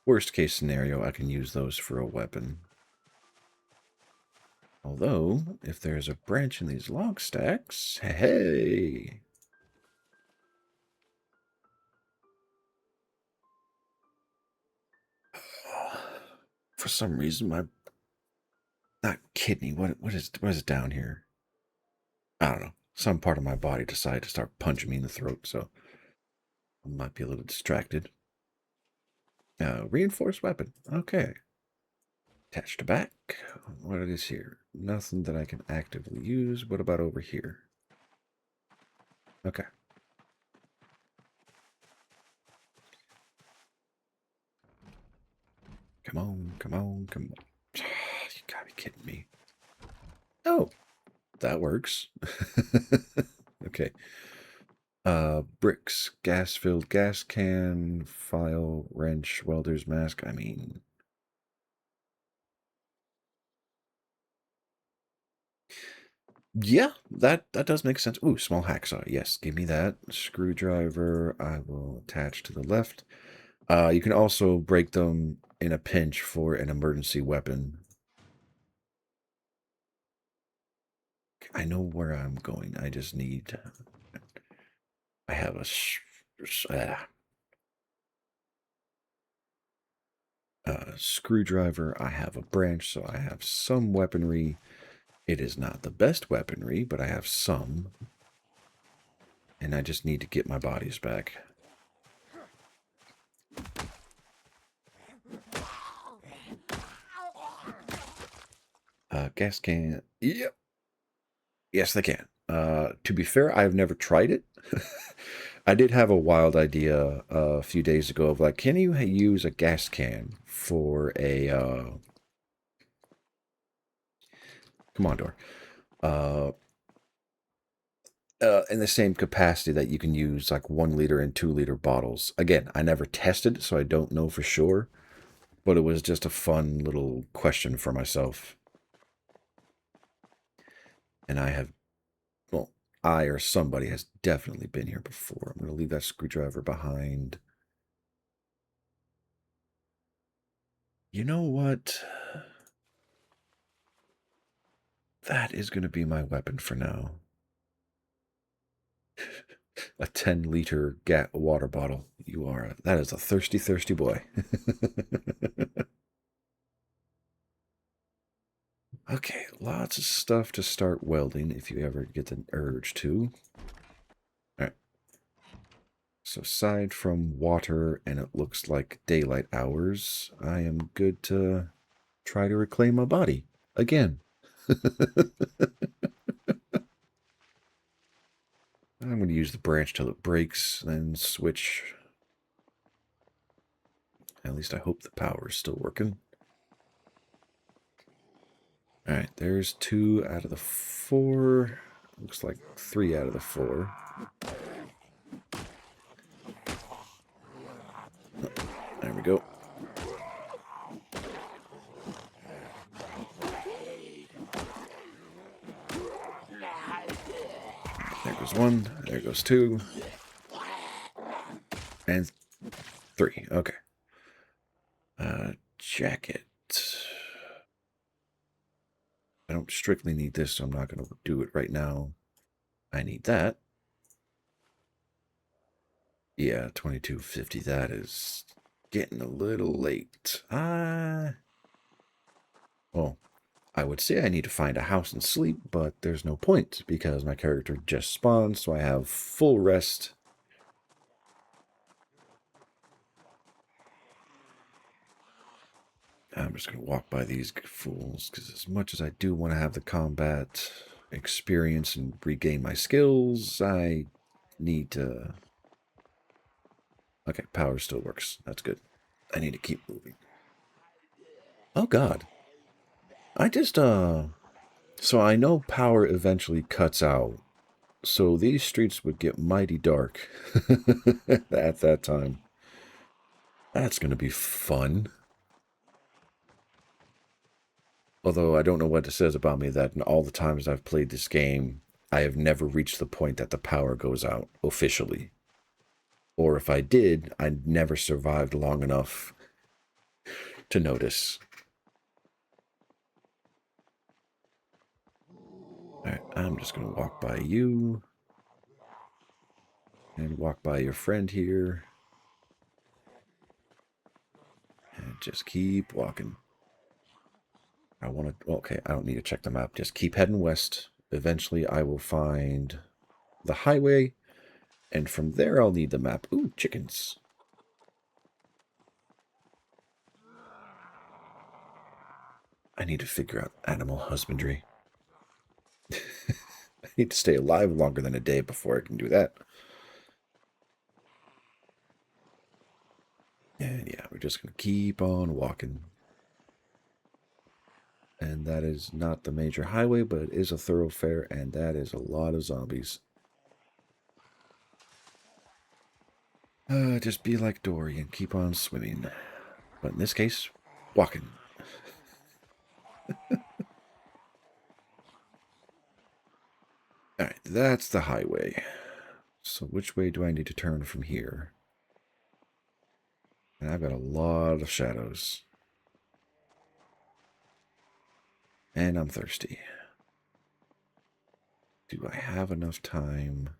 Worst case scenario, I can use those for a weapon. Although, if there's a branch in these log stacks, hey! For some reason, my... Not kidney, what is down here? I don't know. Some part of my body decided to start punching me in the throat, so I might be a little distracted. Reinforced weapon. Okay. Attached to back. What is here? Nothing that I can actively use. What about over here? Okay. Come on, come on, come on. You gotta be kidding me. Oh, that works. Okay. Bricks, gas-filled gas can, file, wrench, welder's mask. I mean, yeah, that does make sense. Ooh, small hacksaw. Yes, give me that. Screwdriver, I will attach to the left. You can also break them in a pinch for an emergency weapon. I know where I'm going. I just need. I have a screwdriver. I have a branch, so I have some weaponry. It is not the best weaponry, but I have some. And I just need to get my bodies back. Gas can. Yep. Yes, they can. To be fair, I've never tried it. I did have a wild idea a few days ago of like, can you use a gas can for a come on, door. In the same capacity that you can use like 1 liter and 2 liter bottles. Again, I never tested, so I don't know for sure. But it was just a fun little question for myself. And I have, well, I or somebody has definitely been here before. I'm going to leave that screwdriver behind. You know what? That is going to be my weapon for now. A 10-liter water bottle. That is a thirsty, thirsty boy. Okay, lots of stuff to start welding if you ever get the urge to. Alright. So aside from water and it looks like daylight hours, I am good to try to reclaim my body again. I'm going to use the branch till it breaks, then switch. At least I hope the power is still working. Alright, there's 2 out of the 4. Looks like 3 out of the 4. There we go. There goes 1. There goes 2. And 3. Okay. Jacket. I don't strictly need this, so I'm not going to do it right now. I need that. Yeah, 2250. That is getting a little late. Well, I would say I need to find a house and sleep, but there's no point because my character just spawned, so I have full rest. I'm just going to walk by these fools because as much as I do want to have the combat experience and regain my skills, I need to... Okay, power still works. That's good. I need to keep moving. Oh, God. I just, So I know power eventually cuts out. So these streets would get mighty dark at that time. That's going to be fun. Although I don't know what it says about me that in all the times I've played this game, I have never reached the point that the power goes out officially. Or if I did, I never survived long enough to notice. Alright, I'm just going to walk by you. And walk by your friend here. And just keep walking. I want to... Okay, I don't need to check the map. Just keep heading west. Eventually, I will find the highway. And from there, I'll need the map. Ooh, chickens. I need to figure out animal husbandry. I need to stay alive longer than a day before I can do that. And yeah, we're just going to keep on walking. And that is not the major highway, but it is a thoroughfare, and that is a lot of zombies. Just be like Dory and keep on swimming. But in this case, walking. Alright, that's the highway. So which way do I need to turn from here? And I've got a lot of shadows. And I'm thirsty. Do I have enough time?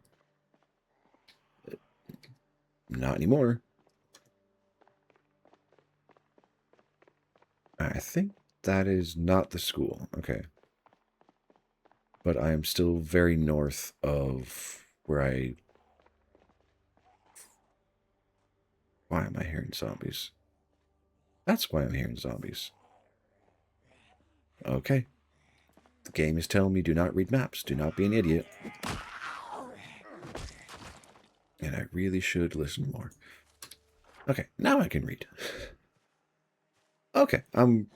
Not anymore. I think that is not the school. Okay. But I am still very north of where I... Why am I hearing zombies? That's why I'm hearing zombies. Okay. The game is telling me do not read maps. Do not be an idiot. And I really should listen more. Okay, now I can read. Okay, I'm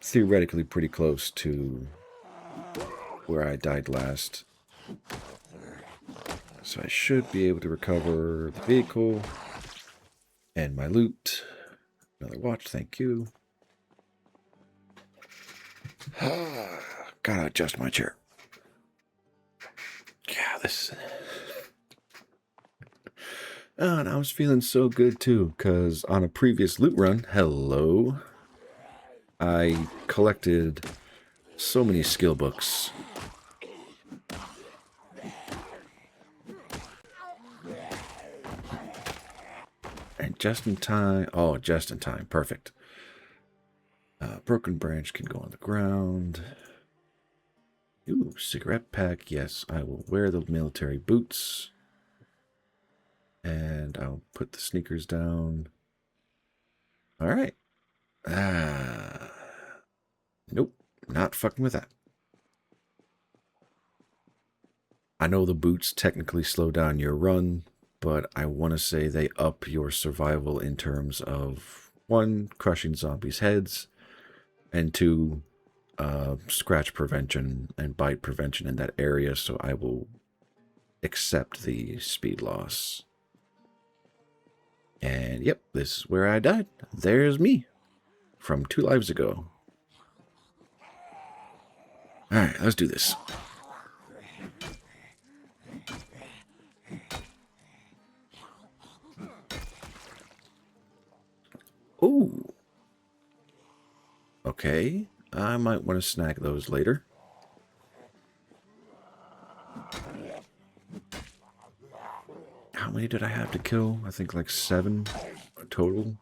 theoretically pretty close to where I died last. So I should be able to recover the vehicle and my loot. Another watch, thank you. Gotta adjust my chair. Yeah, this... Oh, and I was feeling so good too, because on a previous loot run, hello, I collected so many skill books. And just in time, oh, just in time, perfect. Broken branch can go on the ground. Ooh, cigarette pack, yes, I will wear the military boots. And I'll put the sneakers down. All right. Nope, not fucking with that. I know the boots technically slow down your run, but I want to say they up your survival in terms of, one, crushing zombies' heads, and two, scratch prevention and bite prevention in that area, so I will accept the speed loss. And yep, this is where I died. There's me from 2 lives ago. Alright, let's do this. Ooh. Okay, I might want to snag those later. How many did I have to kill? I think like 7 total.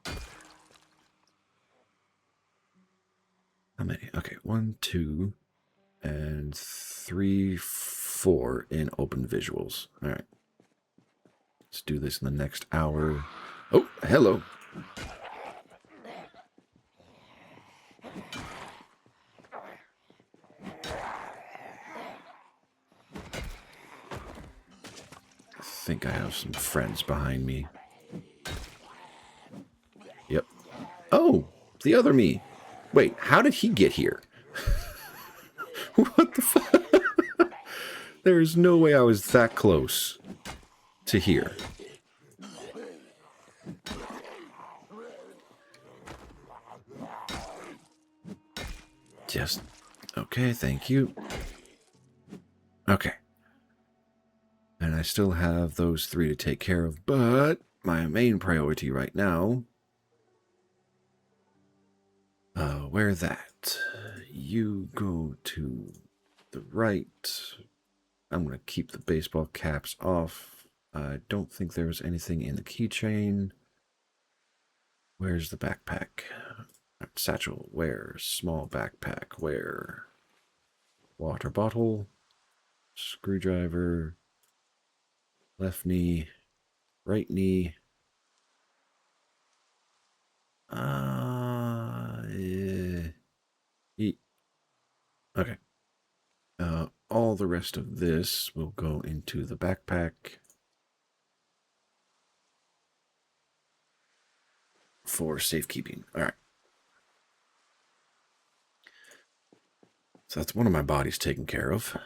How many? Okay, 1, 2, and 3, 4 in open visuals. All right. Let's do this in the next hour. Oh, hello. I think I have some friends behind me. Yep. Oh, the other me. Wait, how did he get here? What the fuck? There is no way I was that close to here. Just, okay, thank you. Okay. And I still have those 3 to take care of, but my main priority right now... where that? You go to the right. I'm going to keep the baseball caps off. I don't think there was anything in the keychain. Where's the backpack? Satchel, where? Small backpack, where? Water bottle, screwdriver, left knee, right knee. Okay. All all the rest of this will go into the backpack for safekeeping. All right. So that's one of my bodies taken care of.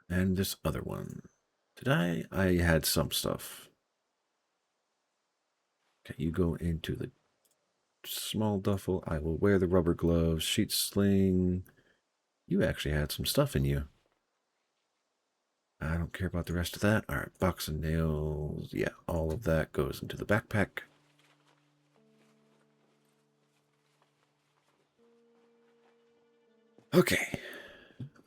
And this other one. Did I had some stuff. Okay, you go into the small duffel. I will wear the rubber gloves, sheet sling. You actually had some stuff in you. I don't care about the rest of that. All right, box of nails. Yeah, all of that goes into the backpack. Okay.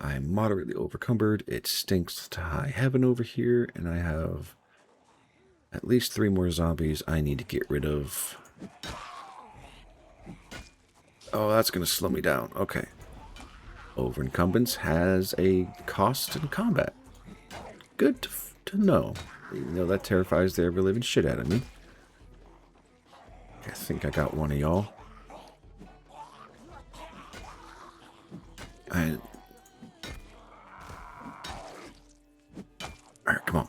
I'm moderately overcumbered. It stinks to high heaven over here, and I have at least 3 more zombies I need to get rid of. Oh, that's going to slow me down. Okay. Overincumbence has a cost in combat. Good to know. Even though that terrifies the ever-living shit out of me. I think I got one of y'all. Alright, come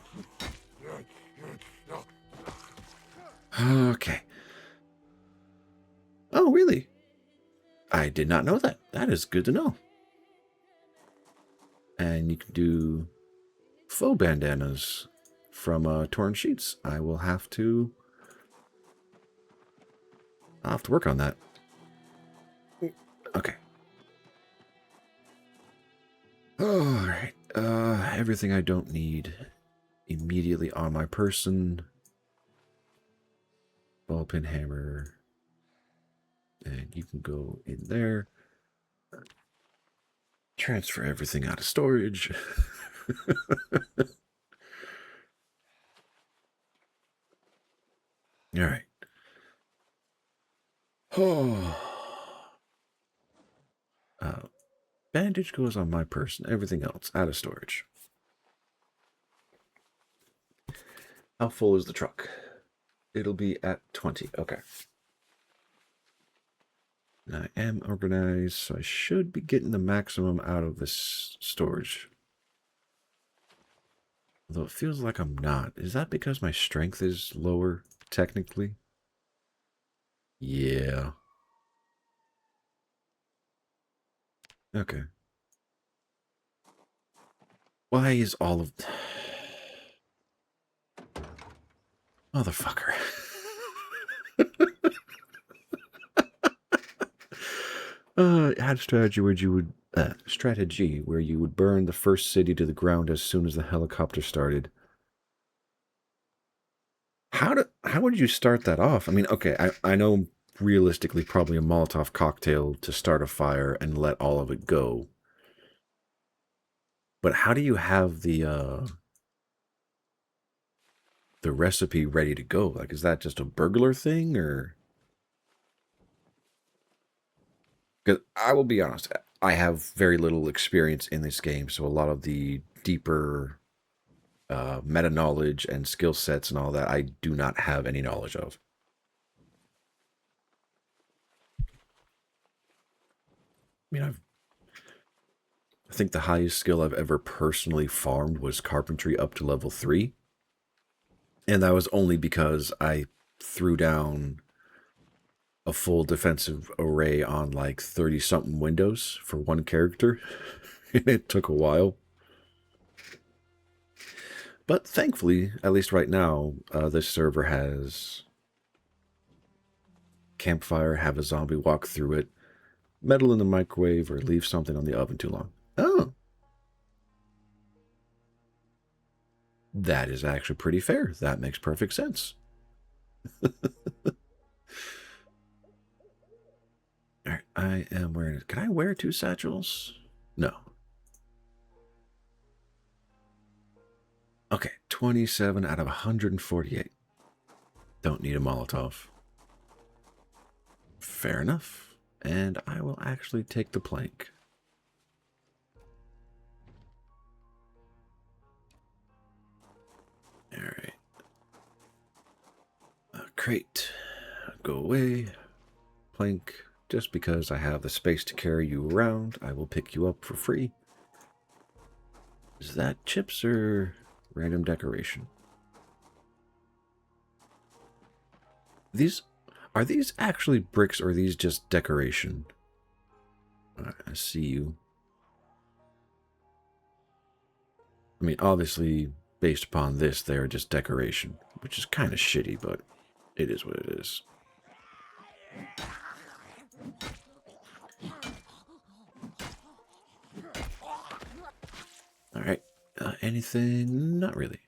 on. Okay. Oh, really? I did not know that. That is good to know. And you can do faux bandanas from torn sheets. I'll have to work on that. Okay. Alright. Everything I don't need immediately on my person. Ball pin hammer. And you can go in there. Transfer everything out of storage. Alright. Oh. Bandage goes on my person. Everything else out of storage. How full is the truck? It'll be at 20. Okay. I am organized, so I should be getting the maximum out of this storage. Although it feels like I'm not. Is that because my strength is lower, technically? Yeah. Okay. Why is all of... Motherfucker. Had a strategy where you would burn the first city to the ground as soon as the helicopter started. How would you start that off? I mean, okay, I know realistically probably a Molotov cocktail to start a fire and let all of it go. But how do you have the recipe ready to go? Like, is that just a burglar thing, or? Because I will be honest, I have very little experience in this game, so a lot of the deeper meta knowledge and skill sets and all that I do not have any knowledge of. I mean, I think the highest skill I've ever personally farmed was carpentry up to level 3. And that was only because I threw down a full defensive array on like 30-something windows for one character. And it took a while. But thankfully, at least right now, this server has campfire, have a zombie walk through it, metal in the microwave, or leave something on the oven too long. Oh. That is actually pretty fair. That makes perfect sense. All right, I am wearing it. Can I wear 2 satchels? No. Okay, 27 out of 148. Don't need a Molotov. Fair enough. And I will actually take the plank. All right. Crate. Go away. Plank. Just because I have the space to carry you around, I will pick you up for free. Is that chips or random decoration? Are these actually bricks or are these just decoration? I see you. I mean, obviously, based upon this, they are just decoration, which is kind of shitty, but it is what it is. All right. Anything? Not really.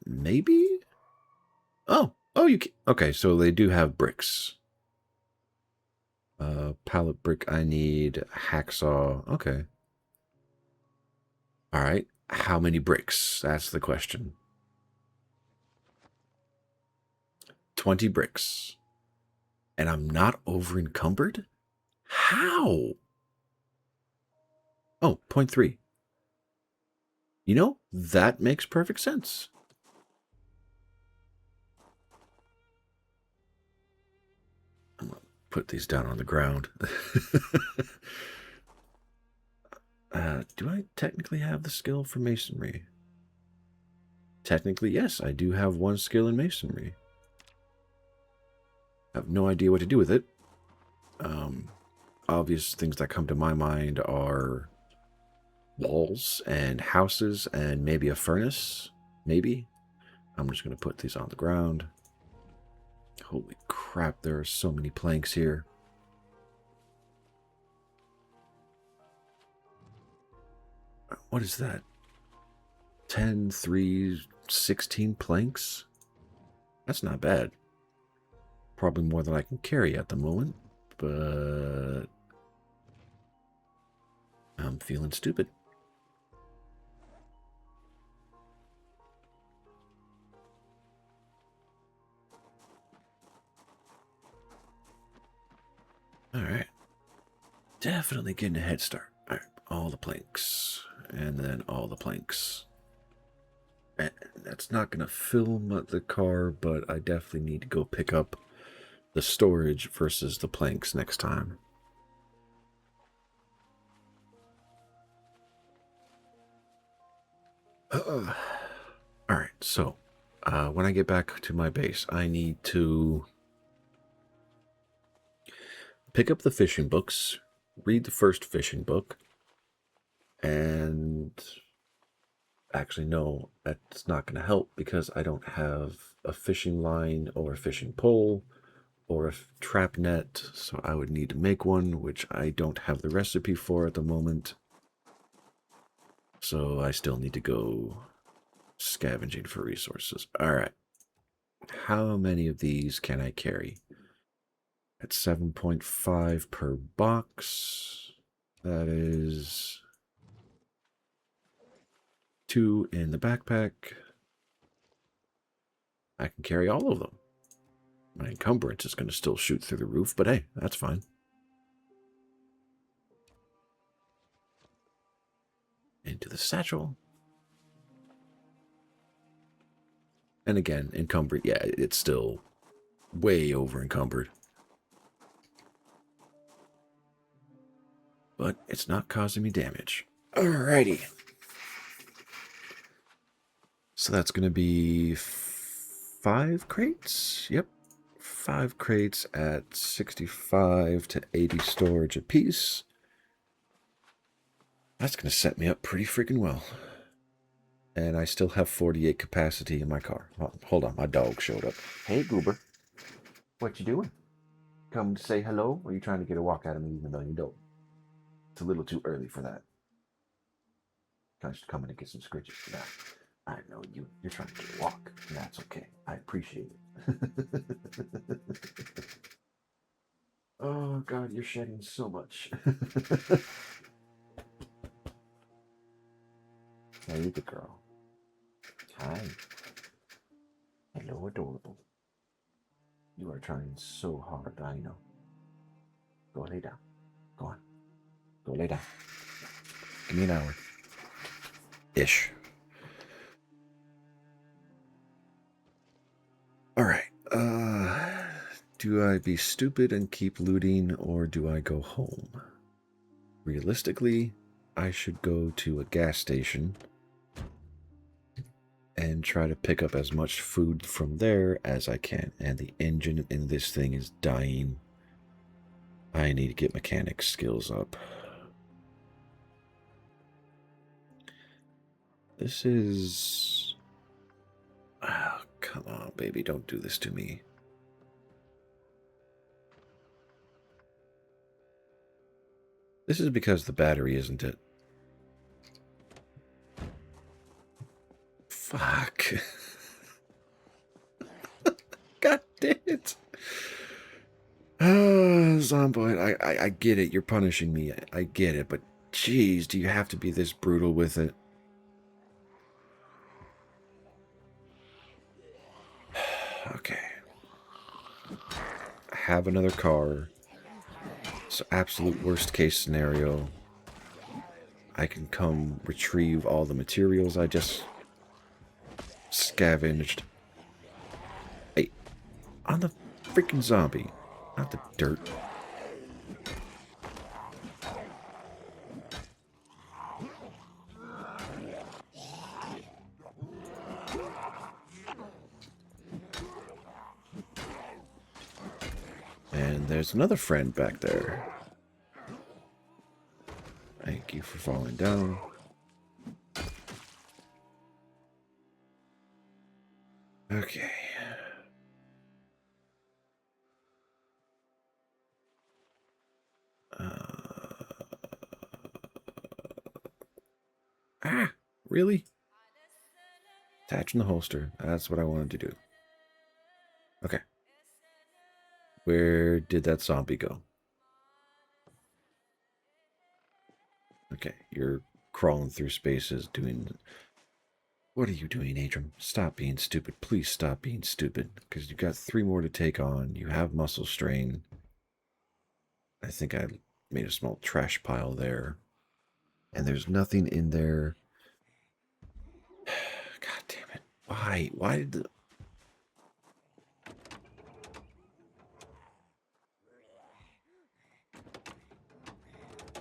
Maybe? Oh, you can. Okay, so they do have bricks. Pallet brick, I need hacksaw. Okay. All right. How many bricks? That's the question. 20 bricks. And I'm not over encumbered? How? Oh, 0.3. You know, that makes perfect sense. I'm going to put these down on the ground. Do I technically have the skill for masonry? Technically, yes, I do have one skill in masonry. I have no idea what to do with it. Obvious things that come to my mind are walls and houses and maybe a furnace. Maybe. I'm just going to put these on the ground. Holy crap, there are so many planks here. What is that? 10, 3, 16 planks? That's not bad. Probably more than I can carry at the moment, but I'm feeling stupid. All right. Definitely getting a head start. All right. All the planks. And then all the planks. And that's not going to fill the car, but I definitely need to go pick up the storage versus the planks next time. All right. So when I get back to my base, I need to pick up the fishing books, read the first fishing book, and actually, no, that's not going to help because I don't have a fishing line or a fishing pole or a trap net, so I would need to make one, which I don't have the recipe for at the moment. So I still need to go scavenging for resources. All right. How many of these can I carry? At 7.5 per box. That is 2 in the backpack. I can carry all of them. My encumbrance is going to still shoot through the roof, but hey, that's fine. Into the satchel. And again, encumbered. Yeah, it's still way over encumbered. But it's not causing me damage. Alrighty. So that's going to be 5 crates. Yep. 5 crates at 65 to 80 storage apiece. That's going to set me up pretty freaking well. And I still have 48 capacity in my car. Oh, hold on, my dog showed up. Hey, Goober. What you doing? Come to say hello, or are you trying to get a walk out of me even though you don't? It's a little too early for that. Can I just come in and get some scritches? Nah, I know you're trying to get a walk. And that's okay. I appreciate it. Oh, God, you're shedding so much. Hey, the girl. Hi. Hello, adorable. You are trying so hard, I know. Go lay down. Go on. Go lay down. Give me an hour. Ish. Alright. Do I be stupid and keep looting, or do I go home? Realistically, I should go to a gas station and try to pick up as much food from there as I can. And the engine in this thing is dying. I need to get mechanic skills up. This is... Oh, come on, baby. Don't do this to me. This is because the battery, isn't it? Fuck. God damn it. Zomboid, I get it. You're punishing me. I get it. But, jeez, do you have to be this brutal with it? Okay. I have another car. So, absolute worst case scenario. I can come retrieve all the materials I just scavenged. Hey, on the freaking zombie, not the dirt. And there's another friend back there. Thank you for falling down. Okay. Really? Attaching the holster. That's what I wanted to do. Okay. Where did that zombie go? Okay, you're crawling through spaces doing... What are you doing, Atrum? Stop being stupid. Please stop being stupid. Because you've got 3 more to take on. You have muscle strain. I think I made a small trash pile there. And there's nothing in there. God damn it. Why? Why did the...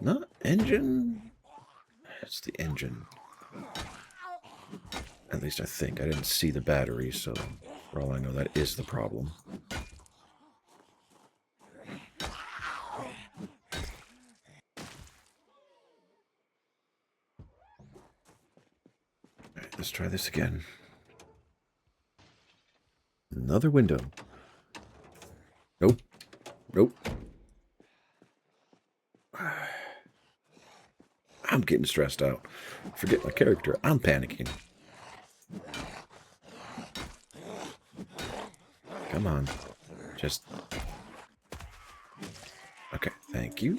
Not engine? It's the engine. At least I think. I didn't see the battery, so for all I know, that is the problem. Alright, let's try this again. Another window. Nope. Nope. I'm getting stressed out. Forget my character. I'm panicking. Come on. Just... Okay, thank you.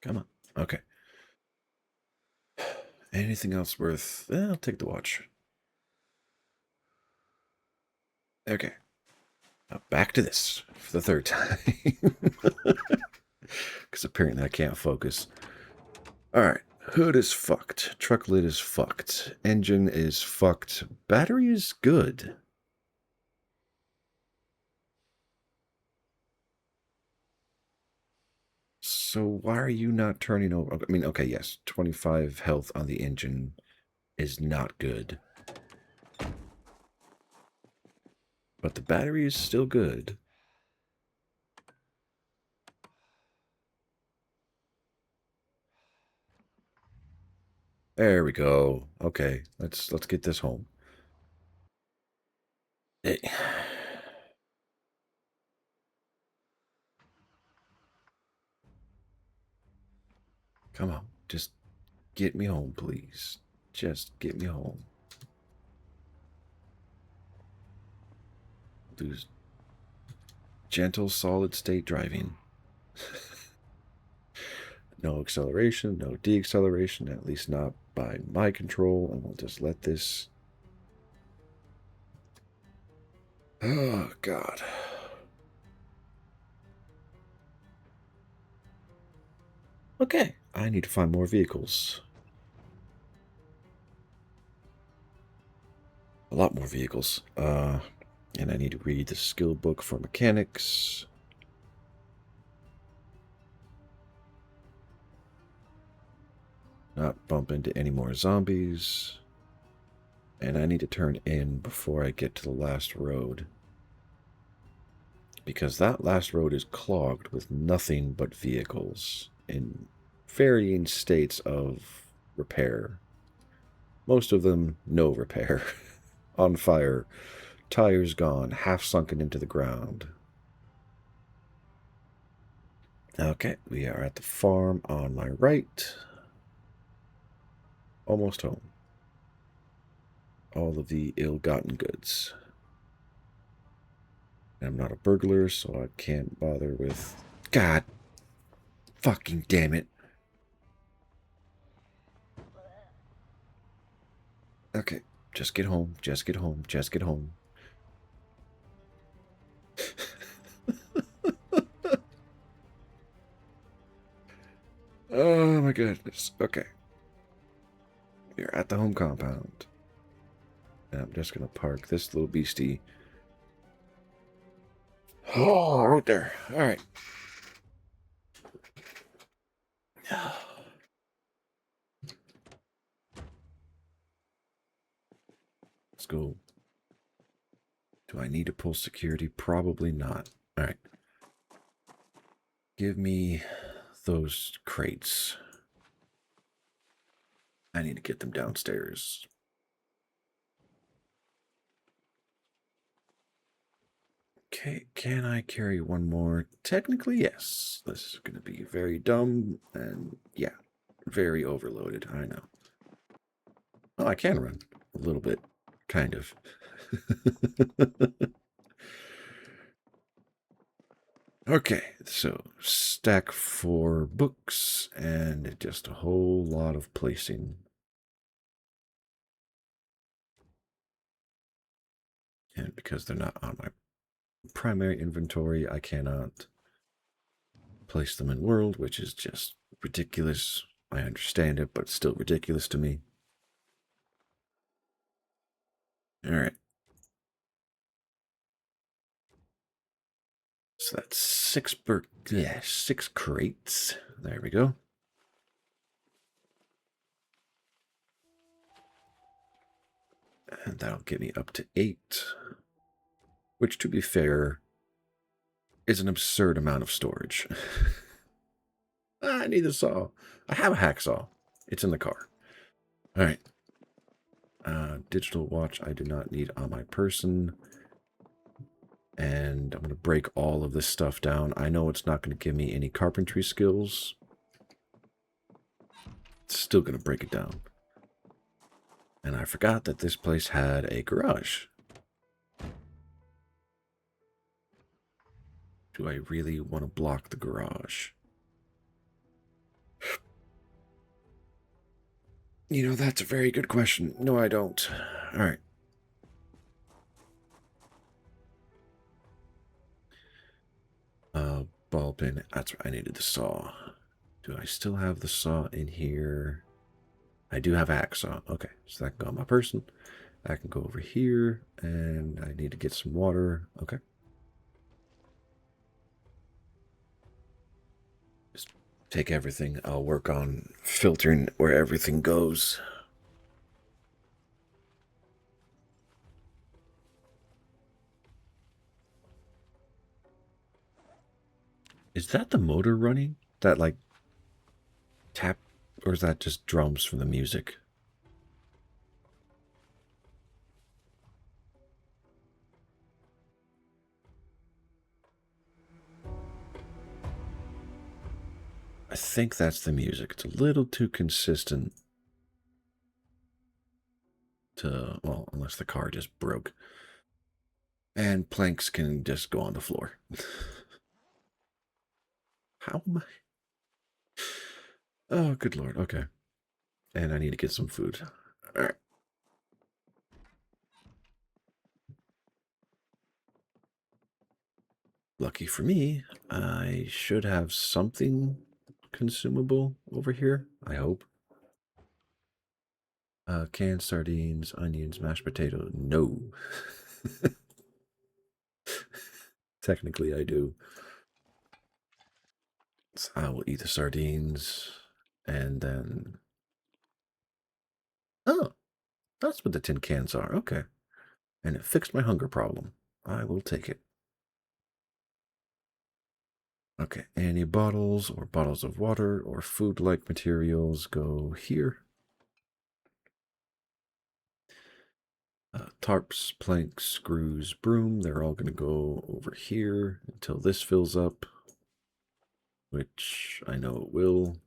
Come on. Okay. Anything else worth... I'll take the watch. Okay. Now back to this for the 3rd time. Because apparently I can't focus. Alright. Hood is fucked. Truck lid is fucked. Engine is fucked. Battery is good. So why are you not turning over? I mean, okay, yes. 25 health on the engine is not good. But the battery is still good. There we go. Okay, let's get this home. Hey. Come on, just get me home, please. Just get me home. Lose gentle solid state driving. No acceleration, no deacceleration, at least not by my control, and we'll just let this... Oh, God. Okay, I need to find more vehicles. A lot more vehicles. And I need to read the skill book for mechanics. Not bump into any more zombies. And I need to turn in before I get to the last road. Because that last road is clogged with nothing but vehicles in varying states of repair. Most of them, no repair. On fire. Tires gone, half sunken into the ground. Okay, we are at the farm on my right. Almost home. All of the ill-gotten goods. I'm not a burglar, so I can't bother with... God fucking damn it. Okay, just get home, just get home, just get home. Oh my goodness. Okay. We're at the home compound. And I'm just gonna park this little beastie. Oh, right there. Alright. Let's go. Do I need to pull security? Probably not. Alright. Give me those crates. I need to get them downstairs. Okay, can I carry one more? Technically, yes. This is going to be very dumb and, yeah, very overloaded. I know. Well, I can run a little bit, kind of. Okay, so stack 4 books and just a whole lot of placing. And because they're not on my primary inventory, I cannot place them in world, which is just ridiculous. I understand it, but still ridiculous to me. All right. So that's 6 crates. There we go. And that'll get me up to 8. Which, to be fair, is an absurd amount of storage. I need a saw. I have a hacksaw. It's in the car. All right. Digital watch I do not need on my person. And I'm going to break all of this stuff down. I know it's not going to give me any carpentry skills. It's still going to break it down. And I forgot that this place had a garage. Do I really want to block the garage? You know, that's a very good question. No, I don't. All right. Ball pin. That's right. I needed the saw. Do I still have the saw in here? I do have a hacksaw. Okay, so that can go on my person. I can go over here, and I need to get some water. Okay. Just take everything. I'll work on filtering where everything goes. Is that the motor running? That, like, tap? Or is that just drums from the music? I think that's the music. It's a little too consistent to, well, unless the car just broke. And planks can just go on the floor. How am I? Oh, good lord. Okay. And I need to get some food. All right. Lucky for me, I should have something consumable over here. I hope. Canned sardines, onions, mashed potato. No. Technically, I do. So I will eat the sardines and then. Oh, that's what the tin cans are. Okay. And it fixed my hunger problem. I will take it. Okay. Any bottles or bottles of water or food like materials go here. Tarps, planks, screws, broom, they're all going to go over here until this fills up, which I know it will.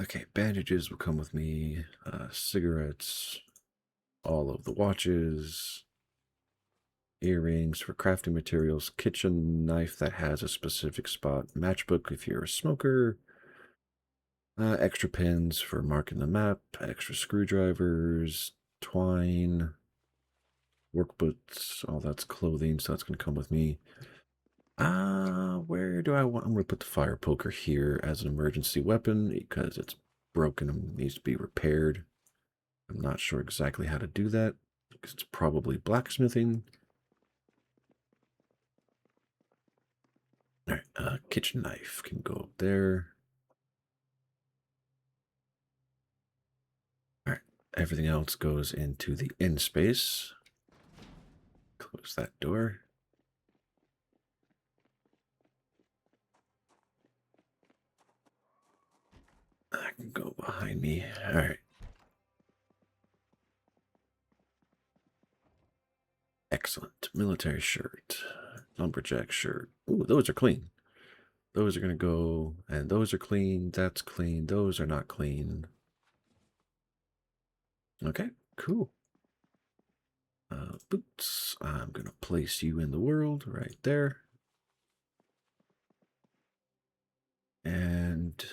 Okay, bandages will come with me, cigarettes, all of the watches, earrings for crafting materials, kitchen knife that has a specific spot, matchbook if you're a smoker, extra pins for marking the map, extra screwdrivers, twine, work boots, all that's clothing, so that's going to come with me. Where do I want? I'm going to put the fire poker here as an emergency weapon because it's broken and needs to be repaired. I'm not sure exactly how to do that because it's probably blacksmithing. All right, kitchen knife can go up there. All right, everything else goes into the in space. Close that door. That can go behind me. All right. Excellent. Military shirt. Lumberjack shirt. Ooh, those are clean. Those are going to go, and those are clean. That's clean. Those are not clean. Okay, cool. Boots. I'm going to place you in the world right there. And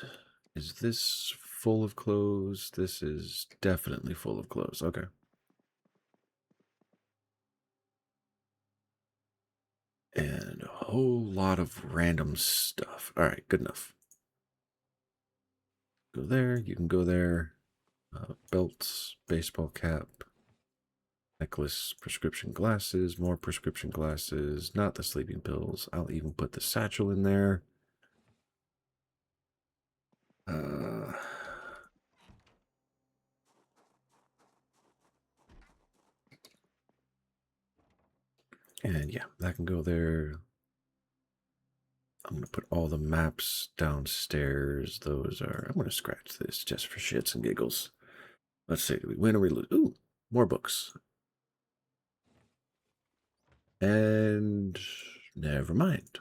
is this full of clothes? This is definitely full of clothes. Okay. And a whole lot of random stuff. All right, good enough. Go there. You can go there. Belts, baseball cap, necklace, prescription glasses, more prescription glasses, not the sleeping pills. I'll even put the satchel in there. And yeah, that can go there. I'm going to put all the maps downstairs. Those are, I'm going to scratch this just for shits and giggles. Let's see, do we win or we lose? Ooh, more books. And never mind.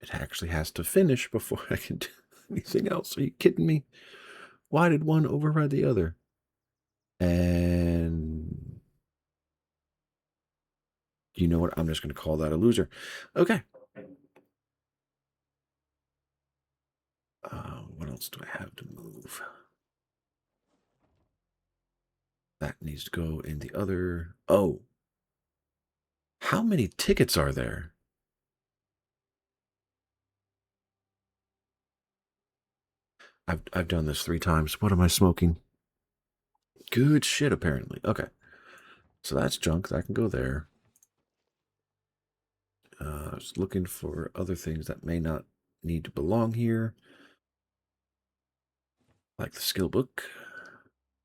It actually has to finish before I can do anything else. Are you kidding me? Why did one override the other? And you know what? I'm just going to call that a loser. Okay. What else do I have to move? That needs to go in the other. Oh. How many tickets are there? I've done this 3 times. What am I smoking? Good shit, apparently. Okay. So that's junk. That can go there. I was looking for other things that may not need to belong here. Like the skill book.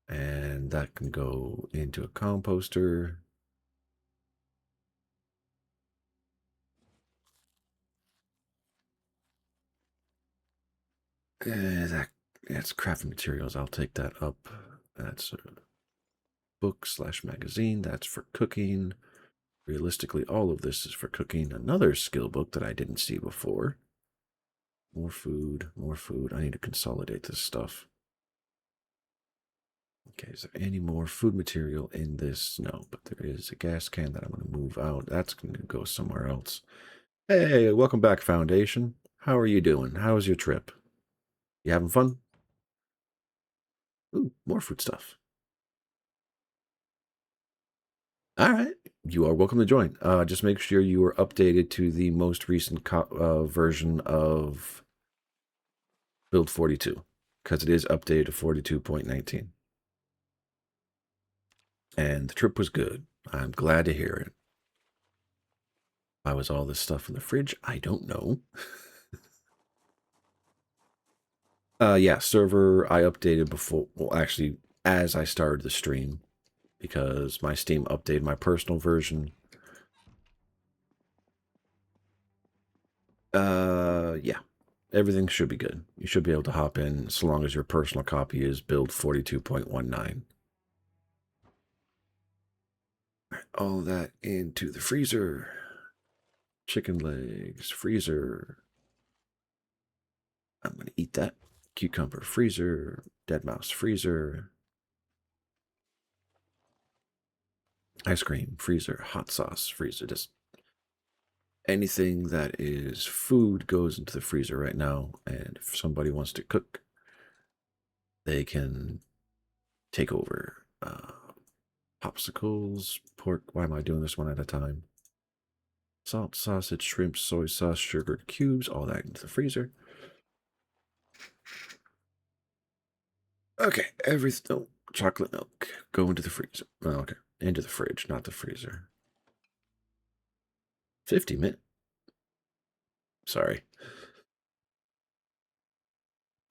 And that can go into a composter. That's crafting materials. I'll take that up. That's a book / magazine. That's for cooking. Realistically, all of this is for cooking. Another skill book that I didn't see before. More food, more food. I need to consolidate this stuff. Okay, is there any more food material in this? No, but there is a gas can that I'm going to move out. That's going to go somewhere else. Hey, welcome back, Foundation. How are you doing? How was your trip? You having fun? Ooh, more food stuff. All right, You are welcome to join. Just make sure you are updated to the most recent version of build 42, because it is updated to 42.19. And the trip was good. I'm glad to hear it. Why was all this stuff in the fridge? I don't know. Yeah, server I updated before, well, actually, as I started the stream, because my Steam updated my personal version. Yeah, everything should be good. You should be able to hop in so long as your personal copy is build 42.19. All that into the freezer. Chicken legs, freezer. I'm going to eat that. Cucumber, freezer. Dead mouse, freezer. Ice cream, freezer. Hot sauce, freezer. Just anything that is food goes into the freezer right now. And if somebody wants to cook, they can take over. Popsicles, pork. Why am I doing this one at a time? Salt, sausage, shrimp, soy sauce, sugar cubes, all that into the freezer. Okay, everything. Oh, chocolate milk. Go into the freezer. Oh, okay, into the fridge, not the freezer. 50 minutes. Sorry.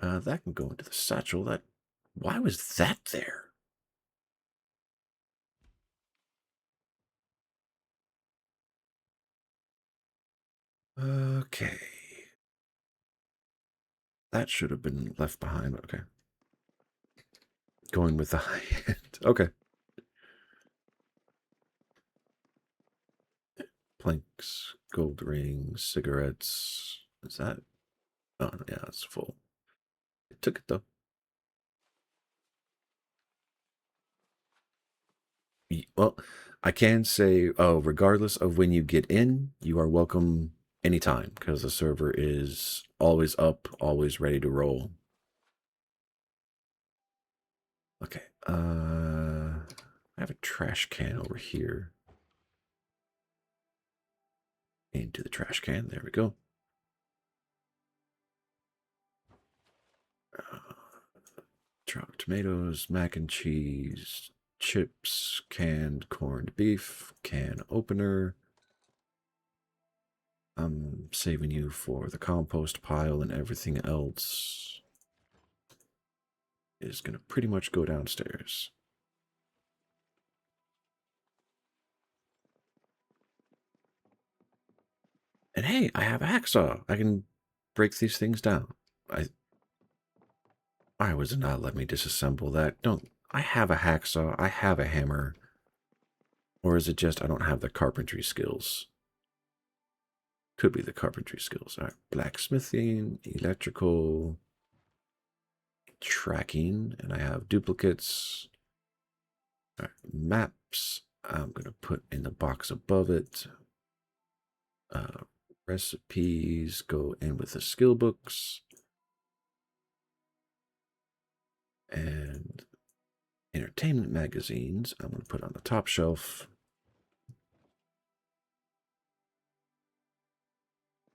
That can go into the satchel. That. Why was that there? Okay. That should have been left behind. Okay. Going with the high end. Okay. Planks, gold rings, cigarettes. Is that? Oh, yeah, it's full. It took it though. Well, I can say, oh, regardless of when you get in, you are welcome anytime because the server is always up, always ready to roll. Okay. I have a trash can over here. Into the trash can. There we go. Chopped tomatoes, mac and cheese, chips, canned corned beef, can opener. I'm saving you for the compost pile, and everything else is going to pretty much go downstairs. And hey, I have a hacksaw. I can break these things down. I was not let me disassemble that. Don't. I have a hacksaw. I have a hammer. Or is it just I don't have the carpentry skills? Could be the carpentry skills. All right. Blacksmithing, electrical, tracking, and I have duplicates. All right. Maps. I'm going to put in the box above it. Recipes go in with the skill books. And entertainment magazines, I'm going to put on the top shelf.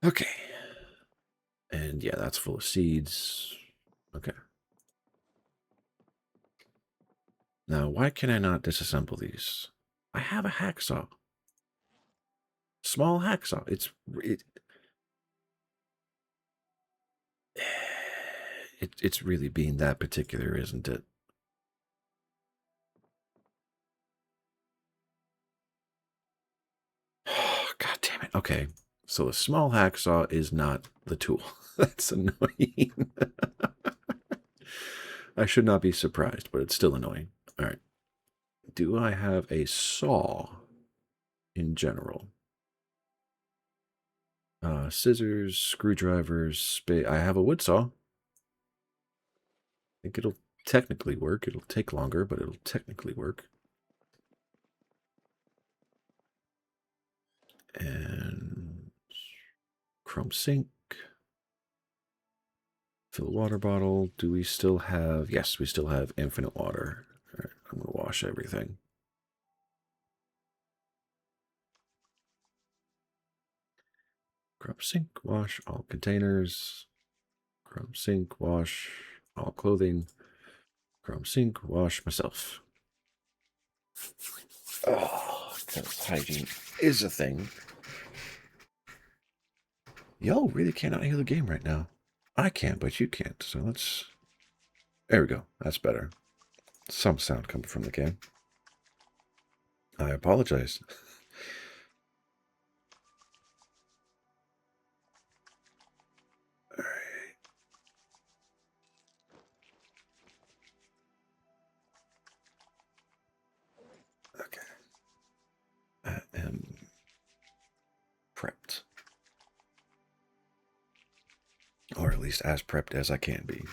Okay. And yeah, that's full of seeds. Okay. Now, why can I not disassemble these? I have a hacksaw. Small hacksaw. It's really being that particular, isn't it? Oh, God damn it. Okay. So the small hacksaw is not the tool. That's annoying. I should not be surprised, but it's still annoying. All right. Do I have a saw in general? Scissors, screwdrivers, I have a wood saw. I think it'll technically work. It'll take longer, but it'll technically work. And chrome sink. Fill a water bottle. Do we still have... Yes, we still have infinite water. All right, I'm going to wash everything. Scrub, sink, wash all containers. Scrub, sink, wash all clothing. Scrub, sink, wash myself. Oh, because hygiene is a thing. Y'all really cannot hear the game right now. I can, but you can't. So let's... There we go. That's better. Some sound coming from the game. I apologize. All right. Okay. I am prepped. Or at least as prepped as I can be.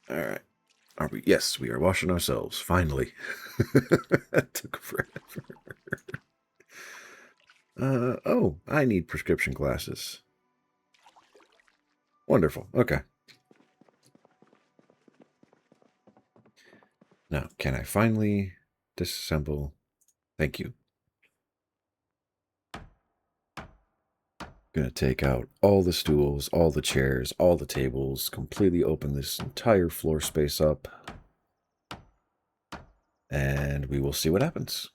All right. Are we? Yes, we are washing ourselves. Finally. That took forever. Oh, I need prescription glasses. Wonderful. Okay. Now, can I finally disassemble? Thank you. Gonna take out all the stools, all the chairs, all the tables, completely open this entire floor space up, and we will see what happens.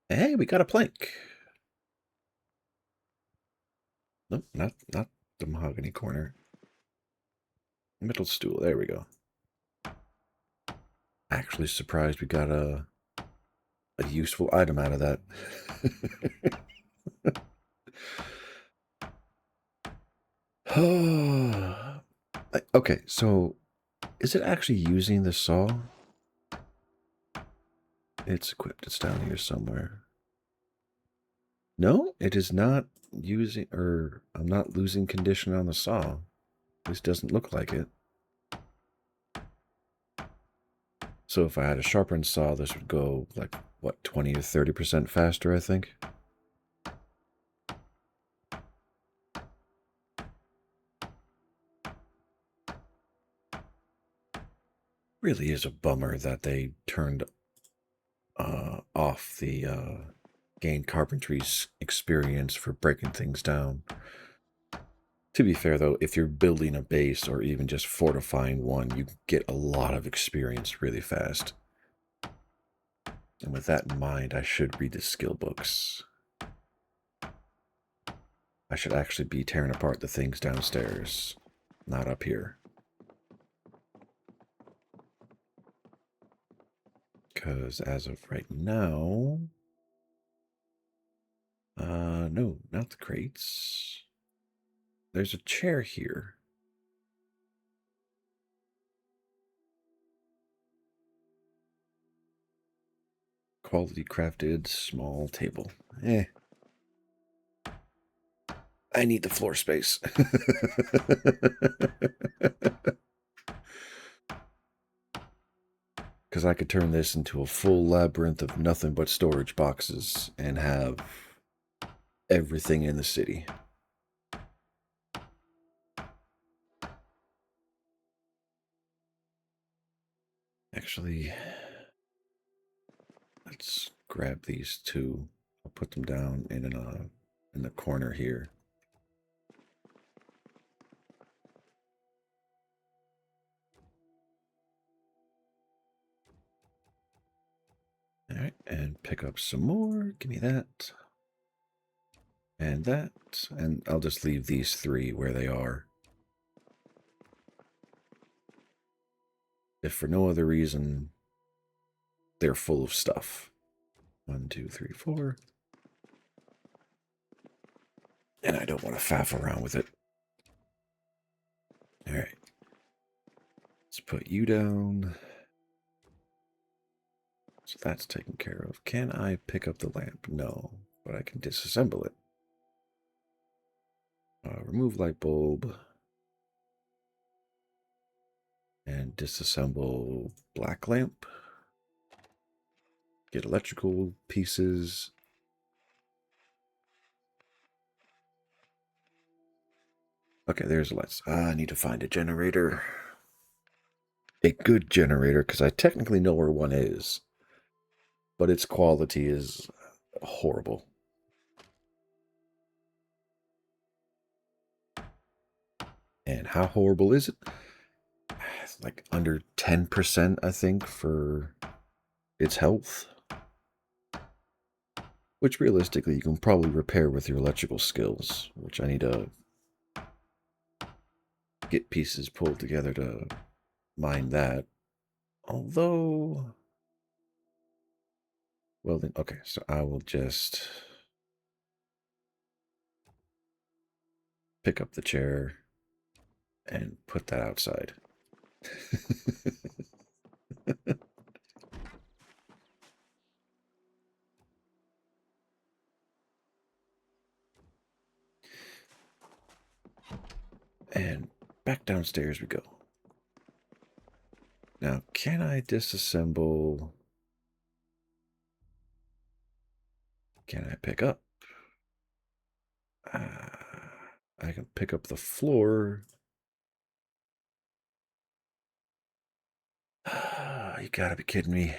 Hey, we got a plank. Nope, not the mahogany corner. Middle stool, there we go. Actually surprised we got a useful item out of that. Okay, so is it actually using the saw? It's equipped. It's down here somewhere. No, it is not using, or I'm not losing condition on the saw. This doesn't look like it. So if I had a sharpened saw, this would go like, what, 20 to 30% faster, I think? Really is a bummer that they turned off the gain carpentry's experience for breaking things down. To be fair, though, if you're building a base or even just fortifying one, you get a lot of experience really fast. And with that in mind, I should read the skill books. I should actually be tearing apart the things downstairs, not up here. Because as of right now... no, not the crates. There's a chair here. Quality crafted small table. I need the floor space. Because I could turn this into a full labyrinth of nothing but storage boxes and have everything in the city. Actually, let's grab these two. I'll put them down in the corner here. All right, and pick up some more. Give me that. And that. And I'll just leave these three where they are. If for no other reason, they're full of stuff. 1, 2, 3, 4. And I don't want to faff around with it. All right. Let's put you down. So that's taken care of. Can I pick up the lamp? No, but I can disassemble it. Remove light bulb. And disassemble black lamp. Get electrical pieces. Okay, there's the lights. I need to find a generator. A good generator, because I technically know where one is. But its quality is horrible. And how horrible is it? It's like under 10%, I think, for its health. Which realistically you can probably repair with your electrical skills, which I need to get pieces pulled together to mine that. Although, well then, okay, so I will just pick up the chair and put that outside. And back downstairs we go. Now, can I disassemble? Can I pick up? I can pick up the floor. You gotta be kidding me.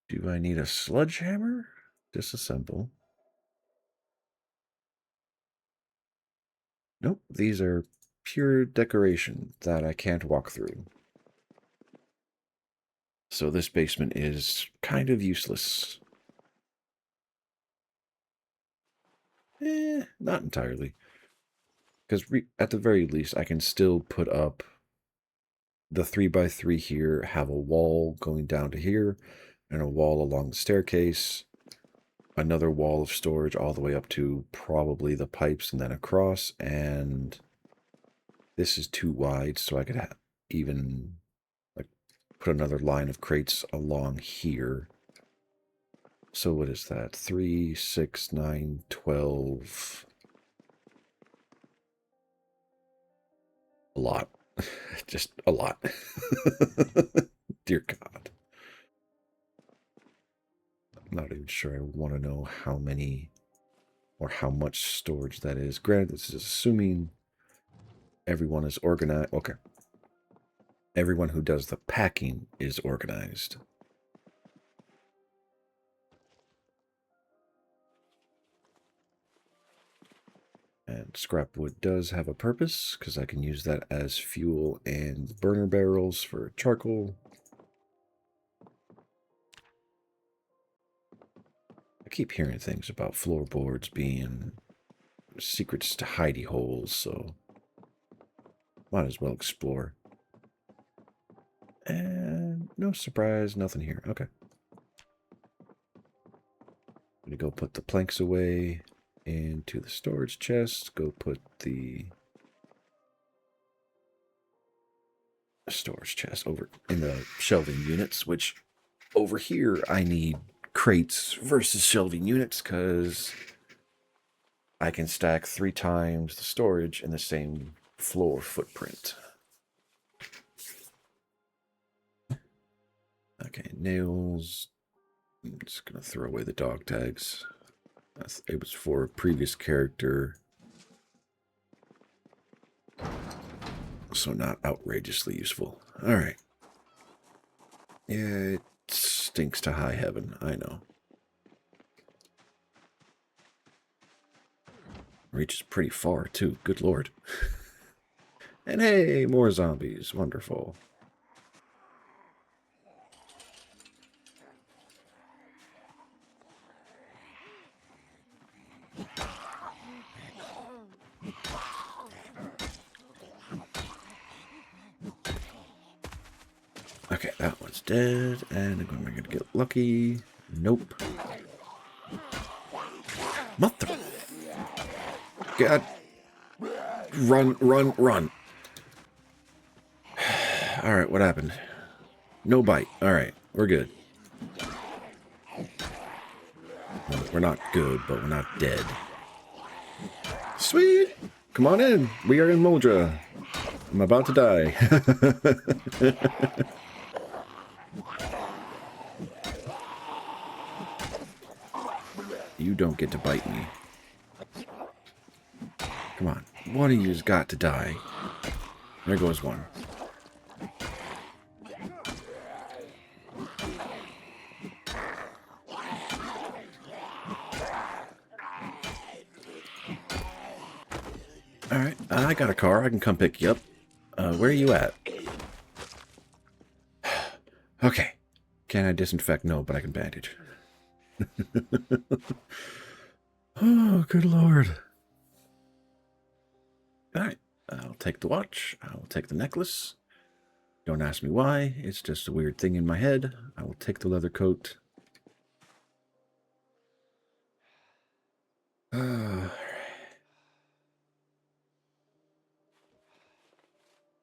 Do I need a sledgehammer? Disassemble. Nope, these are pure decoration that I can't walk through. So this basement is kind of useless. Not entirely. Because at the very least, I can still put up the 3x3 here, have a wall going down to here, and a wall along the staircase, another wall of storage all the way up to probably the pipes and then across, and this is too wide, so I could even like put another line of crates along here. So what is that? 3, 6, 9, 12. A lot. Just a lot. Dear God. I'm not even sure I want to know how many or how much storage that is. Granted, this is assuming everyone is organized. Okay. Everyone who does the packing is organized. And scrap wood does have a purpose, because I can use that as fuel and burner barrels for charcoal. I keep hearing things about floorboards being secrets to hidey holes, so might as well explore. And no surprise, nothing here. Okay. I'm going to go put the planks away into the storage chest. Go put the storage chest over in the shelving units, which over here I need crates versus shelving units because I can stack 3 times the storage in the same floor footprint. Okay, nails. I'm just going to throw away the dog tags. It was for a previous character, so not outrageously useful. All right. Yeah, it stinks to high heaven, I know. Reaches pretty far, too. Good lord. And hey, more zombies. Wonderful. Okay, that one's dead. And am I going to get lucky? Nope. Mother... God. Run, run, run. Alright, what happened? No bite. Alright, we're good. Well, we're not good, but we're not dead. Sweet! Come on in. We are in Moldra. I'm about to die. You don't get to bite me. Come on. One of you's got to die. There goes one. Alright, I got a car. I can come pick you up. Where are you at? Okay. Can I disinfect? No, but I can bandage. Oh, good lord. Alright, I'll take the watch. I'll take the necklace. Don't ask me why. It's just a weird thing in my head. I will take the leather coat.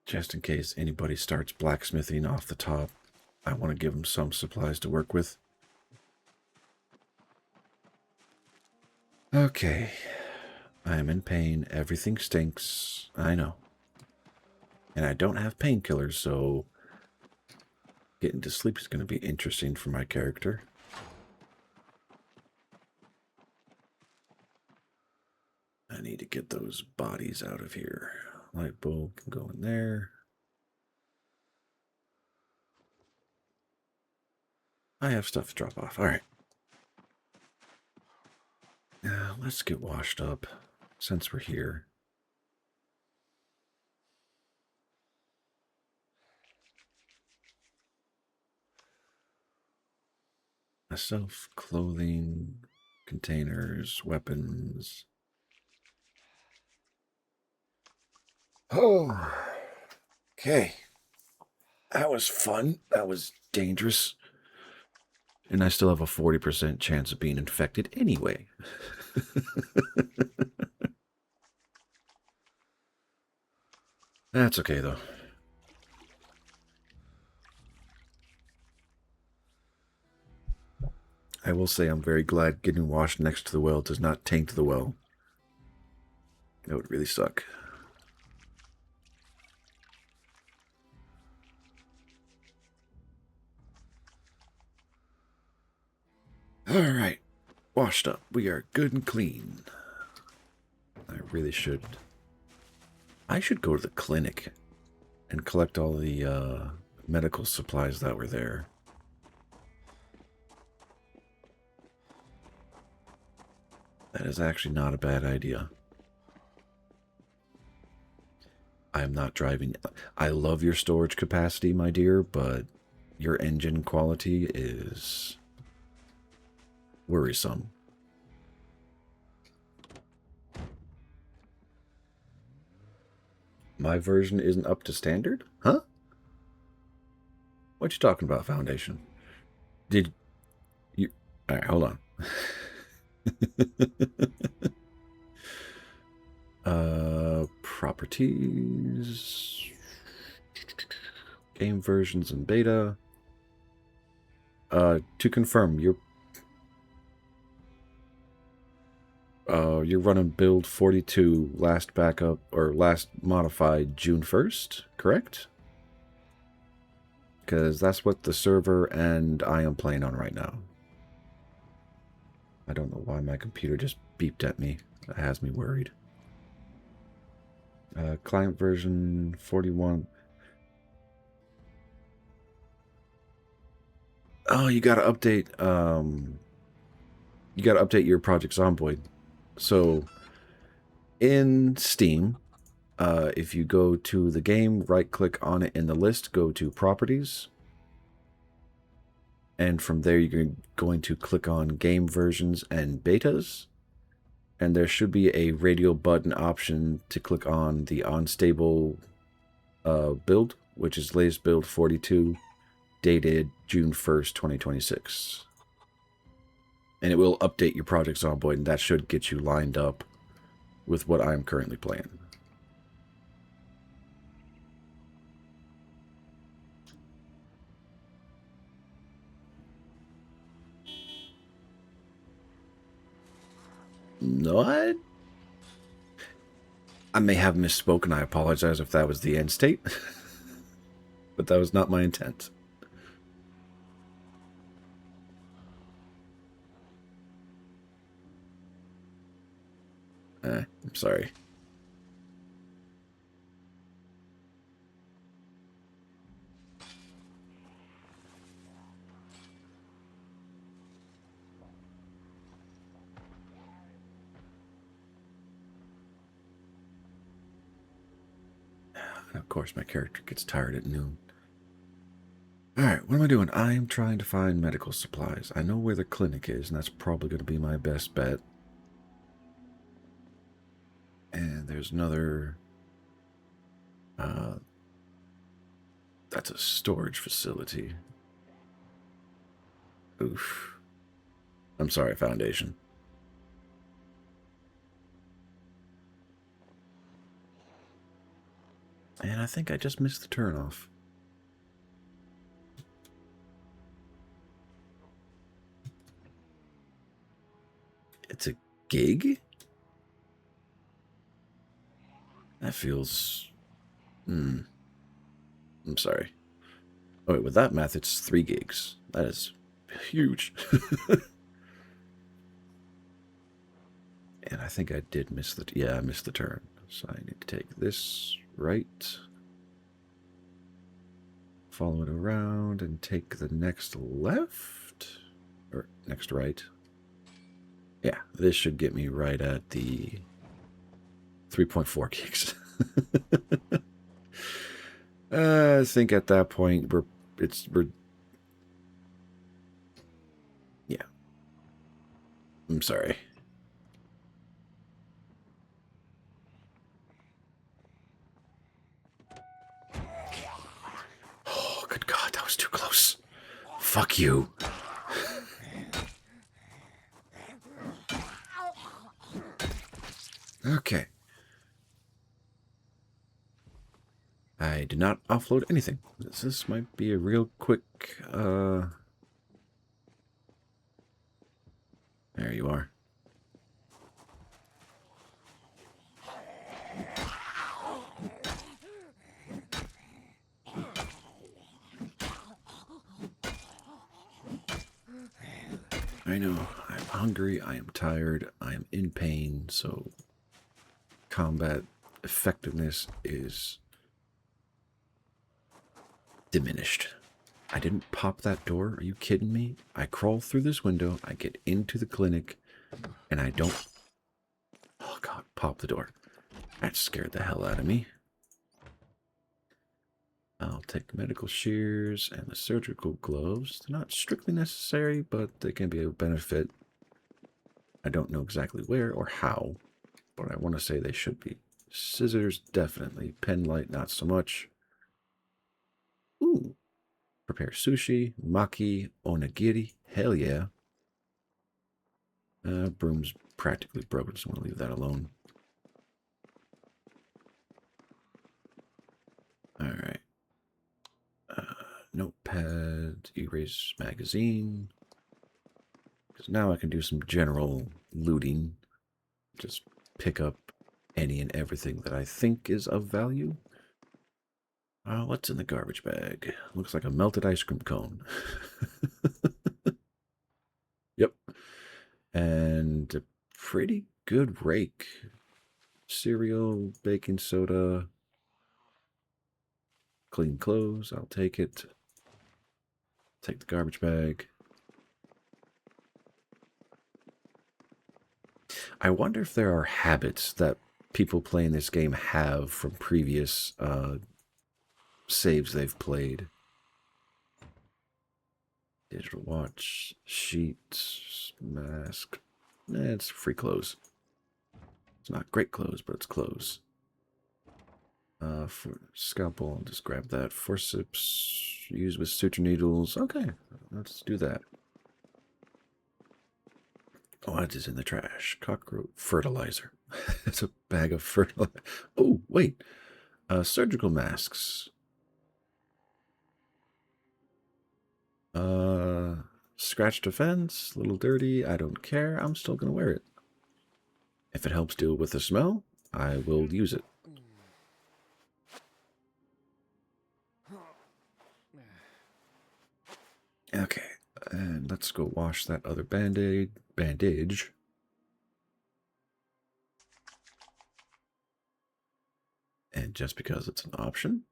Just in case anybody starts blacksmithing off the top, I want to give them some supplies to work with. Okay. I am in pain. Everything stinks. I know. And I don't have painkillers, so getting to sleep is going to be interesting for my character. I need to get those bodies out of here. Light bulb can go in there. I have stuff to drop off. All right. Let's get washed up since we're here. Myself, clothing, containers, weapons. Oh, okay. That was fun. That was dangerous. And I still have a 40% chance of being infected anyway. That's okay, though. I will say I'm very glad getting washed next to the well does not taint the well. That would really suck. Alright. Washed up. We are good and clean. I really should. I should go to the clinic and collect all the medical supplies that were there. That is actually not a bad idea. I am not driving. I love your storage capacity, my dear, but your engine quality is worrisome. My version isn't up to standard? Huh? What you talking about, Foundation? Did you... Alright, hold on. Properties... Game versions and beta. To confirm, you're running build 42, last backup, or last modified June 1st, correct? Because that's what the server and I am playing on right now. I don't know why my computer just beeped at me. That has me worried. Client version 41. Oh, you gotta update, you gotta update your Project Zomboid. So, in Steam, if you go to the game, right-click on it in the list, go to Properties. And from there, you're going to click on Game Versions and Betas. And there should be a radio button option to click on the Unstable build, which is latest build 42, dated June 1st, 2026. And it will update your Project Zomboid, and that should get you lined up with what I'm currently playing. What? I may have misspoken. I apologize if that was the end state. But that was not my intent. I'm sorry. Of course, my character gets tired at noon. Alright, what am I doing? I'm trying to find medical supplies. I know where the clinic is, and that's probably going to be my best bet. And there's another... that's a storage facility. Oof. I'm sorry, Foundation. And I think I just missed the turnoff. It's a gig? That feels... I'm sorry. Oh, wait, with that math, it's 3 gigs. That is huge. And I think I did miss the... Yeah, I missed the turn. So I need to take this right. Follow it around and take the next left. Or next right. Yeah, this should get me right at the 3.4 gigs. I think at that point we're yeah. I'm sorry. Oh, good God, that was too close. Fuck you. Okay. I did not offload anything. This might be a real quick, There you are. I know. I'm hungry. I am tired. I am in pain. So combat effectiveness is diminished. I didn't pop that door. Are you kidding me? I crawl through this window. I get into the clinic. And I don't... Oh, God. Pop the door. That scared the hell out of me. I'll take the medical shears and the surgical gloves. They're not strictly necessary, but they can be a benefit. I don't know exactly where or how, but I want to say they should be. Scissors, definitely. Pen light, not so much. Ooh. Prepare sushi, maki, onigiri. Hell yeah. Broom's practically broken, so I'm going to leave that alone. Alright. Notepad, erase magazine. Because now I can do some general looting. Just pick up any and everything that I think is of value. What's in the garbage bag? Looks like a melted ice cream cone. Yep. And a pretty good rake. Cereal, baking soda, clean clothes. I'll take it. Take the garbage bag. I wonder if there are habits that people playing this game have from previous saves they've played. Digital watch, sheets, mask. It's free clothes. It's not great clothes, but it's clothes. For scalpel, I'll just grab that. Forceps, used with suture needles. Okay, let's do that. What is in the trash? Cockroach fertilizer. It's a bag of fertilizer. Oh, wait. Surgical masks. Scratched a fence, a little dirty. I don't care. I'm still going to wear it. If it helps deal with the smell, I will use it. Okay, and let's go wash that other bandage. And just because it's an option,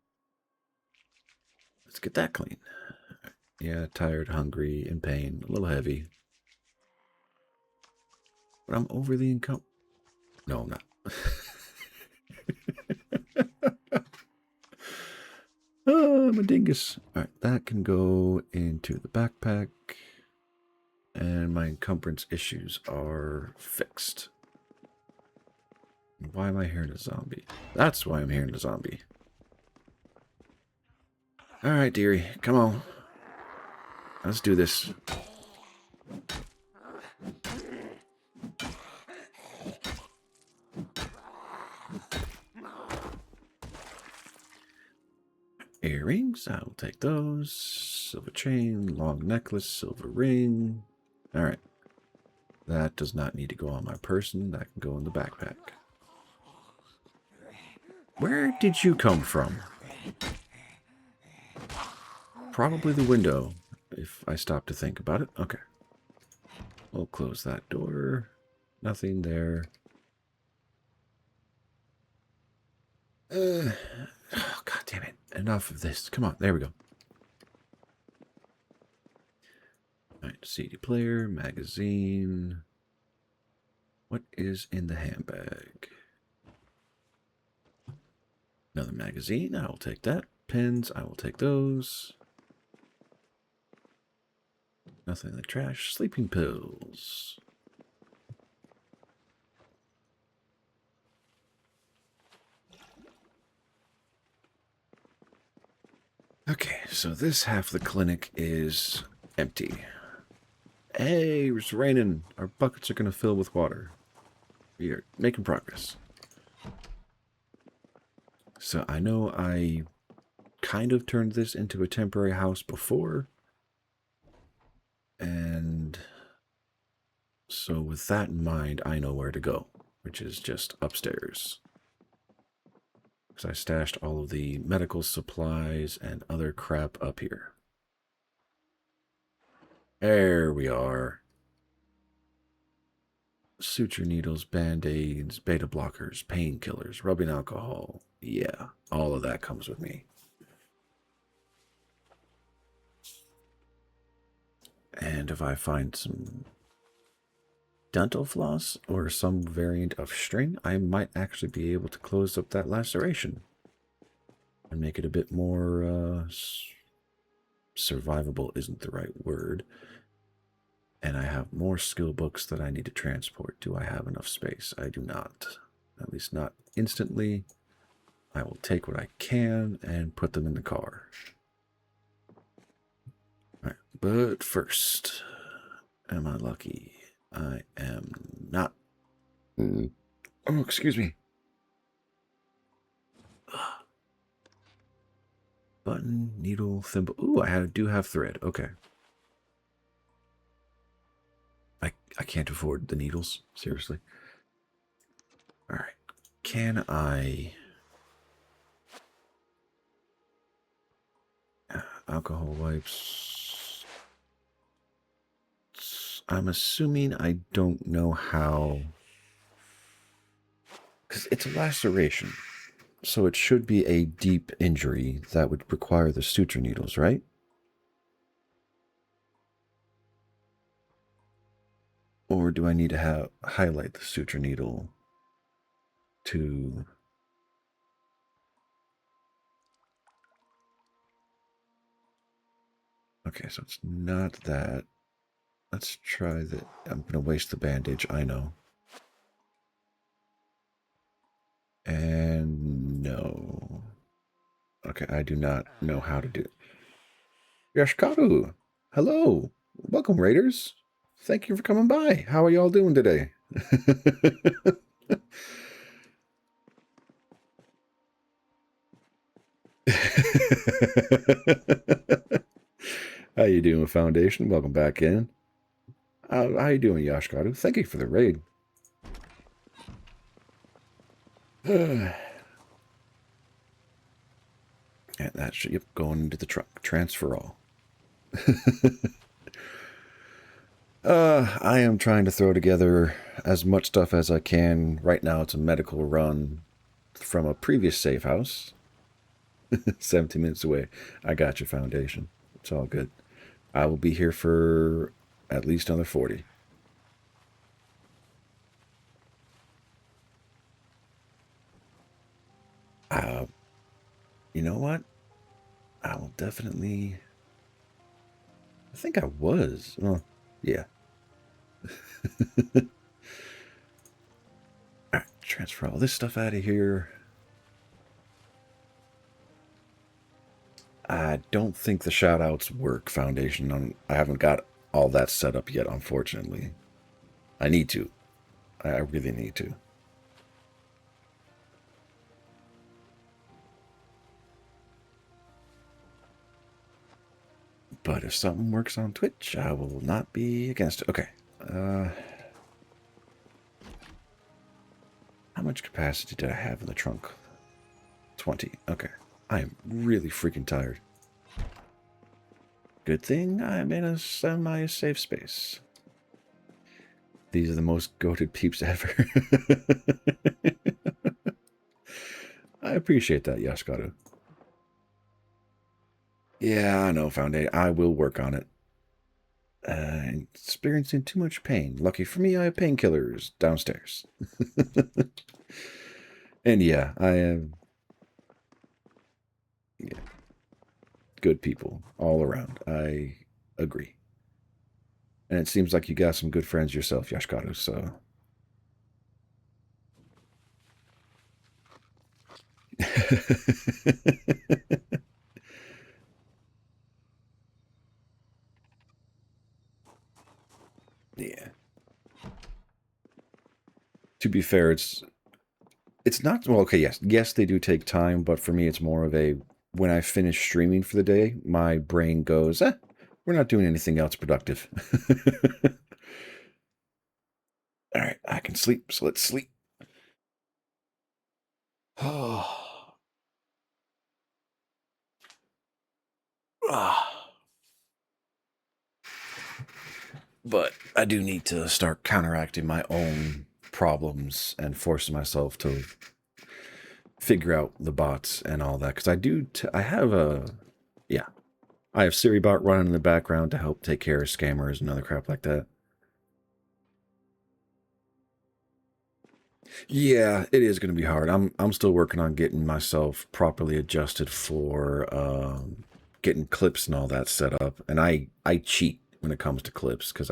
let's get that clean. Yeah, tired, hungry, in pain, a little heavy. But I'm overly No, I'm not. I'm a dingus. Alright, that can go into the backpack. And my encumbrance issues are fixed. Why am I hearing a zombie? That's why I'm hearing a zombie. Alright, dearie, come on. Let's do this. Earrings, I will take those. Silver chain, long necklace, silver ring. Alright. That does not need to go on my person. That can go in the backpack. Where did you come from? Probably the window, if I stop to think about it. Okay. We'll close that door. Nothing there. Oh, God damn it. Enough of this. Come on. There we go. Alright, CD player, magazine. What is in the handbag? Another magazine. I will take that. Pens. I will take those. Nothing in the trash. Sleeping pills. Okay, so this half of the clinic is empty. Hey, it's raining. Our buckets are going to fill with water. We are making progress. So I know I kind of turned this into a temporary house before. And so with that in mind, I know where to go, which is just upstairs. Because I stashed all of the medical supplies and other crap up here. There we are. Suture needles, band-aids, beta blockers, painkillers, rubbing alcohol. Yeah, all of that comes with me. And if I find some dental floss or some variant of string, I might actually be able to close up that laceration and make it a bit more survivable isn't the right word. And I have more skill books that I need to transport. Do I have enough space? I do not. At least not instantly. I will take what I can and put them in the car. All right, but first, am I lucky? I am not. Oh, excuse me. Button, needle, thimble. Ooh, do have thread. Okay. I can't afford the needles. Seriously. All right. Can I... alcohol wipes. I'm assuming I don't know how... because it's a laceration. So it should be a deep injury that would require the suture needles, right? Or do I need to highlight the suture needle to... okay, so it's not that. Let's try the... I'm going to waste the bandage, I know. And no. Okay, I do not know how to do it. Yashkaru! Hello! Welcome, Raiders! Thank you for coming by. How are y'all doing today? How you doing, Foundation? Welcome back in. How you doing, Yashkaru? Thank you for the raid. And that should go into the truck. Transfer all. I am trying to throw together as much stuff as I can. Right now it's a medical run from a previous safe house. 17 minutes away. I got your Foundation. It's all good. I will be here for at least another 40. You know what? I will definitely... I think I was. Oh, yeah. Alright, transfer all this stuff out of here. I don't think the shoutouts work, Foundation. I haven't got all that set up yet, unfortunately. I need to. I really need to. But if something works on Twitch, I will not be against it. Okay. How much capacity did I have in the trunk? 20. Okay. I am really freaking tired. Good thing I'm in a semi-safe space. These are the most goated peeps ever. I appreciate that, Yashkaru. Yeah, I know, Foundation. I will work on it. Experiencing too much pain. Lucky for me, I have painkillers downstairs. And yeah, I am... Yeah. Good people all around. I agree. And it seems like you got some good friends yourself, Yashkaru, so... Yeah. To be fair, it's not... Well, okay, yes, they do take time, but for me, it's more of a... When I finish streaming for the day, my brain goes, we're not doing anything else productive. All right, I can sleep, so let's sleep. Oh. But I do need to start counteracting my own problems and forcing myself to figure out the bots and all that. Because I have I have SiriBot running in the background to help take care of scammers and other crap like that. Yeah, it is going to be hard. I'm still working on getting myself properly adjusted for getting clips and all that set up. And I cheat when it comes to clips because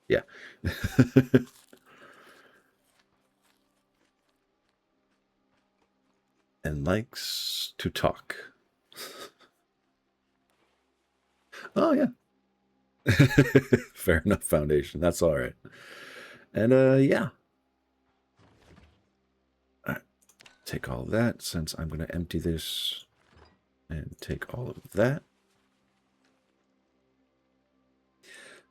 yeah. And likes to talk. Oh yeah. Fair enough, Foundation. That's all right. And yeah. All right. Take all of that since I'm going to empty this and take all of that.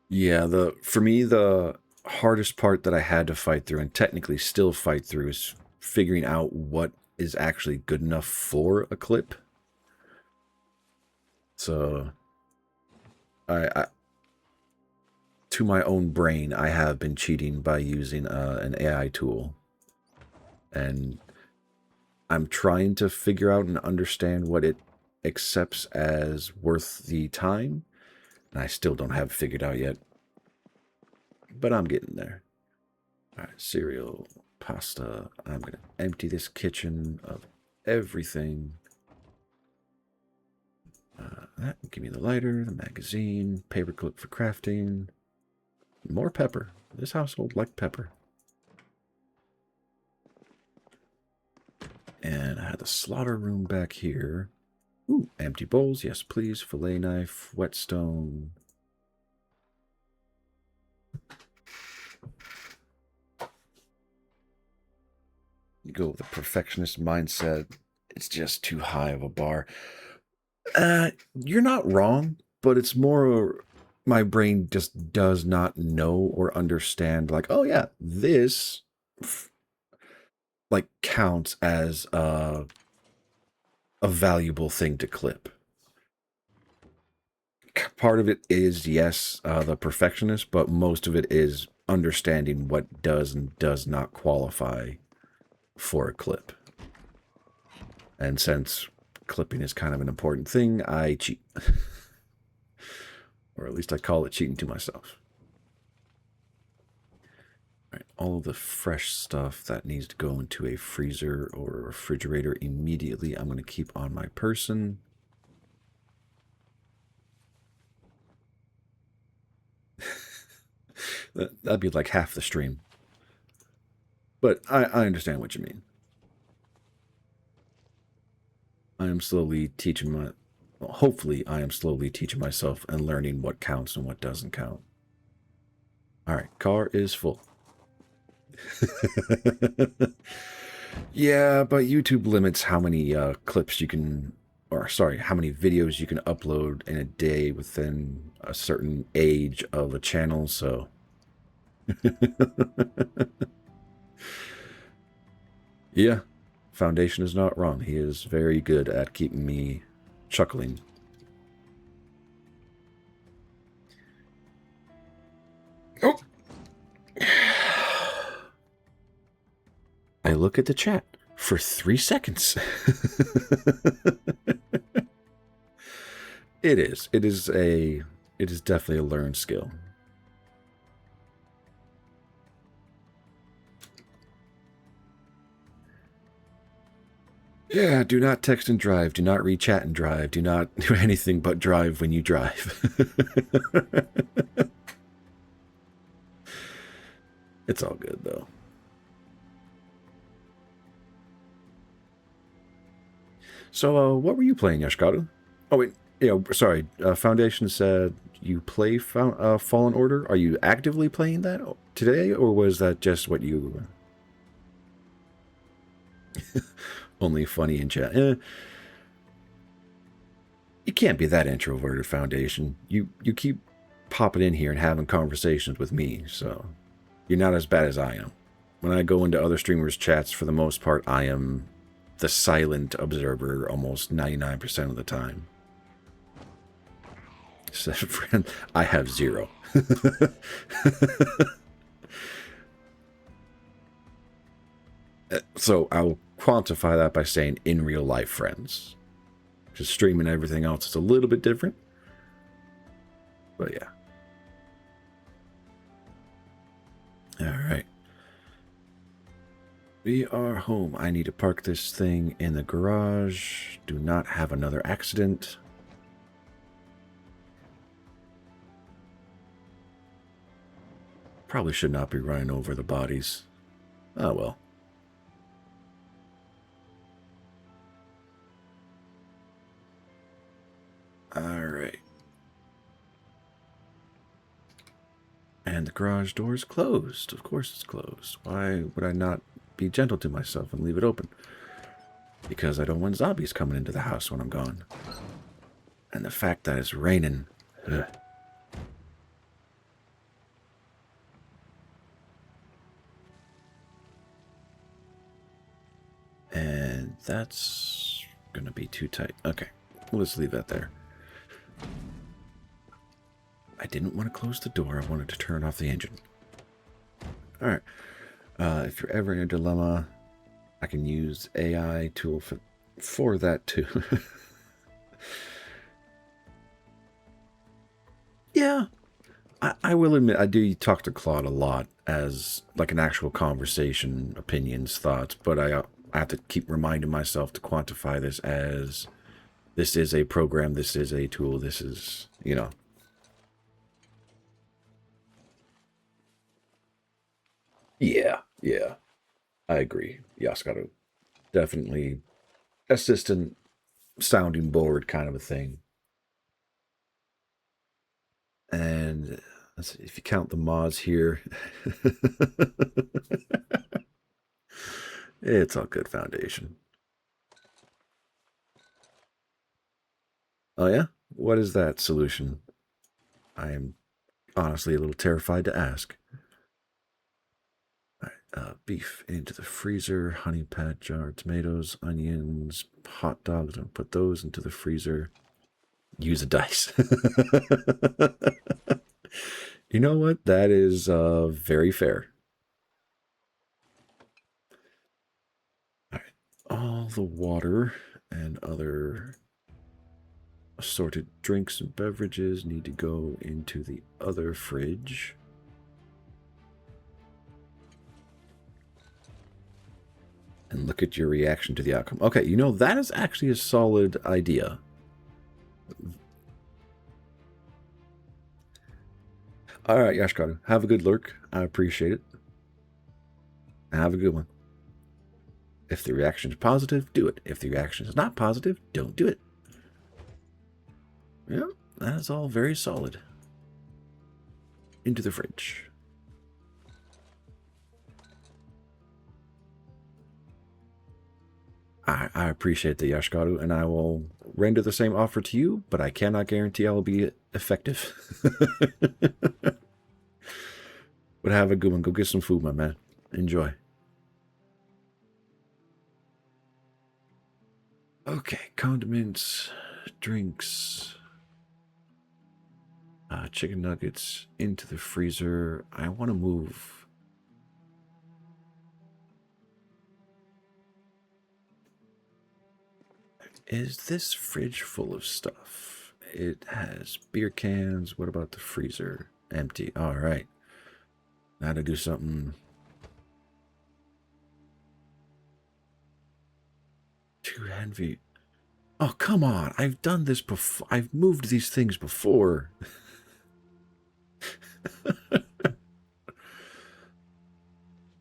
Yeah, for me the hardest part that I had to fight through and technically still fight through is figuring out what is actually good enough for a clip. So I to my own brain, I have been cheating by using an AI tool. And I'm trying to figure out and understand what it accepts as worth the time. And I still don't have it figured out yet. But I'm getting there. All right, cereal, pasta. I'm going to empty this kitchen of everything. Give me the lighter, the magazine, paperclip for crafting. More pepper. This household liked pepper. And I had the slaughter room back here. Ooh, empty bowls. Yes, please. Fillet knife, whetstone. You go with a perfectionist mindset. It's just too high of a bar. You're not wrong, but it's more my brain just does not know or understand, like, oh yeah, this like counts as a valuable thing to clip. Part of it is, yes, the perfectionist, but most of it is understanding what does and does not qualify for a clip. And since clipping is kind of an important thing, I cheat. Or at least I call it cheating to myself. All right, all of the fresh stuff that needs to go into a freezer or a refrigerator immediately, I'm going to keep on my person. That'd be like half the stream. But I understand what you mean. I am slowly teaching my... Well, hopefully, I am slowly teaching myself and learning what counts and what doesn't count. All right, car is full. Yeah, but YouTube limits how many clips you can... Or, sorry, how many videos you can upload in a day within a certain age of a channel, so... Yeah, Foundation is not wrong. He is very good at keeping me chuckling. Oh! I look at the chat for 3 seconds. It is. It is definitely a learned skill. Yeah, do not text and drive. Do not read chat and drive. Do not do anything but drive when you drive. It's all good, though. So, what were you playing, Yashkaru? Oh, wait. Yeah, sorry. Foundation said you play Fallen Order. Are you actively playing that today, or was that just what you... Only funny in chat. You can't be that introverted, Foundation. You keep popping in here and having conversations with me, so you're not as bad as I am. When I go into other streamers' chats, for the most part, I am the silent observer almost 99% of the time. Said friend, I have 0. So I'll quantify that by saying in real life friends. Just streaming everything else is a little bit different. But yeah. Alright. We are home. I need to park this thing in the garage. Do not have another accident. Probably should not be running over the bodies. Oh well. Alright. And the garage door is closed. Of course it's closed. Why would I not be gentle to myself and leave it open? Because I don't want zombies coming into the house when I'm gone. And the fact that it's raining. Ugh. And that's gonna be too tight. Okay, let's leave that there. I didn't want to close the door. I wanted to turn off the engine. All right. If you're ever in a dilemma, I can use AI tool for that too. Yeah. I will admit, I do talk to Claude a lot as like an actual conversation, opinions, thoughts, but I have to keep reminding myself to quantify this as this is a program, this is a tool, this is, you know. Yeah, yeah. I agree. Yaskaru. Definitely assistant sounding board kind of a thing. And let's see, if you count the mods here, it's all good, Foundation. Oh yeah? What is that solution? I am honestly a little terrified to ask. All right, beef into the freezer, honey pat jar, tomatoes, onions, hot dogs, and put those into the freezer. Use a dice. You know what? That is very fair. All right, all the water and other assorted drinks and beverages need to go into the other fridge. And look at your reaction to the outcome. Okay, you know, that is actually a solid idea. All right, Yashkaru, have a good lurk. I appreciate it. Have a good one. If the reaction is positive, do it. If the reaction is not positive, don't do it. Yeah, that is all very solid. Into the fridge. I appreciate the Yashkaru, and I will render the same offer to you, but I cannot guarantee I will be effective. But have a good one. Go get some food, my man. Enjoy. Okay, condiments, drinks, chicken nuggets into the freezer. I want to move. Is this fridge full of stuff? It has beer cans. What about the freezer? Empty. All right. Now to do something. Too heavy. Oh, come on. I've done this before. I've moved these things before.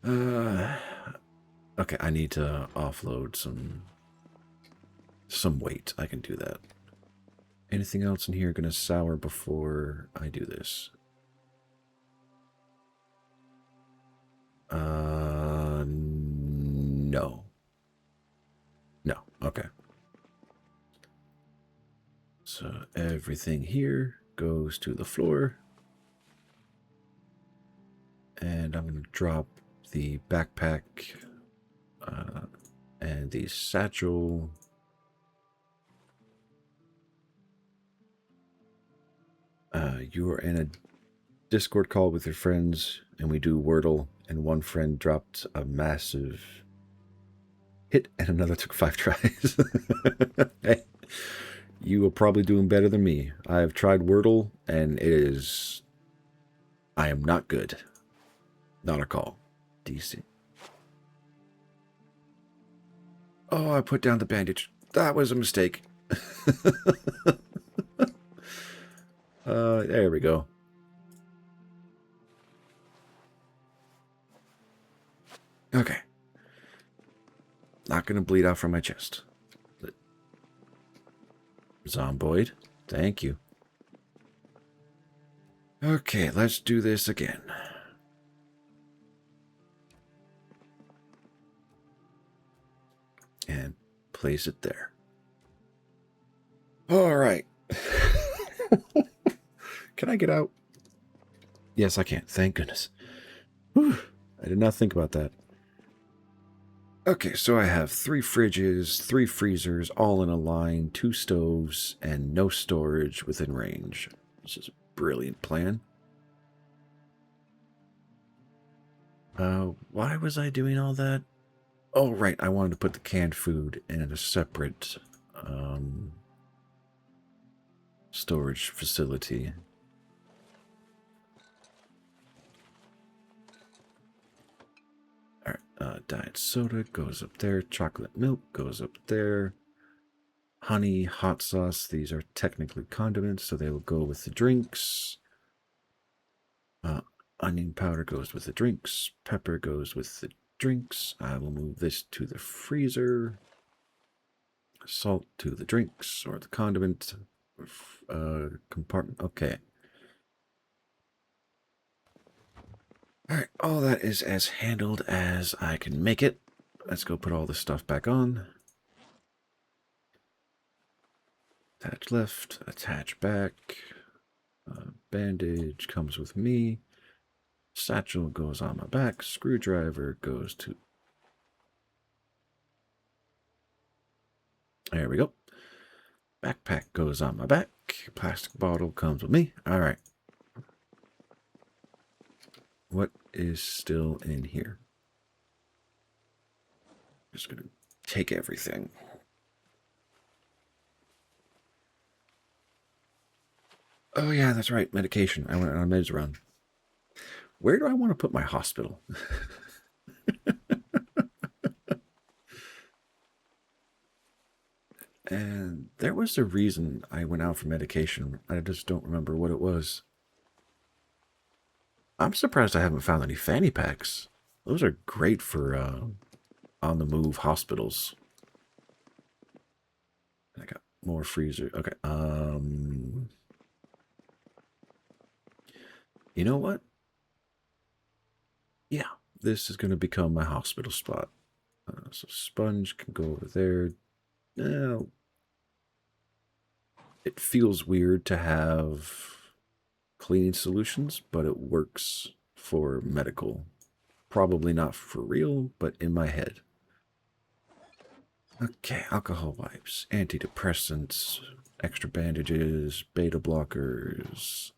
Okay, I need to offload some weight. I can do that. Anything else in here gonna sour before I do this? No. No, okay. So everything here goes to the floor. And I'm gonna drop the backpack and the satchel. You are in a Discord call with your friends, and we do Wordle, and one friend dropped a massive hit, and another took 5 tries. Hey, you are probably doing better than me. I have tried Wordle, and it is... I am not good. Not a call. DC. Oh, I put down the bandage. That was a mistake. There we go. Okay. Not gonna bleed out from my chest. Zomboid, thank you. Okay, let's do this again. And place it there. All right. Can I get out? Yes, I can. Thank goodness. Whew. I did not think about that. Okay, so I have 3 fridges, 3 freezers, all in a line, 2 stoves, and no storage within range. This is a brilliant plan. Why was I doing all that? Oh, right, I wanted to put the canned food in a separate storage facility. Alright, diet soda goes up there, chocolate milk goes up there, honey, hot sauce, these are technically condiments, so they will go with the drinks. Onion powder goes with the drinks, pepper goes with the drinks. I will move this to the freezer. Salt to the drinks or the condiment compartment. Okay. Alright, all that is as handled as I can make it. Let's go put all this stuff back on. Attach left, attach back. Bandage comes with me. Satchel goes on my back. Screwdriver goes to... There we go. Backpack goes on my back. Plastic bottle comes with me. All right. What is still in here? Just going to take everything. Oh, yeah, that's right. Medication. I went on a meds run. Where do I want to put my hospital? And there was a reason I went out for medication. I just don't remember what it was. I'm surprised I haven't found any fanny packs. Those are great for on-the-move hospitals. I got more freezer. Okay. You know what? Yeah, this is going to become my hospital spot. So sponge can go over there. Now, it feels weird to have cleaning solutions, but it works for medical. Probably not for real, but in my head. Okay, alcohol wipes, antidepressants, extra bandages, beta blockers,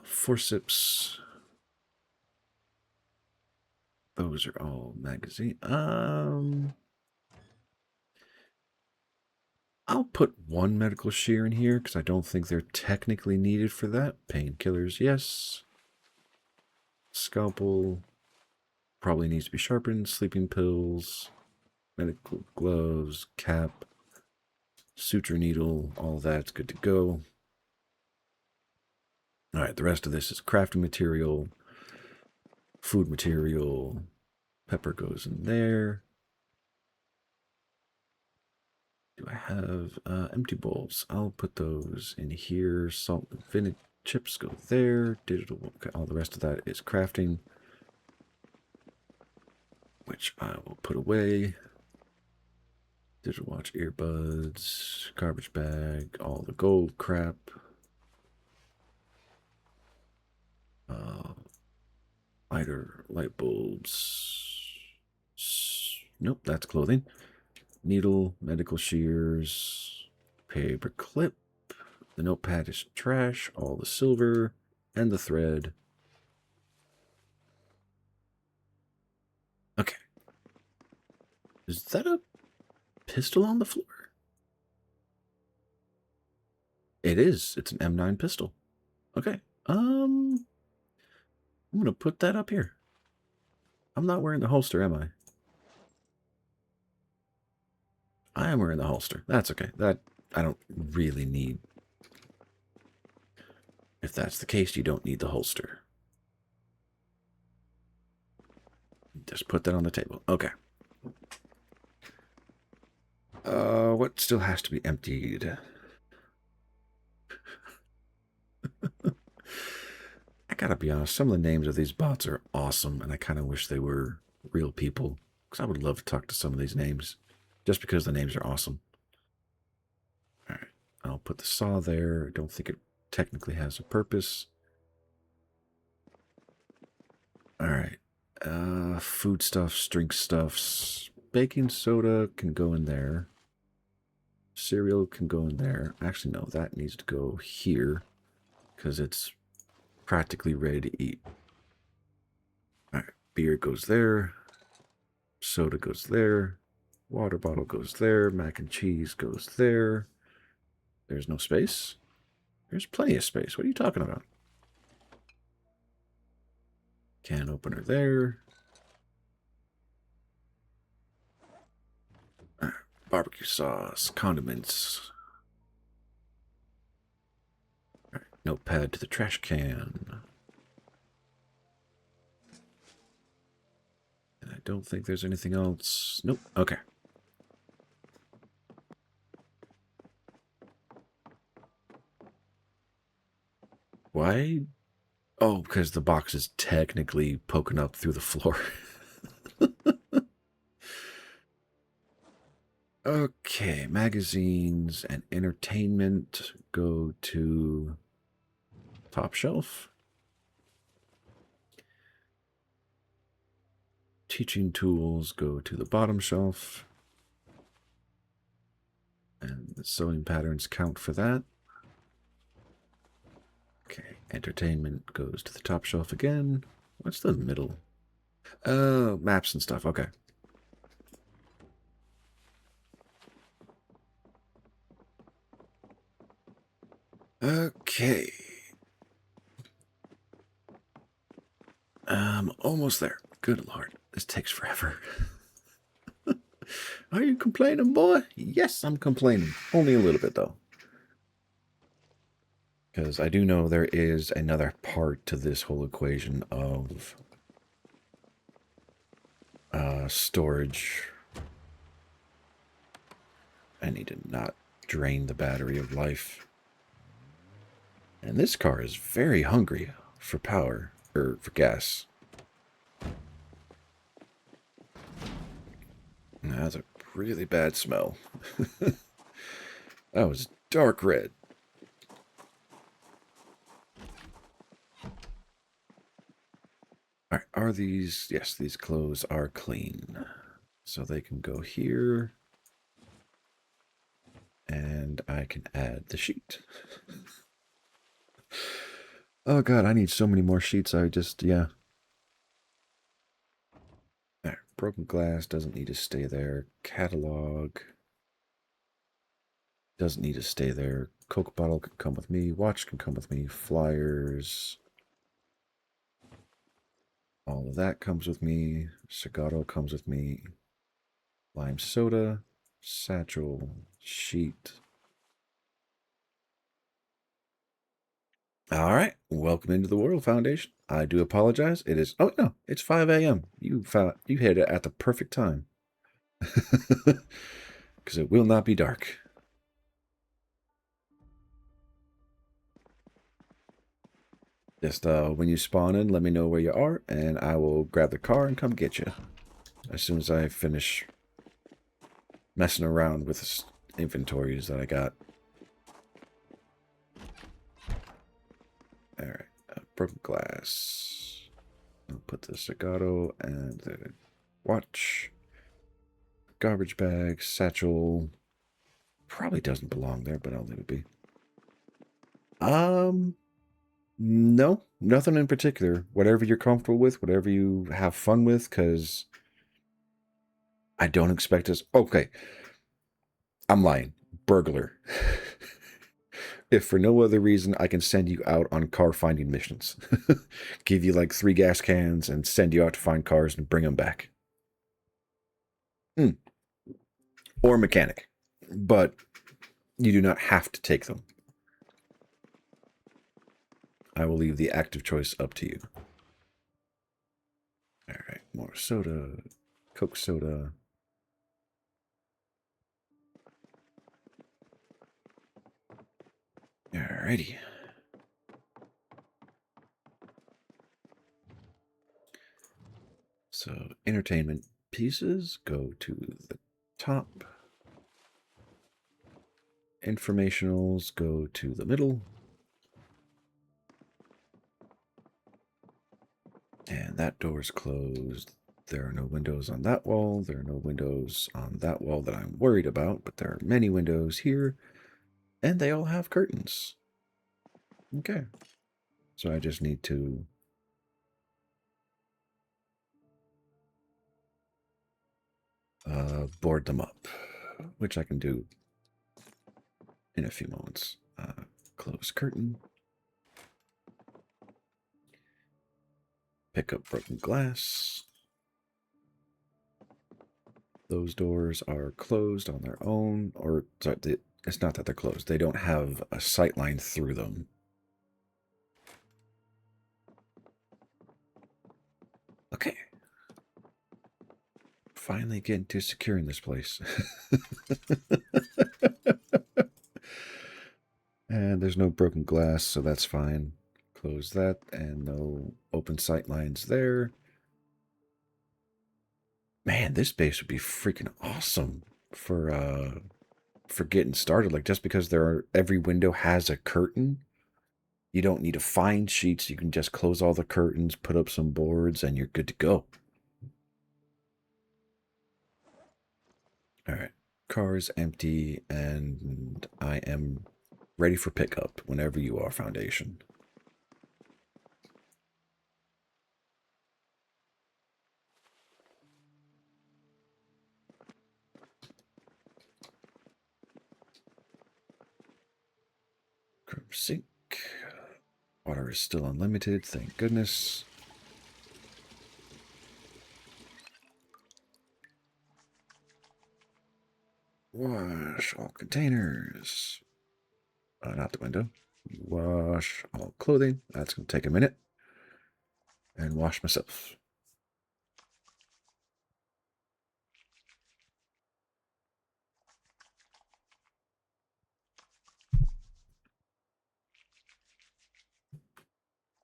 forceps. Those are all magazine. I'll put one medical shear in here because I don't think they're technically needed for that. Painkillers, yes. Scalpel probably needs to be sharpened. Sleeping pills, medical gloves, cap, suture needle, all that's good to go. All right, the rest of this is crafting material, food material. Pepper goes in there. Do I have empty bowls? I'll put those in here. Salt and vinegar chips go there. Digital, okay, all the rest of that is crafting, which I will put away. Digital watch, earbuds, garbage bag, all the gold crap. Lighter, light bulbs. Nope, that's clothing. Needle, medical shears, paper clip. The notepad is trash, all the silver, and the thread. Okay. Is that a pistol on the floor? It is. It's an M9 pistol. Okay. I'm gonna put that up here. I'm not wearing the holster, am I? I am wearing the holster. That's okay. That I don't really need. If that's the case, you don't need the holster. Just put that on the table. Okay. What still has to be emptied? I gotta be honest, some of the names of these bots are awesome, and I kind of wish they were real people, because I would love to talk to some of these names, just because the names are awesome. Alright, I'll put the saw there. I don't think it technically has a purpose. Alright, foodstuffs, drink stuffs, baking soda can go in there. Cereal can go in there. Actually, no, that needs to go here, because it's practically ready to eat. Alright, beer goes there. Soda goes there. Water bottle goes there. Mac and cheese goes there. There's no space. There's plenty of space. What are you talking about? Can opener there. Barbecue sauce, condiments. Right, notepad to the trash can. And I don't think there's anything else. Nope. Okay. Why? Oh, because the box is technically poking up through the floor. Okay, magazines and entertainment go to top shelf. Teaching tools go to the bottom shelf. And the sewing patterns count for that. Okay, entertainment goes to the top shelf again. What's the middle? Oh, maps and stuff. Okay. Okay. Almost there. Good Lord, this takes forever. Are you complaining, boy? Yes, I'm complaining. Only a little bit, though. Because I do know there is another part to this whole equation of storage. I need to not drain the battery of life. And this car is very hungry for power, or for gas. That's a really bad smell. That was dark red. Alright, are these... Yes, these clothes are clean. So they can go here. And I can add the sheet. Oh god, I need so many more sheets. Yeah. Alright, broken glass doesn't need to stay there. Catalog doesn't need to stay there. Coke bottle can come with me. Watch can come with me. Flyers. All of that comes with me. Cigato comes with me. Lime soda. Satchel. Sheet. All right. Welcome into the World Foundation. I do apologize. It is... Oh, no. It's 5 a.m. You hit it at the perfect time. Because it will not be dark. Just when you spawn in, let me know where you are, and I will grab the car and come get you. As soon as I finish messing around with inventories that I got. Alright, broken glass. I'll put the Cigato and the watch. Garbage bag, satchel. Probably doesn't belong there, but I'll leave it be. No, nothing in particular. Whatever you're comfortable with, whatever you have fun with, because I don't expect us... Okay, I'm lying. Burglar. If for no other reason, I can send you out on car finding missions. Give you like 3 gas cans and send you out to find cars and bring them back. Or mechanic. But you do not have to take them. I will leave the active choice up to you. Alright, more soda. Coke soda. Alrighty. So, entertainment pieces go to the top. Informationals go to the middle. And that door is closed. There are no windows on that wall. There are no windows on that wall that I'm worried about, but there are many windows here, and they all have curtains. Okay. So I just need to board them up, which I can do in a few moments. Close curtain. Pick up broken glass. Those doors are closed on their own, or sorry, it's not that they're closed. They don't have a sight line through them. Okay. Finally getting to securing this place. And there's no broken glass, so that's fine. Close that, and no open sight lines there. Man, this base would be freaking awesome for getting started. Like, just because every window has a curtain, you don't need to find sheets. You can just close all the curtains, put up some boards, and you're good to go. All right, car is empty, and I am ready for pickup whenever you are, Foundation. Sink. Water is still unlimited, thank goodness. Wash all containers. Not the window. Wash all clothing. That's going to take a minute. And wash myself.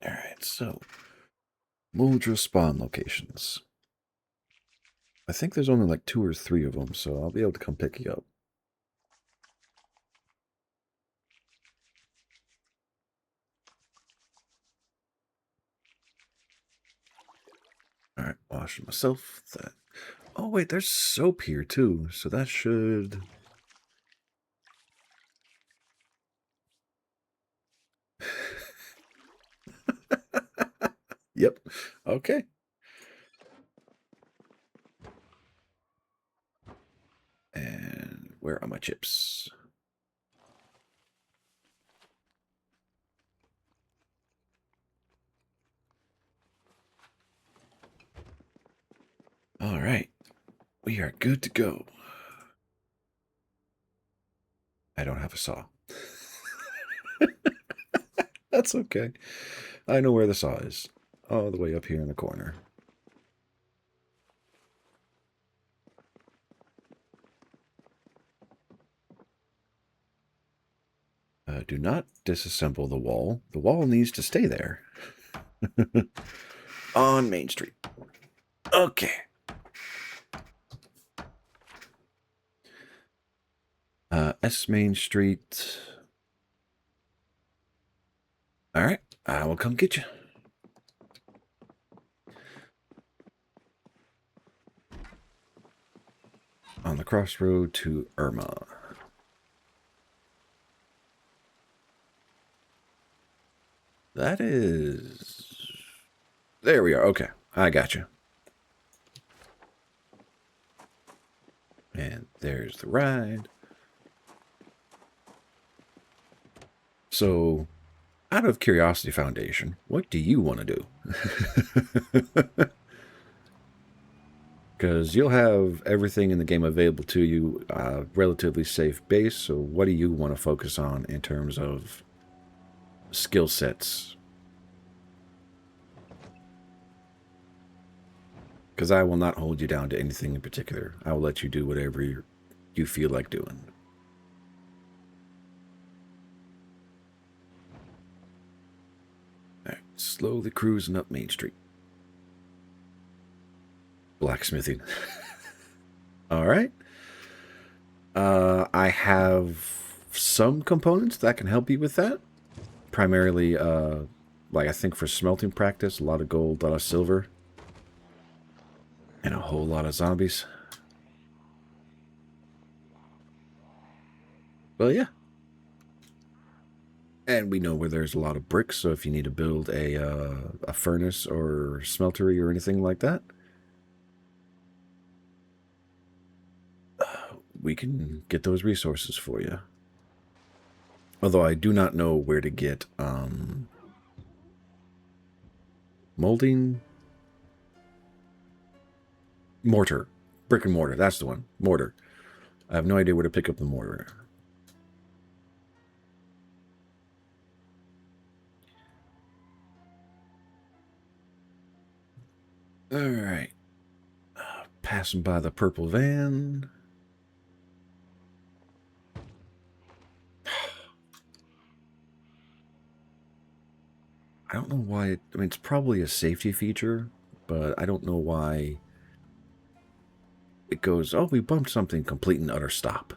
Alright, so Muldra spawn locations. I think there's only like 2 or 3 of them, so I'll be able to come pick you up. Alright, washing myself. That. Oh, wait, there's soap here too, so that should. Yep. Okay. And where are my chips? All right. We are good to go. I don't have a saw. That's okay. I know where the saw is. All the way up here in the corner. Do not disassemble the wall. The wall needs to stay there. On Main Street. Okay. S Main Street. All right. I will come get you. On the crossroad to Irma. That is... There we are. Okay. I got you. And there's the ride. So, out of Curiosity Foundation, what do you want to do? Because you'll have everything in the game available to you, relatively safe base, so what do you want to focus on in terms of skill sets? Because I will not hold you down to anything in particular. I will let you do whatever you feel like doing. All right, slowly cruising up Main Street. Blacksmithing. All right. I have some components that can help you with that. Primarily, like I think for smelting practice, a lot of gold, a lot of silver, and a whole lot of zombies. Well, yeah. And we know where there's a lot of bricks, so if you need to build a furnace or smeltery or anything like that, we can get those resources for you. Although I do not know where to get molding mortar. Brick and mortar, that's the one. Mortar. I have no idea where to pick up the mortar. Alright. Passing by the purple van. I don't know why. I mean, it's probably a safety feature, but I don't know why it goes, oh, we bumped something, complete and utter stop.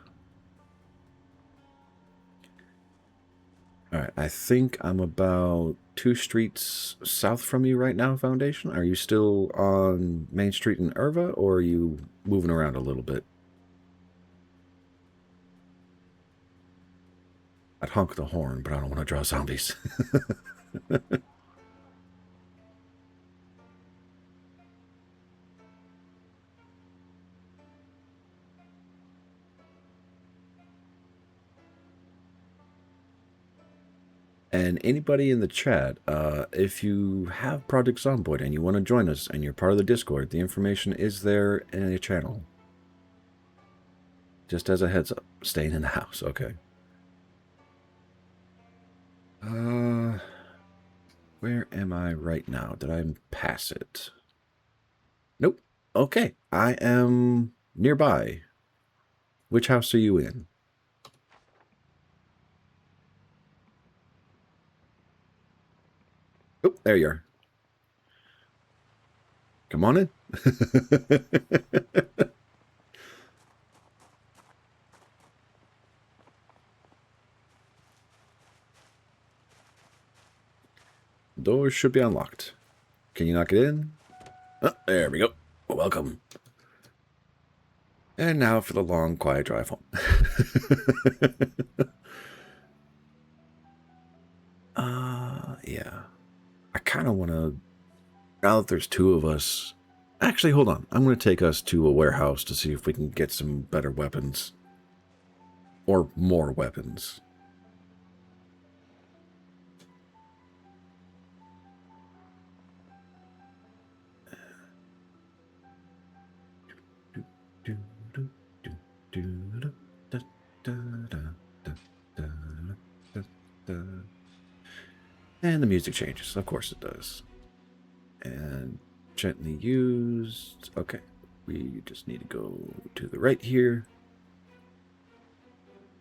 All right, I think I'm about 2 streets south from you right now, Foundation. Are you still on Main Street in Irva, or are you moving around a little bit? I'd honk the horn, but I don't want to draw zombies. And anybody in the chat, if you have Project Zomboid and you want to join us and you're part of the Discord, the information is there in a channel. Just as a heads up, staying in the house, okay. Where am I right now? Did I pass it? Nope. Okay, I am nearby. Which house are you in? Oh, there you are. Come on in. Doors should be unlocked. Can you not get in? Oh, there we go. Welcome. And now for the long, quiet drive home. Yeah. I kind of want to, now that there's two of us, actually, hold on. I'm going to take us to a warehouse to see if we can get some better weapons. Or more weapons. And the music changes. Of course it does. And gently used. Okay. We just need to go to the right here.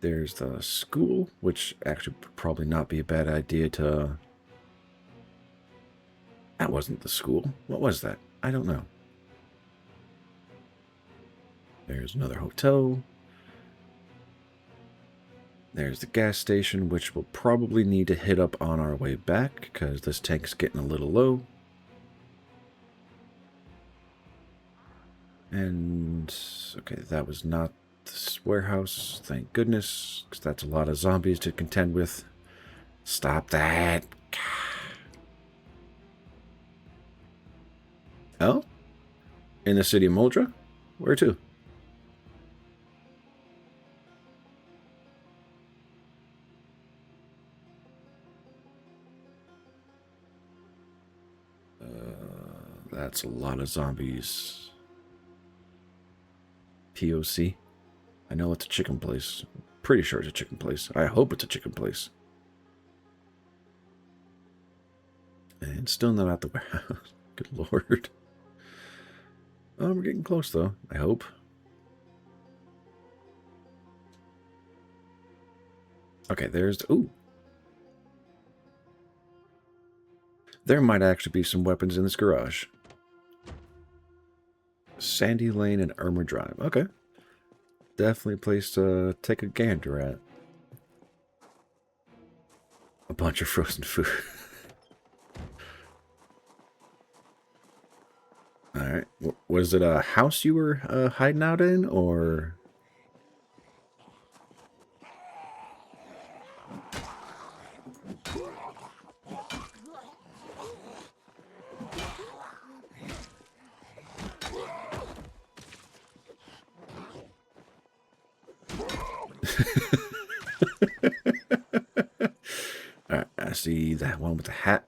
There's the school, which actually would probably not be a bad idea to... That wasn't the school. What was that? I don't know. There's another hotel. There's the gas station, which we'll probably need to hit up on our way back, because this tank's getting a little low. And, okay, that was not this warehouse, thank goodness, because that's a lot of zombies to contend with. Stop that. Oh? In the city of Moldra? Where to? That's a lot of zombies. POC? I know it's a chicken place. Pretty sure it's a chicken place. I hope it's a chicken place. And still not at the warehouse. Good lord. Oh, we're getting close though, I hope. Okay, there's... Ooh. There might actually be some weapons in this garage. Sandy Lane and Irma Drive. Okay. Definitely a place to take a gander at. A bunch of frozen food. Alright. Was it a house you were hiding out in, or... Alright, I see that one with the hat.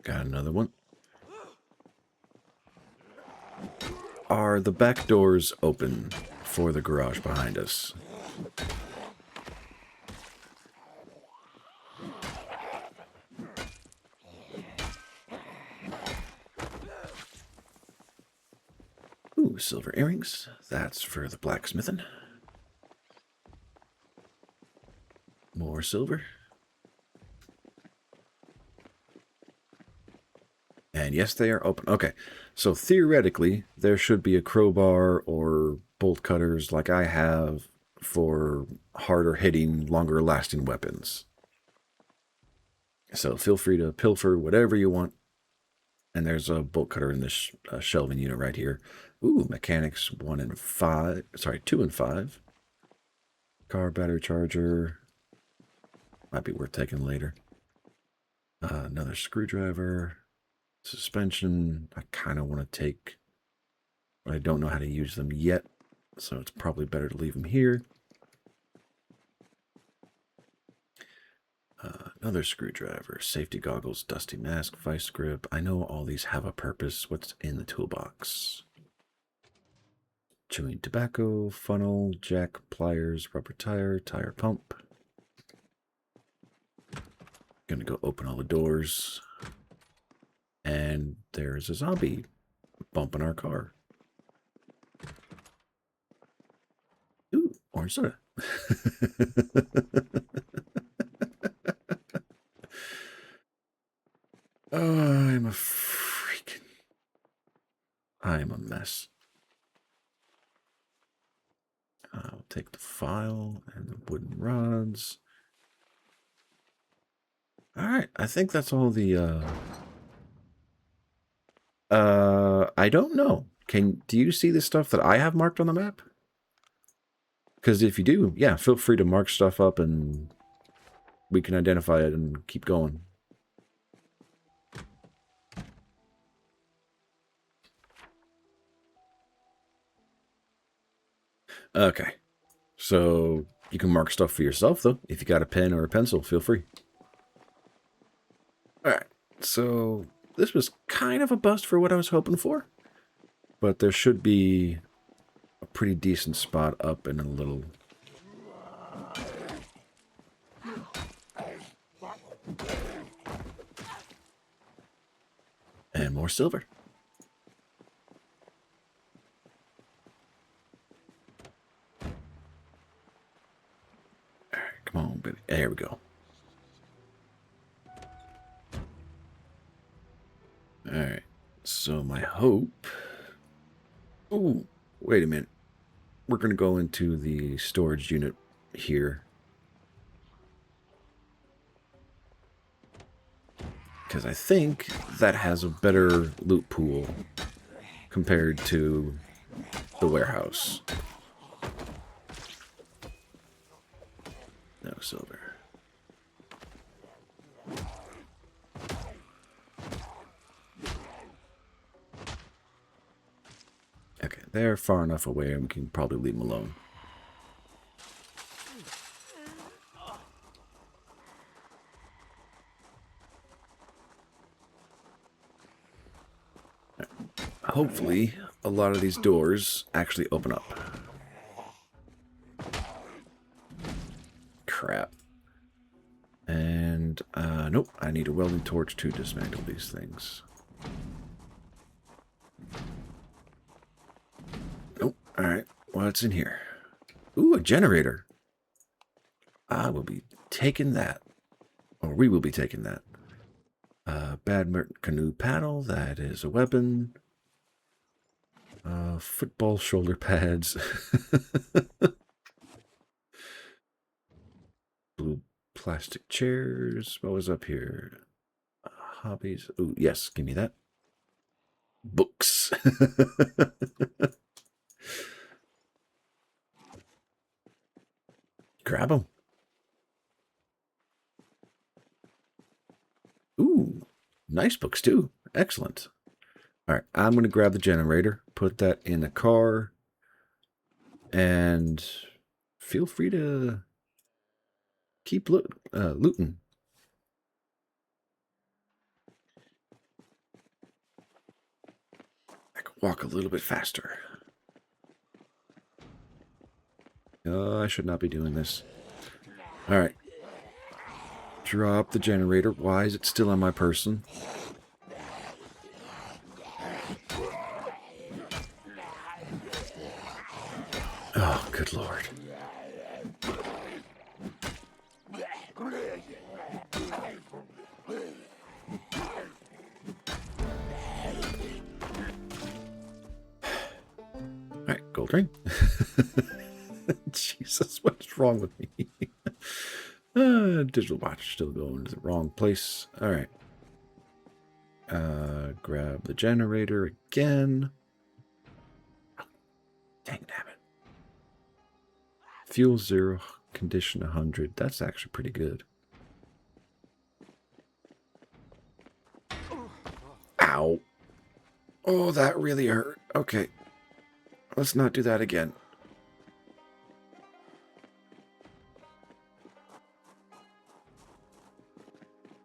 Got another one. Are the back doors open for the garage behind us? Ooh, silver earrings. That's for the blacksmithing. More silver. And yes, they are open. Okay, so theoretically, there should be a crowbar or bolt cutters like I have for harder hitting, longer lasting weapons. So feel free to pilfer whatever you want. And there's a bolt cutter in this shelving unit right here. Ooh, mechanics 1 and 5. Sorry, 2 and 5. Car battery charger. Might be worth taking later. Another screwdriver. Suspension. I kind of want to take, but I don't know how to use them yet. So it's probably better to leave them here. Another screwdriver, safety goggles, dusty mask, vice grip. I know all these have a purpose. What's in the toolbox? chewing tobacco, funnel, jack, pliers, rubber tire, tire pump. Gonna go open all the doors. And there's a zombie bumping our car. Ooh, orange soda. I'm a mess. I'll take the file and the wooden rods. All right, I think that's all the, I don't know. Do you see the stuff that I have marked on the map? Because if you do, yeah, feel free to mark stuff up and we can identify it and keep going. Okay. So you can mark stuff for yourself, though. If you got a pen or a pencil, feel free. All right. So this was kind of a bust for what I was hoping for. But there should be a pretty decent spot up in a little... And more silver. All right, come on, baby. There we go. All right. So my hope... Ooh, wait a minute. We're going to go into the storage unit here. Because I think that has a better loot pool compared to the warehouse. No silver. Okay, they're far enough away and we can probably leave them alone. Hopefully, a lot of these doors actually open up. Crap. And, nope, I need a welding torch to dismantle these things. Nope, alright, what's in here? Ooh, a generator. I will be taking that. Or we will be taking that. Badminton canoe paddle, that is a weapon. Football shoulder pads. Blue plastic chairs. What was up here? Hobbies. Ooh, yes, give me that. Books. Grab them. Ooh, nice books too. Excellent. All right, I'm going to grab the generator, put that in the car, and feel free to keep looting. I can walk a little bit faster. I should not be doing this. All right. Drop the generator. Why is it still on my person? Oh, good Lord. All right, gold ring. Jesus, what's wrong with me? Digital watch still going to the wrong place. All right. Grab the generator again. Oh, dang it. Fuel 0, condition 100. That's actually pretty good. Ow. Oh, that really hurt. Okay. Let's not do that again.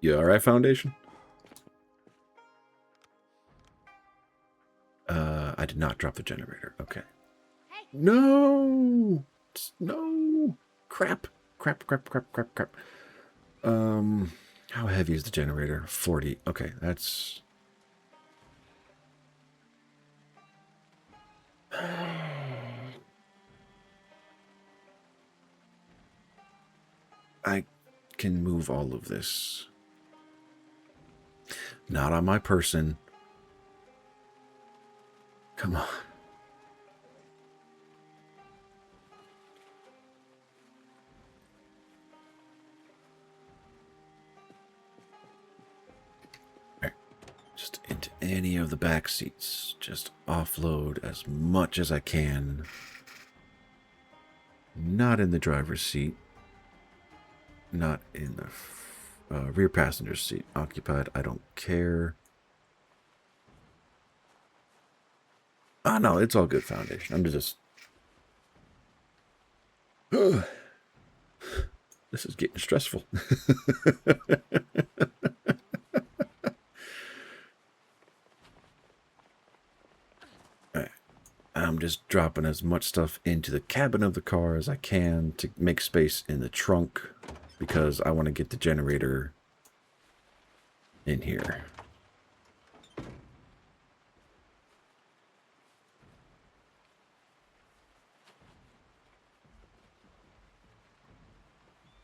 You alright, Foundation? I did not drop the generator. Okay. Hey, No! No! Crap. Crap, crap, crap, crap, crap. How heavy is the generator? 40. Okay, that's... I can move all of this. Not on my person. Come on. Just into any of the back seats. Just offload as much as I can. Not in the driver's seat. Not in the rear passenger seat. Occupied. I don't care. Oh, no, it's all good, Foundation. I'm just... This is getting stressful. I'm just dropping as much stuff into the cabin of the car as I can to make space in the trunk because I want to get the generator in here.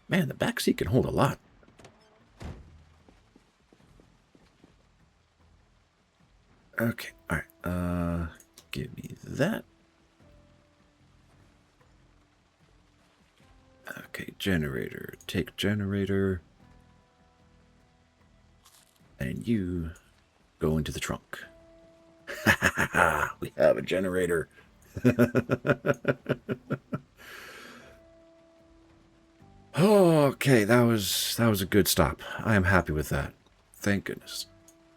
Man, the back seat can hold a lot. Okay, all right. Give me that. Okay, generator. Take generator. And you go into the trunk. We have a generator. Okay, that was a good stop. I am happy with that. Thank goodness.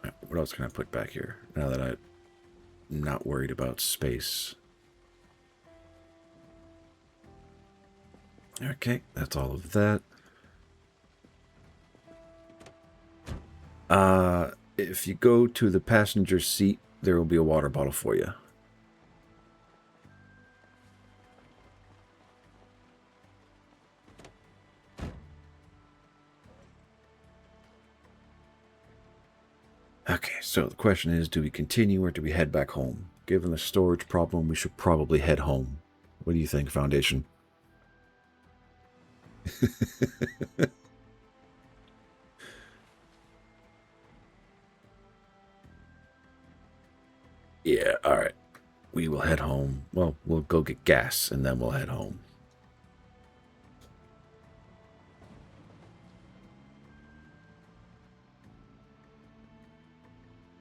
Right, what else can I put back here now that I'm not worried about space? Okay, that's all of that. If you go to the passenger seat, there will be a water bottle for you. Okay, so the question is, do we continue or do we head back home? Given the storage problem, we should probably head home. What do you think, Foundation? Yeah, alright. We will head home. Well, we'll go get gas and then we'll head home.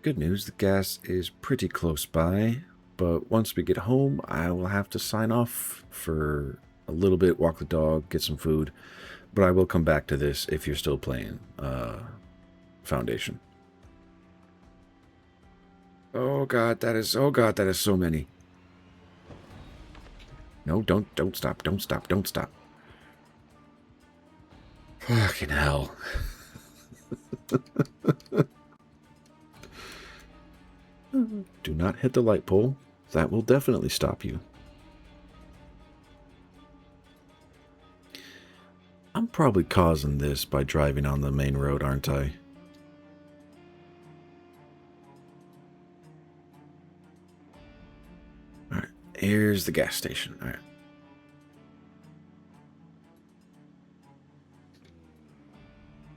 Good news, the gas is pretty close by, but once we get home, I will have to sign off for a little bit, walk the dog, get some food, but I will come back to this if you're still playing Foundation. Oh god, that is so many. No, don't stop, don't stop, don't stop. Fucking hell. Do not hit the light pole. That will definitely stop you. I'm probably causing this by driving on the main road, aren't I? Alright, here's the gas station. Alright.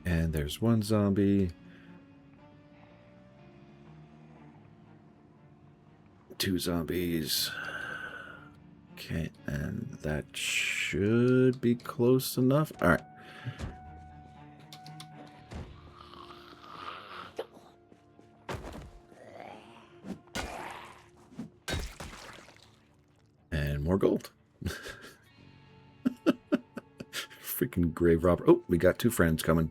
And there's one zombie. 2 zombies. Okay, and that should be close enough. All right. And more gold. Freaking grave robber. Oh, we got 2 friends coming.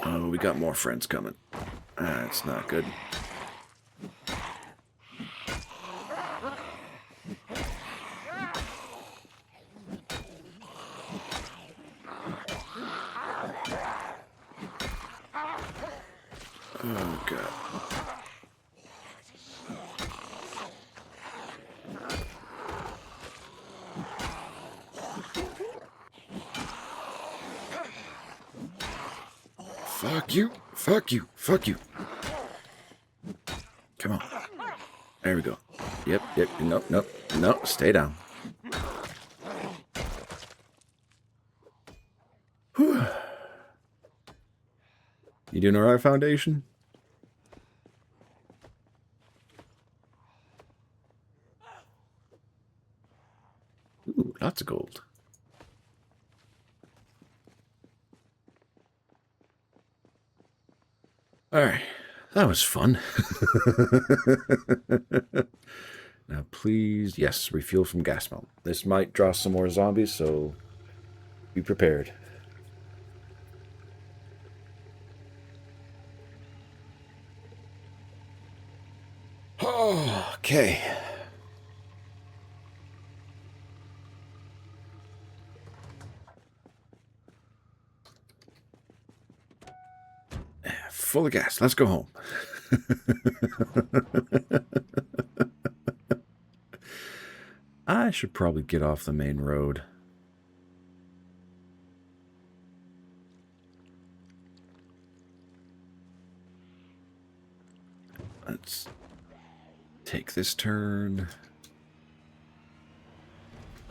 Oh, we got more friends coming. That's not good. God. Fuck you. Fuck you. Fuck you. Come on. There we go. Yep. Nope. No. Stay down. Whew. You doing alright, Foundation? Ooh, lots of gold. Alright. That was fun. Now, please, yes, refuel from gas mount. This might draw some more zombies, so be prepared. Oh, okay. Full of gas. Let's go home. I should probably get off the main road. Let's take this turn.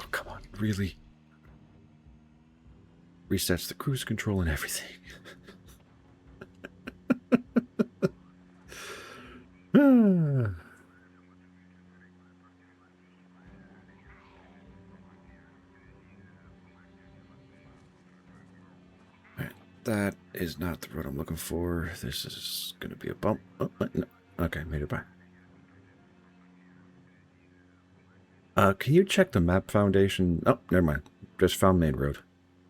Oh, come on. Really? Resets the cruise control and everything. Alright, that is not the road I'm looking for. This is going to be a bump. Oh, no. Okay, made it by. Can you check the map, Foundation? Oh, never mind. Just found main road.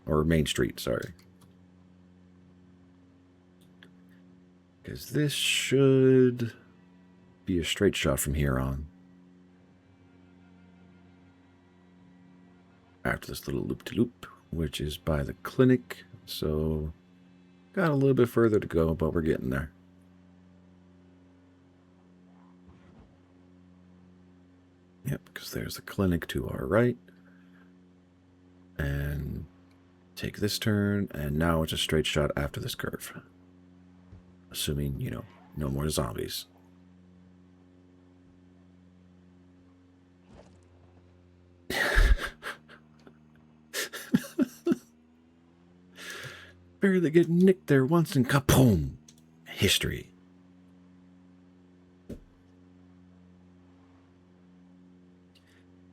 Or main street, sorry. Because this should be a straight shot from here on. After this little loop-to-loop, which is by the clinic. So, got a little bit further to go, but we're getting there. Yep, because there's the clinic to our right. And take this turn, and now it's a straight shot after this curve. Assuming, you know, no more zombies. Barely get nicked there once and kapoom! History.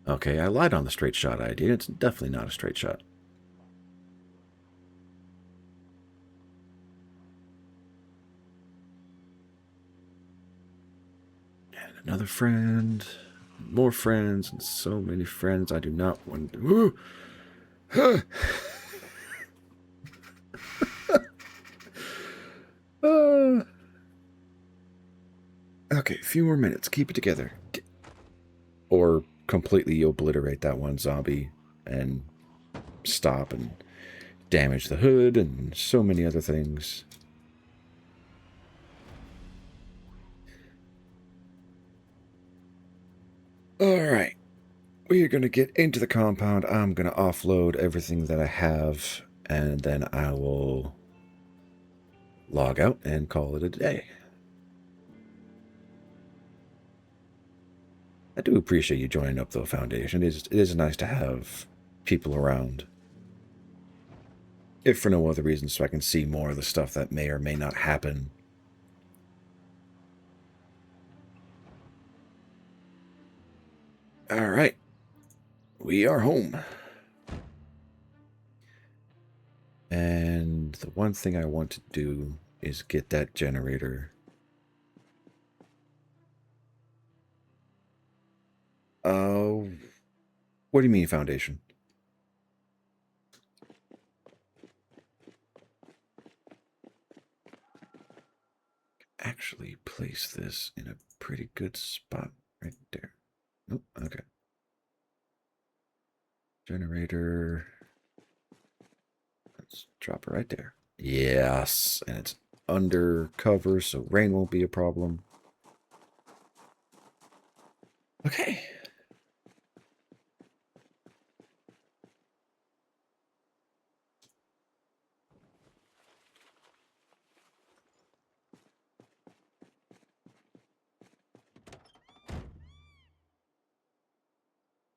Okay, I lied on the straight shot idea. It's definitely not a straight shot. And another friend. More friends, and so many friends I do not want to... Okay, a few more minutes. Keep it together. Or completely obliterate that one zombie and stop and damage the hood and so many other things. Alright. We are going to get into the compound. I'm going to offload everything that I have, and then I will log out and call it a day. I do appreciate you joining up, though, Foundation. It is nice to have people around. If for no other reason, so I can see more of the stuff that may or may not happen. Alright. We are home. And the one thing I want to do is get that generator. What do you mean, Foundation? Actually place this in a pretty good spot right there. Nope, okay. Generator. Let's drop it right there. Yes, and it's under cover so rain won't be a problem. Okay.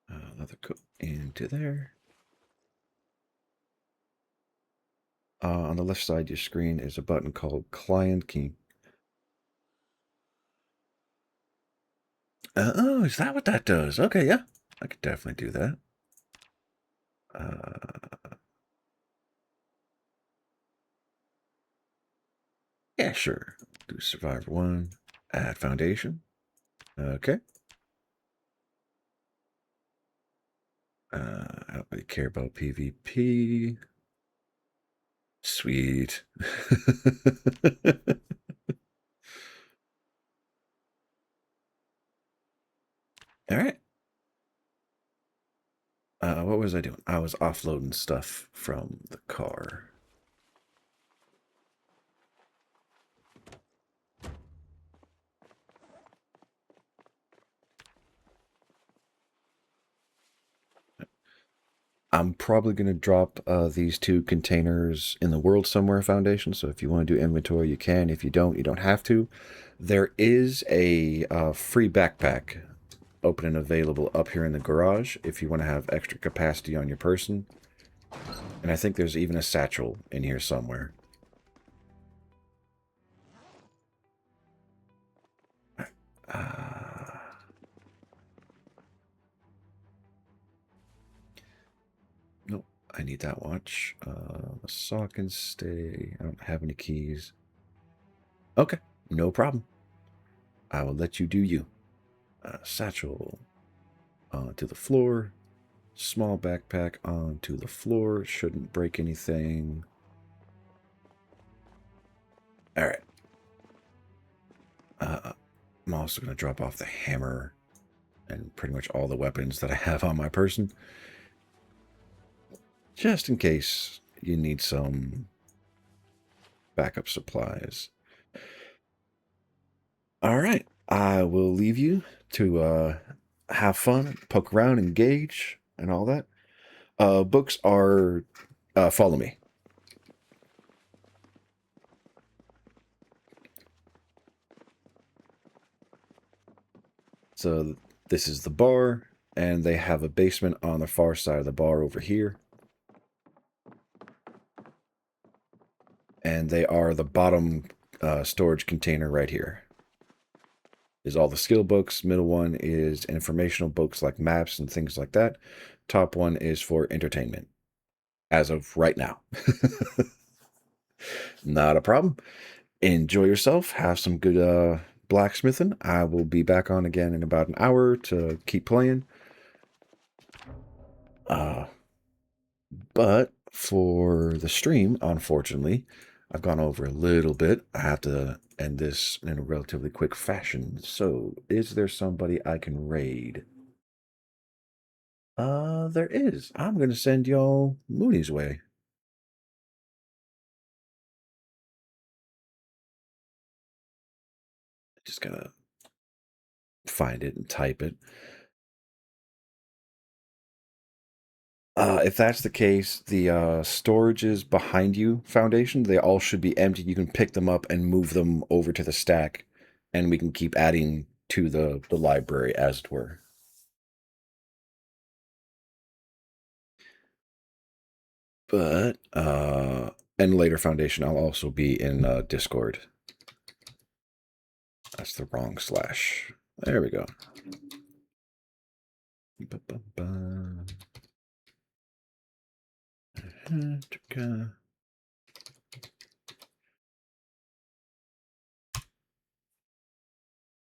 Another coat into there. On the left side of your screen is a button called Client Key. Oh, is that what that does? Okay, yeah. I could definitely do that. Yeah, sure. Do Survivor 1. Add Foundation. Okay. I don't really care about PvP. Sweet. All right. What was I doing? I was offloading stuff from the car. I'm probably going to drop these 2 containers in the world somewhere foundation. So if you want to do inventory, you can. If you don't have to. There is a free backpack open and available up here in the garage if you want to have extra capacity on your person. And I think there's even a satchel in here somewhere. Nope, I need that watch. The saw can stay. I don't have any keys. Okay, no problem. I will let you do you. Satchel onto the floor. Small backpack onto the floor. Shouldn't break anything. All right. I'm also going to drop off the hammer and pretty much all the weapons that I have on my person. Just in case you need some backup supplies. All right. I will leave you to have fun, poke around, engage, and all that. Books are follow me. So this is the bar, and they have a basement on the far side of the bar over here. And they are the bottom storage container right here. Is all the skill books. Middle one is informational books like maps and things like that. Top one is for entertainment. As of right now. Not a problem. Enjoy yourself. Have some good blacksmithing. I will be back on again in about an hour to keep playing. But for the stream, unfortunately, I've gone over a little bit. I have to end this in a relatively quick fashion. So, is there somebody I can raid? There is. I'm going to send y'all Mooney's way. Just gotta find it and type it. If that's the case, the storages behind you, Foundation, they all should be empty. You can pick them up and move them over to the stack, and we can keep adding to the library, as it were. But, and later, Foundation, I'll also be in Discord. That's the wrong slash. There we go.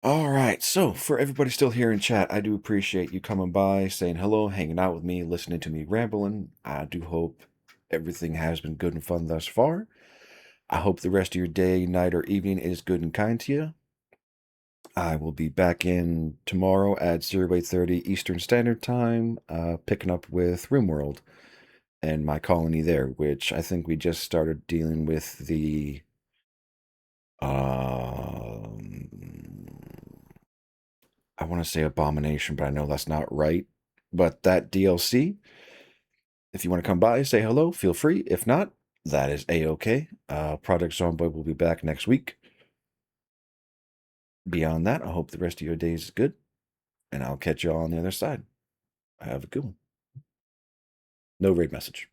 All right, so for everybody still here in chat, I do appreciate you coming by, saying hello, hanging out with me, listening to me rambling. I do hope everything has been good and fun thus far. I hope the rest of your day, night, or evening is good and kind to you. I will be back in tomorrow at 0830 Eastern Standard Time, picking up with RimWorld and my colony there, which I think we just started dealing with the Um, I want to say Abomination, but I know that's not right. But that DLC, if you want to come by, say hello, feel free. If not, that is A-OK. Project Zomboid will be back next week. Beyond that, I hope the rest of your day is good, and I'll catch you all on the other side. Have a good one. No raid message.